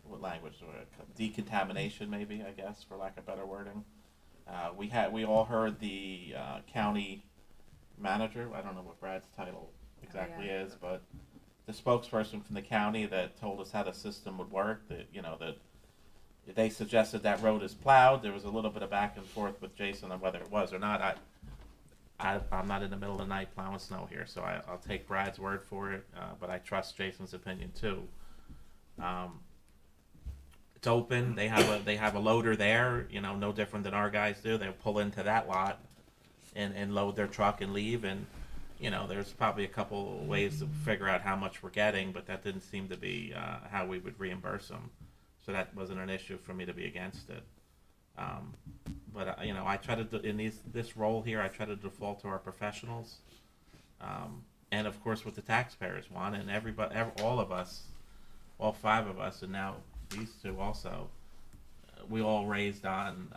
[SPEAKER 4] what language, decontamination maybe, I guess, for lack of better wording. We all heard the county manager, I don't know what Brad's title exactly is, but the spokesperson from the county that told us how the system would work, that, you know, that they suggested that road is plowed. There was a little bit of back and forth with Jason on whether it was or not. I'm not in the middle of the night plowing snow here, so I'll take Brad's word for it, but I trust Jason's opinion too. It's open. They have a loader there, you know, no different than our guys do. They'll pull into that lot and load their truck and leave, and you know, there's probably a couple ways to figure out how much we're getting, but that didn't seem to be how we would reimburse them. So that wasn't an issue for me to be against it. But you know, I try to in this role here, I try to default to our professionals, and of course what the taxpayers want, and everybody, all of us, all five of us, and now these two also, we all raised on,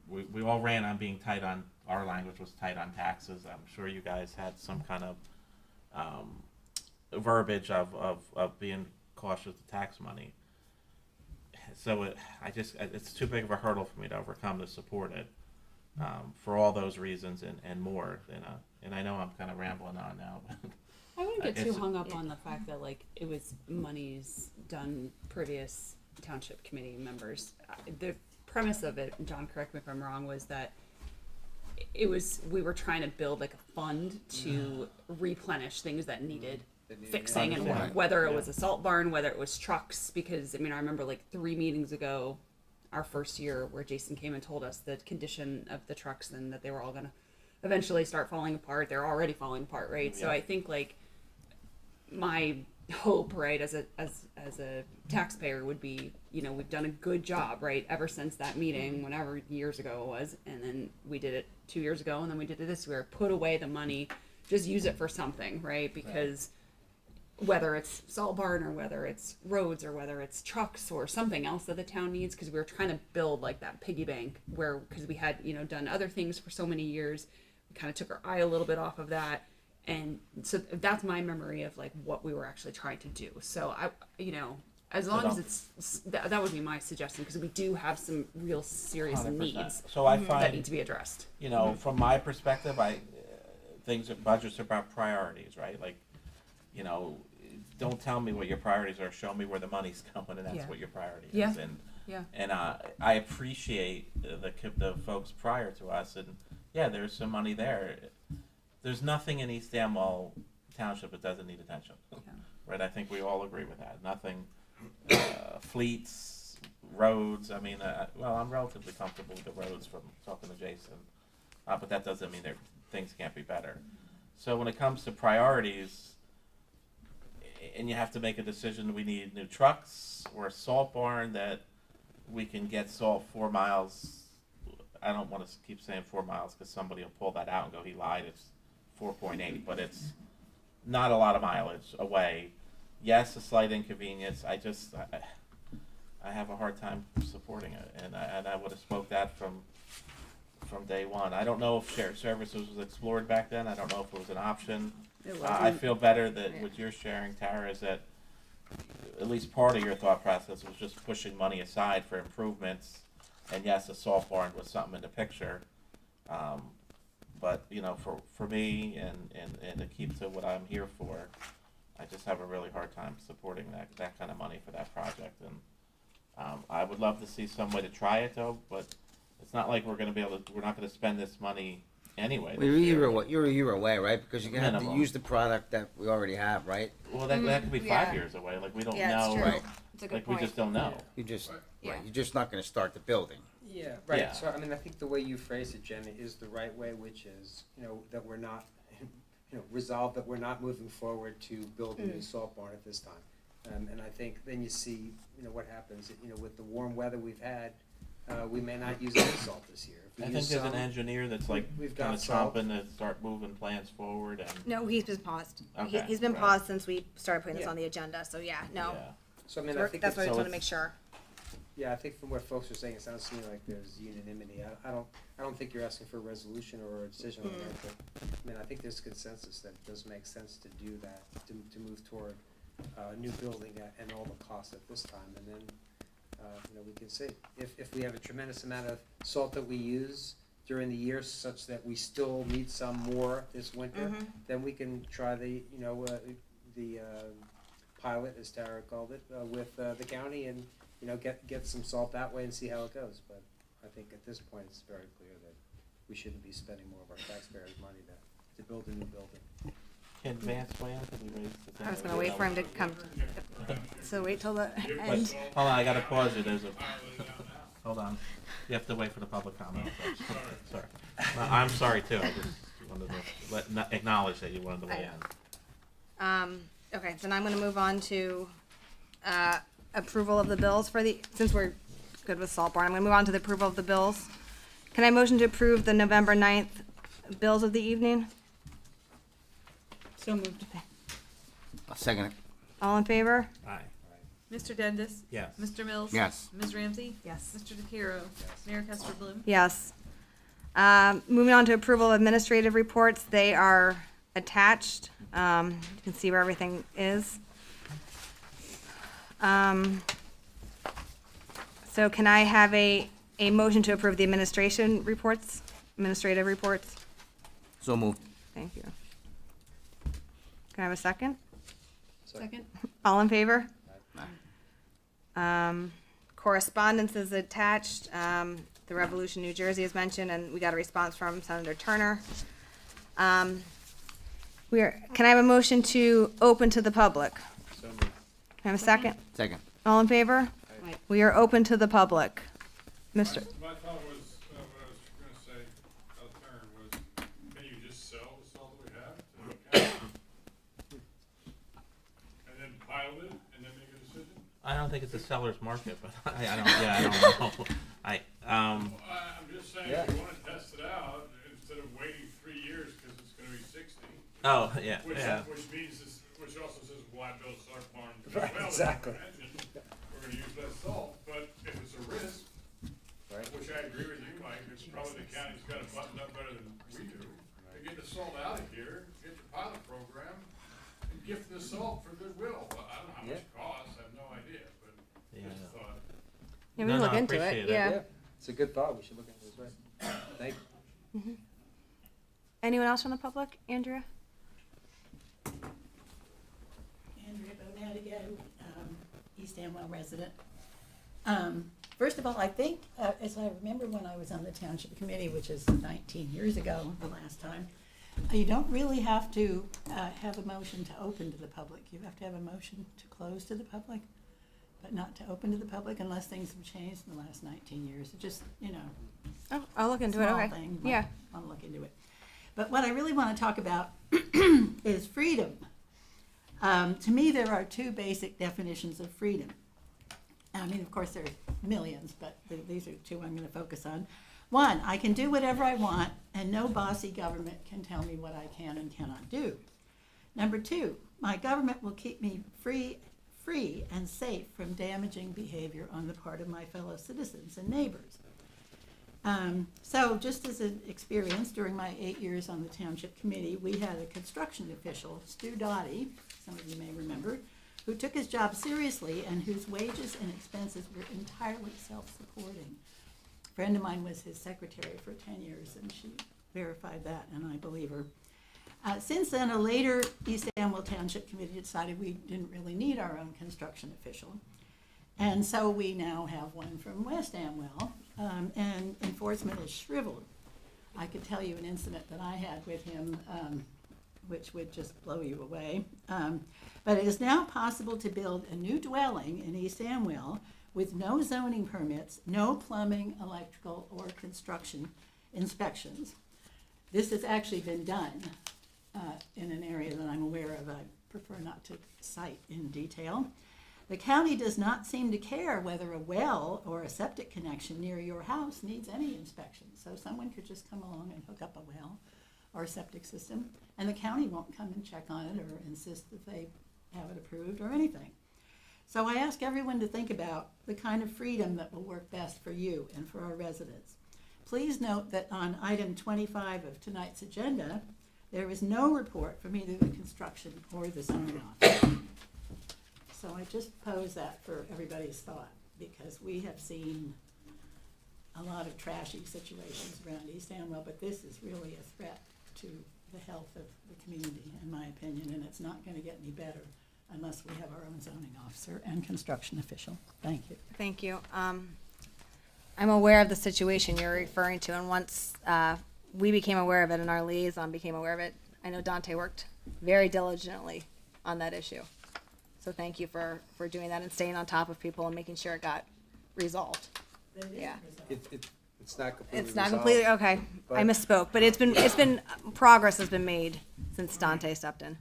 [SPEAKER 4] we all ran on being tight on, our language was tight on taxes. I'm sure you guys had some kind of verbiage of being cautious with tax money. So it's too big of a hurdle for me to overcome to support it, for all those reasons and more. And I know I'm kind of rambling on now.
[SPEAKER 13] I wouldn't get too hung up on the fact that like it was monies done previous township committee members. The premise of it, John, correct me if I'm wrong, was that we were trying to build like a fund to replenish things that needed fixing, and whether it was a salt barn, whether it was trucks, because I mean I remember like 3 meetings ago, our first year where Jason came and told us the condition of the trucks and that they were all gonna eventually start falling apart. They're already falling apart, right? So
[SPEAKER 4] Yeah.
[SPEAKER 13] I think like my hope, right, as a taxpayer would be, you know, we've done a good job, right, ever since that meeting, whenever years ago it was, and then we did it 2 years ago, and then we did it this year. Put away the money, just use it for something, right? Because whether it's salt barn or whether it's roads or whether it's trucks or something else that the town needs, because we were trying to build like that piggy bank where, because we had, you know, done other things for so many years, we kind of took our eye a little bit off of that. And so that's my memory of like what we were actually trying to do. So I, you know, as long as it's, that would be my suggestion, because we do have some real serious
[SPEAKER 4] 100%.
[SPEAKER 13] needs
[SPEAKER 4] So I
[SPEAKER 13] that
[SPEAKER 4] find,
[SPEAKER 13] need to be addressed.
[SPEAKER 4] you know, from my perspective, budgets are about priorities, right? Like, you know, don't tell me what your priorities are, show me where the money's going, and that's
[SPEAKER 13] Yeah.
[SPEAKER 4] what your priority
[SPEAKER 13] Yeah.
[SPEAKER 4] is. And
[SPEAKER 13] Yeah.
[SPEAKER 4] and I appreciate the folks prior to us, and yeah, there's some money there. There's nothing in East Amwell Township that doesn't need attention, right? I think we all agree with that. Nothing, fleets, roads. I mean, well, I'm relatively comfortable with the roads from talking to Jason, but that doesn't mean things can't be better. So when it comes to priorities, and you have to make a decision, we need new trucks or a salt barn that we can get salt 4 miles. I don't want to keep saying 4 miles because somebody will pull that out and go, he lied, it's 4.8, but it's not a lot of mileage away. Yes, a slight inconvenience. I have a hard time supporting it, and I would have spoke that from day one. I don't know if shared services was explored back then. I don't know if it was an option. I feel better that what you're sharing, Tara, is that at least part of your thought process was just pushing money aside for improvements. And yes, a salt barn was something in the picture. But, you know, for me and to keep to what I'm here for, I just have a really hard time supporting that kind of money for that project. And I would love to see some way to try it though, but it's not like we're not gonna spend this money anyway.
[SPEAKER 8] Well, you're a year away, right? Because you're gonna have to
[SPEAKER 4] Minimum.
[SPEAKER 8] use the product that we already have, right?
[SPEAKER 4] Well, that could be 5
[SPEAKER 2] Yeah.
[SPEAKER 4] years away. Like we don't
[SPEAKER 2] Yeah, it's
[SPEAKER 4] know.
[SPEAKER 2] true.
[SPEAKER 8] Right.
[SPEAKER 2] It's a good
[SPEAKER 4] Like
[SPEAKER 2] point.
[SPEAKER 4] we just don't know.
[SPEAKER 8] You just,
[SPEAKER 2] Yeah.
[SPEAKER 8] right, you're just not gonna start the building.
[SPEAKER 3] Yeah, right.
[SPEAKER 4] Yeah.
[SPEAKER 3] So I mean, I think the way you phrased it, Jenny, is the right way, which is, you know, that we're not, resolved that we're not moving forward to build a new salt barn at this time. And I think then you see, what happens, with the warm weather we've had, we may not use any salt this year. If we
[SPEAKER 4] I think
[SPEAKER 3] use
[SPEAKER 4] there's an
[SPEAKER 3] some,
[SPEAKER 4] engineer that's like
[SPEAKER 3] we've
[SPEAKER 4] kind
[SPEAKER 3] got
[SPEAKER 4] of
[SPEAKER 3] salt.
[SPEAKER 4] chomping to start moving plans forward and.
[SPEAKER 2] No, he's been paused.
[SPEAKER 4] Okay.
[SPEAKER 2] He's been
[SPEAKER 3] Right.
[SPEAKER 2] paused since we started putting this
[SPEAKER 3] Yeah.
[SPEAKER 2] on the agenda, so yeah, no.
[SPEAKER 4] Yeah.
[SPEAKER 3] So I mean,
[SPEAKER 2] So
[SPEAKER 3] I
[SPEAKER 2] we're-
[SPEAKER 3] think
[SPEAKER 2] that's why I
[SPEAKER 3] it's-
[SPEAKER 2] just
[SPEAKER 4] so
[SPEAKER 2] wanna make sure.
[SPEAKER 3] Yeah, I think from what folks are saying, it sounds to me like there's unanimity. I don't think you're asking for a resolution or a decision on that, but, I mean, I think there's consensus that it does make sense to do that, to move toward a new building and all the costs at this time, and then, we can see. If we have a tremendous amount of salt that we use during the year such that we still need some more this winter, then we can try the pilot, as Tara called it, with the county and, get some salt that way and see how it goes. But I think at this point, it's very clear that we shouldn't be spending more of our taxpayers' money to build a new building.
[SPEAKER 4] Can Vance weigh in? Can you raise the thing?
[SPEAKER 2] I was gonna wait for him to come, so wait till the
[SPEAKER 4] But,
[SPEAKER 2] end.
[SPEAKER 4] hold on, I gotta pause you. Hold on. You have to wait for the public comment first. Sorry. No, I'm sorry too. I just wanted to acknowledge that you wanted to weigh in.
[SPEAKER 2] Okay, then I'm gonna move on to, approval of the bills since we're good with Salt Barn, I'm gonna move on to the approval of the bills. Can I motion to approve the November 9th bills of the evening?
[SPEAKER 13] So moved.
[SPEAKER 8] I'll second it.
[SPEAKER 2] All in favor?
[SPEAKER 4] Aye.
[SPEAKER 14] Mr. Dendis?
[SPEAKER 4] Yes.
[SPEAKER 14] Mr. Mills?
[SPEAKER 8] Yes.
[SPEAKER 14] Ms. Ramsey?
[SPEAKER 2] Yes.
[SPEAKER 14] Mr. DePiero? Mayor Casper Bloom?
[SPEAKER 2] Yes. Moving on to approval of administrative reports, they are attached. You can see where everything is. So can I have a motion to approve the administrative reports?
[SPEAKER 8] So moved.
[SPEAKER 2] Thank you. Can I have a second?
[SPEAKER 13] Second.
[SPEAKER 2] All in favor? Correspondence is attached. The Revolution, New Jersey is mentioned, and we got a response from Senator Turner. Can I have a motion to open to the public?
[SPEAKER 3] So moved.
[SPEAKER 2] Can I have a second?
[SPEAKER 8] Second.
[SPEAKER 2] All in favor?
[SPEAKER 13] Aye.
[SPEAKER 2] We are open to the public. Mr.
[SPEAKER 11] My thought was, what I was gonna say, out of turn, was, can you just sell the salt that we have to the county? And then pilot it, and then make a decision?
[SPEAKER 4] I don't think it's a seller's market, but I don't know.
[SPEAKER 11] I'm just saying, if you wanna test it out, instead of waiting 3 years, cause it's gonna be 60.
[SPEAKER 4] Oh, yeah,
[SPEAKER 11] Which,
[SPEAKER 4] yeah.
[SPEAKER 11] which means this, which also says why build a salt barn?
[SPEAKER 3] Right,
[SPEAKER 11] Well,
[SPEAKER 3] exactly.
[SPEAKER 11] we're gonna use less salt, but if it's a risk,
[SPEAKER 3] Right.
[SPEAKER 11] which I agree with you, Mike, it's probably the county's got it buttoned up better than we do. To get the salt out of here, get the pilot program, and gift the salt for goodwill. Well, I don't know how much it costs, I have no idea, but
[SPEAKER 4] Yeah.
[SPEAKER 11] just a thought.
[SPEAKER 2] Yeah, we
[SPEAKER 4] No,
[SPEAKER 2] can
[SPEAKER 4] no,
[SPEAKER 2] look
[SPEAKER 4] I
[SPEAKER 2] into
[SPEAKER 4] appreciate
[SPEAKER 2] it,
[SPEAKER 4] it.
[SPEAKER 2] yeah.
[SPEAKER 3] It's a good thought, we should look into this, right? Thank you.
[SPEAKER 2] Anyone else from the public? Andrea?
[SPEAKER 6] Andrea Bonadigo, East Amwell resident. First of all, I think, as I remember when I was on the Township Committee, which is 19 years ago, the last time, you don't really have to have a motion to open to the public. You have to have a motion to close to the public, but not to open to the public unless things have changed in the last 19 years. It just,
[SPEAKER 2] Oh, I'll look into it,
[SPEAKER 6] small
[SPEAKER 2] okay.
[SPEAKER 6] thing, but
[SPEAKER 2] Yeah.
[SPEAKER 6] I'll look into it. But what I really want to talk about is freedom. To me, there are two basic definitions of freedom. I mean, of course, there are millions, but these are two I'm going to focus on. One, I can do whatever I want, and no bossy government can tell me what I can and cannot do. Number two, my government will keep me free and safe from damaging behavior on the part of my fellow citizens and neighbors. So just as an experience, during my 8 years on the Township Committee, we had a construction official, Stu Dottie, some of you may remember, who took his job seriously and whose wages and expenses were entirely self-supporting. A friend of mine was his secretary for 10 years, and she verified that, and I believe her. Since then, a later East Amwell Township Committee decided we didn't really need our own construction official. And so we now have one from West Amwell, and enforcement is shriveled. I could tell you an incident that I had with him, which would just blow you away. But it is now possible to build a new dwelling in East Amwell with no zoning permits, no plumbing, electrical, or construction inspections. This has actually been done in an area that I'm aware of. I prefer not to cite in detail. The county does not seem to care whether a well or a septic connection near your house needs any inspection. So someone could just come along and hook up a well or a septic system, and the county won't come and check on it or insist that they have it approved or anything. So I ask everyone to think about the kind of freedom that will work best for you and for our residents. Please note that on item 25 of tonight's agenda, there is no report from either the construction or the zoning office. So I just pose that for everybody's thought, because we have seen a lot of trashy situations around East Amwell, but this is really a threat to the health of the community, in my opinion, and it's not going to get any better unless we have our own zoning officer and construction official. Thank you.
[SPEAKER 2] Thank you. I'm aware of the situation you're referring to, and once we became aware of it and our liaison became aware of it, I know Dante worked very diligently on that issue. So thank you for doing that and staying on top of people and making sure it got resolved. Yeah.
[SPEAKER 3] It's not completely
[SPEAKER 2] It's not
[SPEAKER 3] resolved,
[SPEAKER 2] completely, okay, I
[SPEAKER 3] but-
[SPEAKER 2] misspoke, but it's been, progress has been made since Dante stepped in.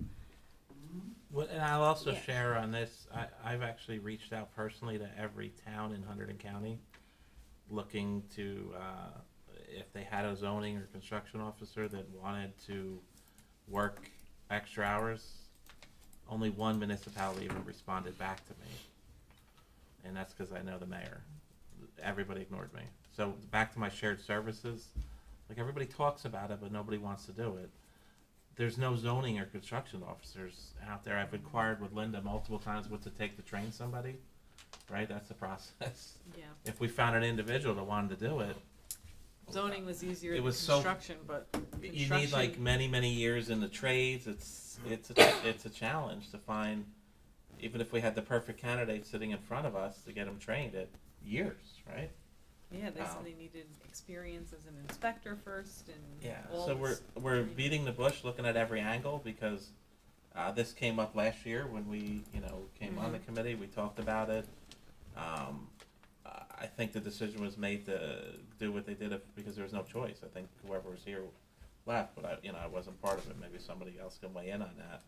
[SPEAKER 4] Well, and I'll also
[SPEAKER 2] Yeah.
[SPEAKER 4] share on this, I've actually reached out personally to every town in Hunterdon County, looking to, if they had a zoning or construction officer that wanted to work extra hours. Only one municipality even responded back to me. And that's because I know the mayor. Everybody ignored me. So back to my shared services, like everybody talks about it, but nobody wants to do it. There's no zoning or construction officers out there. I've inquired with Linda multiple times what's it take to train somebody, right? That's the process.
[SPEAKER 14] Yeah.
[SPEAKER 4] If we found an individual that wanted to do it,
[SPEAKER 14] Zoning was easier
[SPEAKER 4] It
[SPEAKER 14] than
[SPEAKER 4] was so-
[SPEAKER 14] construction, but
[SPEAKER 4] you need like many years in the trades. It's a challenge to find, even if we had the perfect candidate sitting in front of us to get them trained at years, right?
[SPEAKER 14] Yeah, they said they needed experience as an inspector first and
[SPEAKER 4] Yeah.
[SPEAKER 14] all
[SPEAKER 4] So
[SPEAKER 14] this
[SPEAKER 4] we're
[SPEAKER 14] training.
[SPEAKER 4] beating the bush, looking at every angle, because this came up last year when we came on the committee. We talked about it. I think the decision was made to do what they did because there was no choice. I think whoever was here left, but I wasn't part of it. Maybe somebody else can weigh in on that.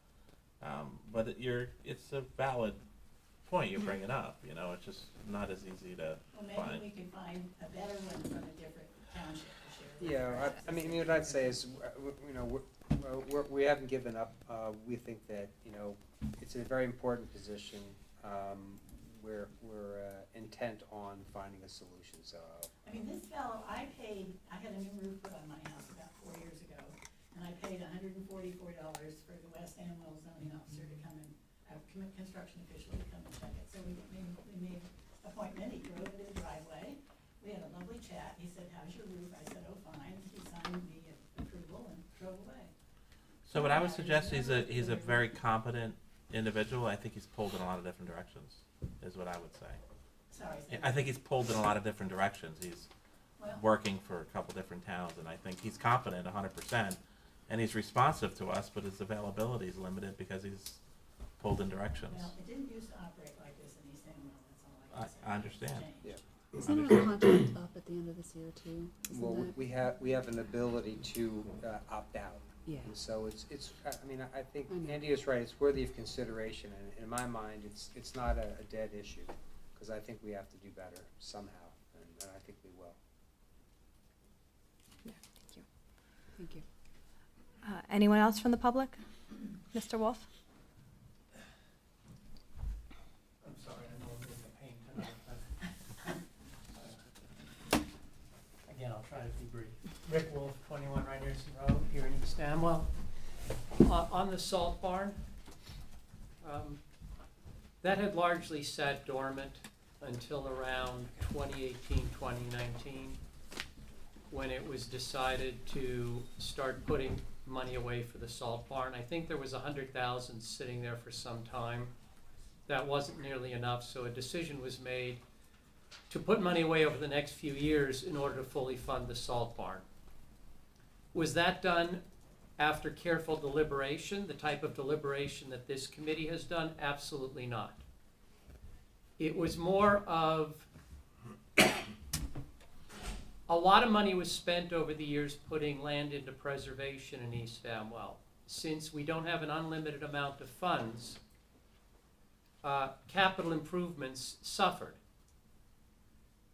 [SPEAKER 4] But it's a valid point you're bringing up. It's just not as easy to
[SPEAKER 6] Well,
[SPEAKER 4] find.
[SPEAKER 6] maybe we can find a better one from a different township to share.
[SPEAKER 3] Yeah, I mean, what I'd say is, we haven't given up. We think that, it's a very important position. We're intent on finding a solution, so.
[SPEAKER 6] I mean, this fellow, I had a new roof put on my house about 4 years ago, and I paid $144 for the West Amwell zoning officer to come and, construction official to come and check it. So we made appointment, he drove it in the driveway, we had a lovely chat, he said, how's your roof? I said, oh, fine, he signed the approval and drove away.
[SPEAKER 4] So what I would suggest, he's a very competent individual. I think he's pulled in a lot of different directions, is what I would say.
[SPEAKER 6] Sorry,
[SPEAKER 4] I think he's pulled in a lot of different directions. He's working for a couple different towns, and I think he's competent 100%, and he's responsive to us, but his availability is limited because he's pulled in directions.
[SPEAKER 6] Well, it didn't used to operate like this in East Amwell, that's all I can say.
[SPEAKER 4] I understand.
[SPEAKER 3] Yeah.
[SPEAKER 13] Isn't our contract up at the end of this year too?
[SPEAKER 3] Well, we have an ability to opt out.
[SPEAKER 13] Yeah.
[SPEAKER 3] And so it's, I mean, I think
[SPEAKER 13] I know.
[SPEAKER 3] Andy is right, it's worthy of consideration, and in my mind, it's not a dead issue, because I think we have to do better somehow, and I think we will.
[SPEAKER 13] Thank you.
[SPEAKER 2] Anyone else from the public? Mr. Wolf?
[SPEAKER 12] I'm sorry, I know I'm being a pain tonight, but again, I'll try to be brief. Rick Wolf, 21 Rynerson Road, here in East Amwell. On the salt barn, that had largely sat dormant until around 2018, 2019, when it was decided to start putting money away for the salt barn. I think there was $100,000 sitting there for some time. That wasn't nearly enough, so a decision was made to put money away over the next few years in order to fully fund the salt barn. Was that done after careful deliberation, the type of deliberation that this committee has done? Absolutely not. It was more of a lot of money was spent over the years putting land into preservation in East Amwell. Since we don't have an unlimited amount of funds, capital improvements suffered.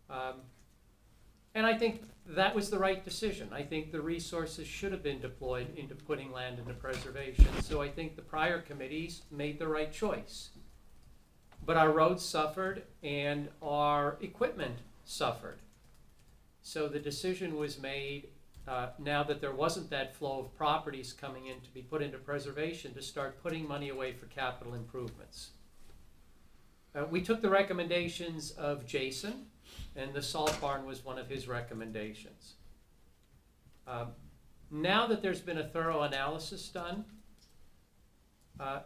[SPEAKER 12] And I think that was the right decision. I think the resources should have been deployed into putting land into preservation. So I think the prior committees made the right choice. But our roads suffered and our equipment suffered. So the decision was made, now that there wasn't that flow of properties coming in to be put into preservation, to start putting money away for capital improvements. We took the recommendations of Jason, and the salt barn was one of his recommendations. Now that there's been a thorough analysis done,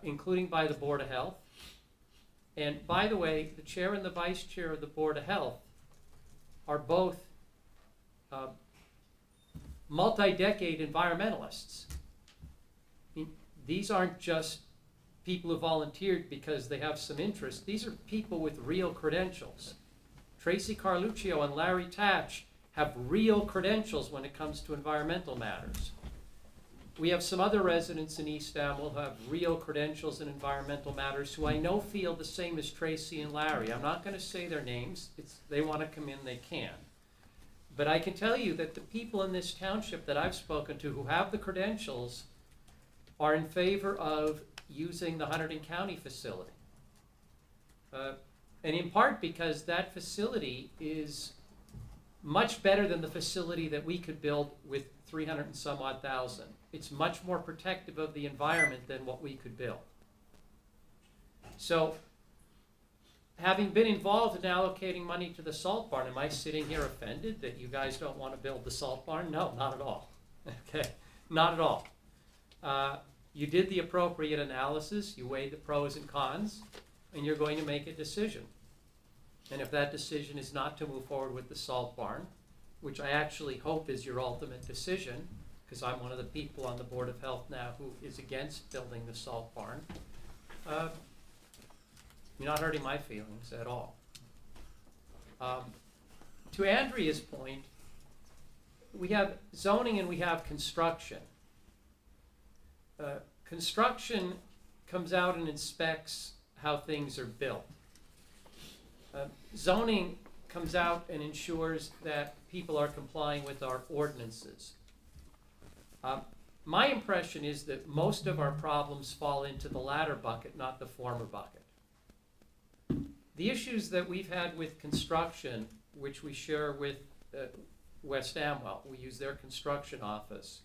[SPEAKER 12] including by the Board of Health, and by the way, the chair and the vice chair of the Board of Health are both multi-decade environmentalists. I mean, these aren't just people who volunteered because they have some interest. These are people with real credentials. Tracy Carluccio and Larry Tatch have real credentials when it comes to environmental matters. We have some other residents in East Amwell who have real credentials in environmental matters who I know feel the same as Tracy and Larry. I'm not going to say their names. They want to come in, they can. But I can tell you that the people in this township that I've spoken to who have the credentials are in favor of using the Hunterdon County facility. And in part because that facility is much better than the facility that we could build with 300 and some odd thousand. It's much more protective of the environment than what we could build. So, having been involved in allocating money to the salt barn, am I sitting here offended that you guys don't want to build the salt barn? No, not at all. Okay, not at all. You did the appropriate analysis, you weighed the pros and cons, and you're going to make a decision. And if that decision is not to move forward with the salt barn, which I actually hope is your ultimate decision, because I'm one of the people on the Board of Health now who is against building the salt barn, you're not hurting my feelings at all. To Andrea's point, we have zoning and we have construction. Construction comes out and inspects how things are built. Zoning comes out and ensures that people are complying with our ordinances. My impression is that most of our problems fall into the latter bucket, not the former bucket. The issues that we've had with construction, which we share with West Amwell, we use their construction office,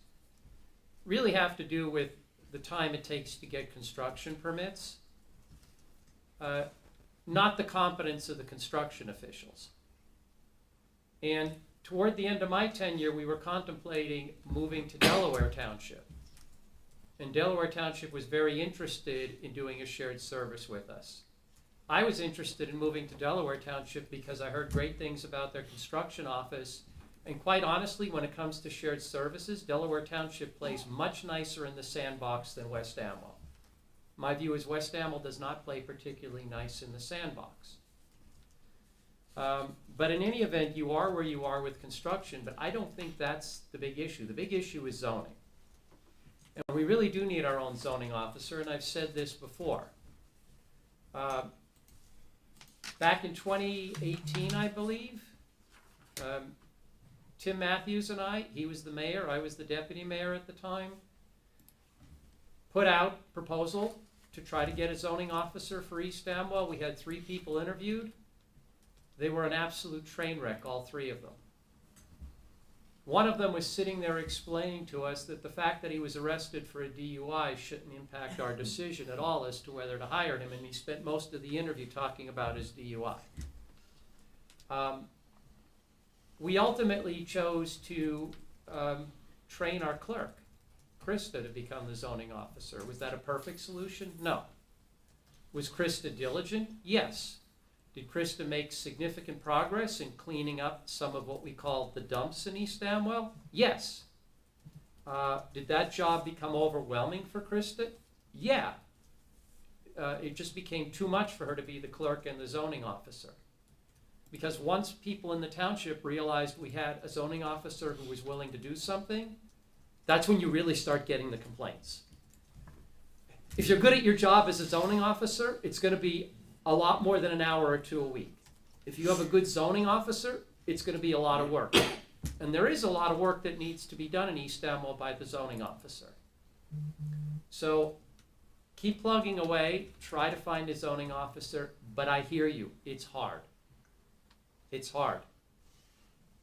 [SPEAKER 12] really have to do with the time it takes to get construction permits, not the competence of the construction officials. And toward the end of my tenure, we were contemplating moving to Delaware Township. And Delaware Township was very interested in doing a shared service with us. I was interested in moving to Delaware Township because I heard great things about their construction office. And quite honestly, when it comes to shared services, Delaware Township plays much nicer in the sandbox than West Amwell. My view is West Amwell does not play particularly nice in the sandbox. But in any event, you are where you are with construction, but I don't think that's the big issue. The big issue is zoning. And we really do need our own zoning officer, and I've said this before. Back in 2018, I believe, Tim Matthews and I, he was the mayor, I was the deputy mayor at the time, put out proposal to try to get a zoning officer for East Amwell. We had 3 people interviewed. They were an absolute train wreck, all 3 of them. One of them was sitting there explaining to us that the fact that he was arrested for a DUI shouldn't impact our decision at all as to whether to hire him, and he spent most of the interview talking about his DUI. We ultimately chose to train our clerk, Krista, to become the zoning officer. Was that a perfect solution? No. Was Krista diligent? Yes. Did Krista make significant progress in cleaning up some of what we call the dumps in East Amwell? Yes. Did that job become overwhelming for Krista? Yeah. It just became too much for her to be the clerk and the zoning officer. Because once people in the township realized we had a zoning officer who was willing to do something, that's when you really start getting the complaints. If you're good at your job as a zoning officer, it's going to be a lot more than an hour or 2 a week. If you have a good zoning officer, it's going to be a lot of work. And there is a lot of work that needs to be done in East Amwell by the zoning officer. So keep plugging away, try to find a zoning officer, but I hear you, it's hard. It's hard.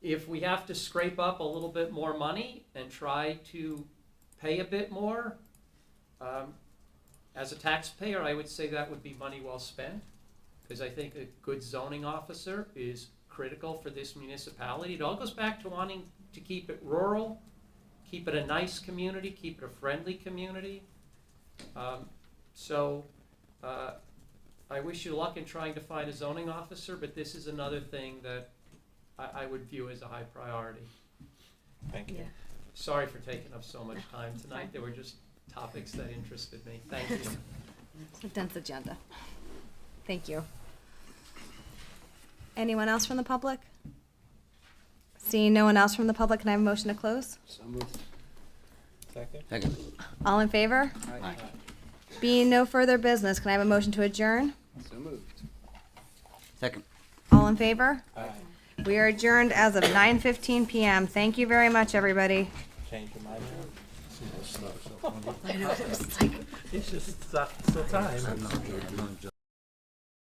[SPEAKER 12] If we have to scrape up a little bit more money and try to pay a bit more, as a taxpayer, I would say that would be money well spent, because I think a good zoning officer is critical for this municipality. It all goes back to wanting to keep it rural, keep it a nice community, keep it a friendly community. I wish you luck in trying to find a zoning officer, but this is another thing that I would view as a high priority.
[SPEAKER 4] Thank you.
[SPEAKER 2] Yeah.
[SPEAKER 12] Sorry for taking up so much time tonight. They were just topics that interested me. Thank you.
[SPEAKER 2] It's a dense agenda. Thank you. Anyone else from the public? Seeing no one else from the public, can I have a motion to close?
[SPEAKER 3] So moved.
[SPEAKER 8] Second.
[SPEAKER 2] All in favor?
[SPEAKER 3] Aye.
[SPEAKER 2] Being no further business, can I have a motion to adjourn?
[SPEAKER 3] So moved.
[SPEAKER 8] Second.
[SPEAKER 2] All in favor? We are adjourned as of 9:15 p.m. Thank you very much, everybody.
[SPEAKER 4] Change your mind.
[SPEAKER 2] I know, it was like
[SPEAKER 4] It's just the time.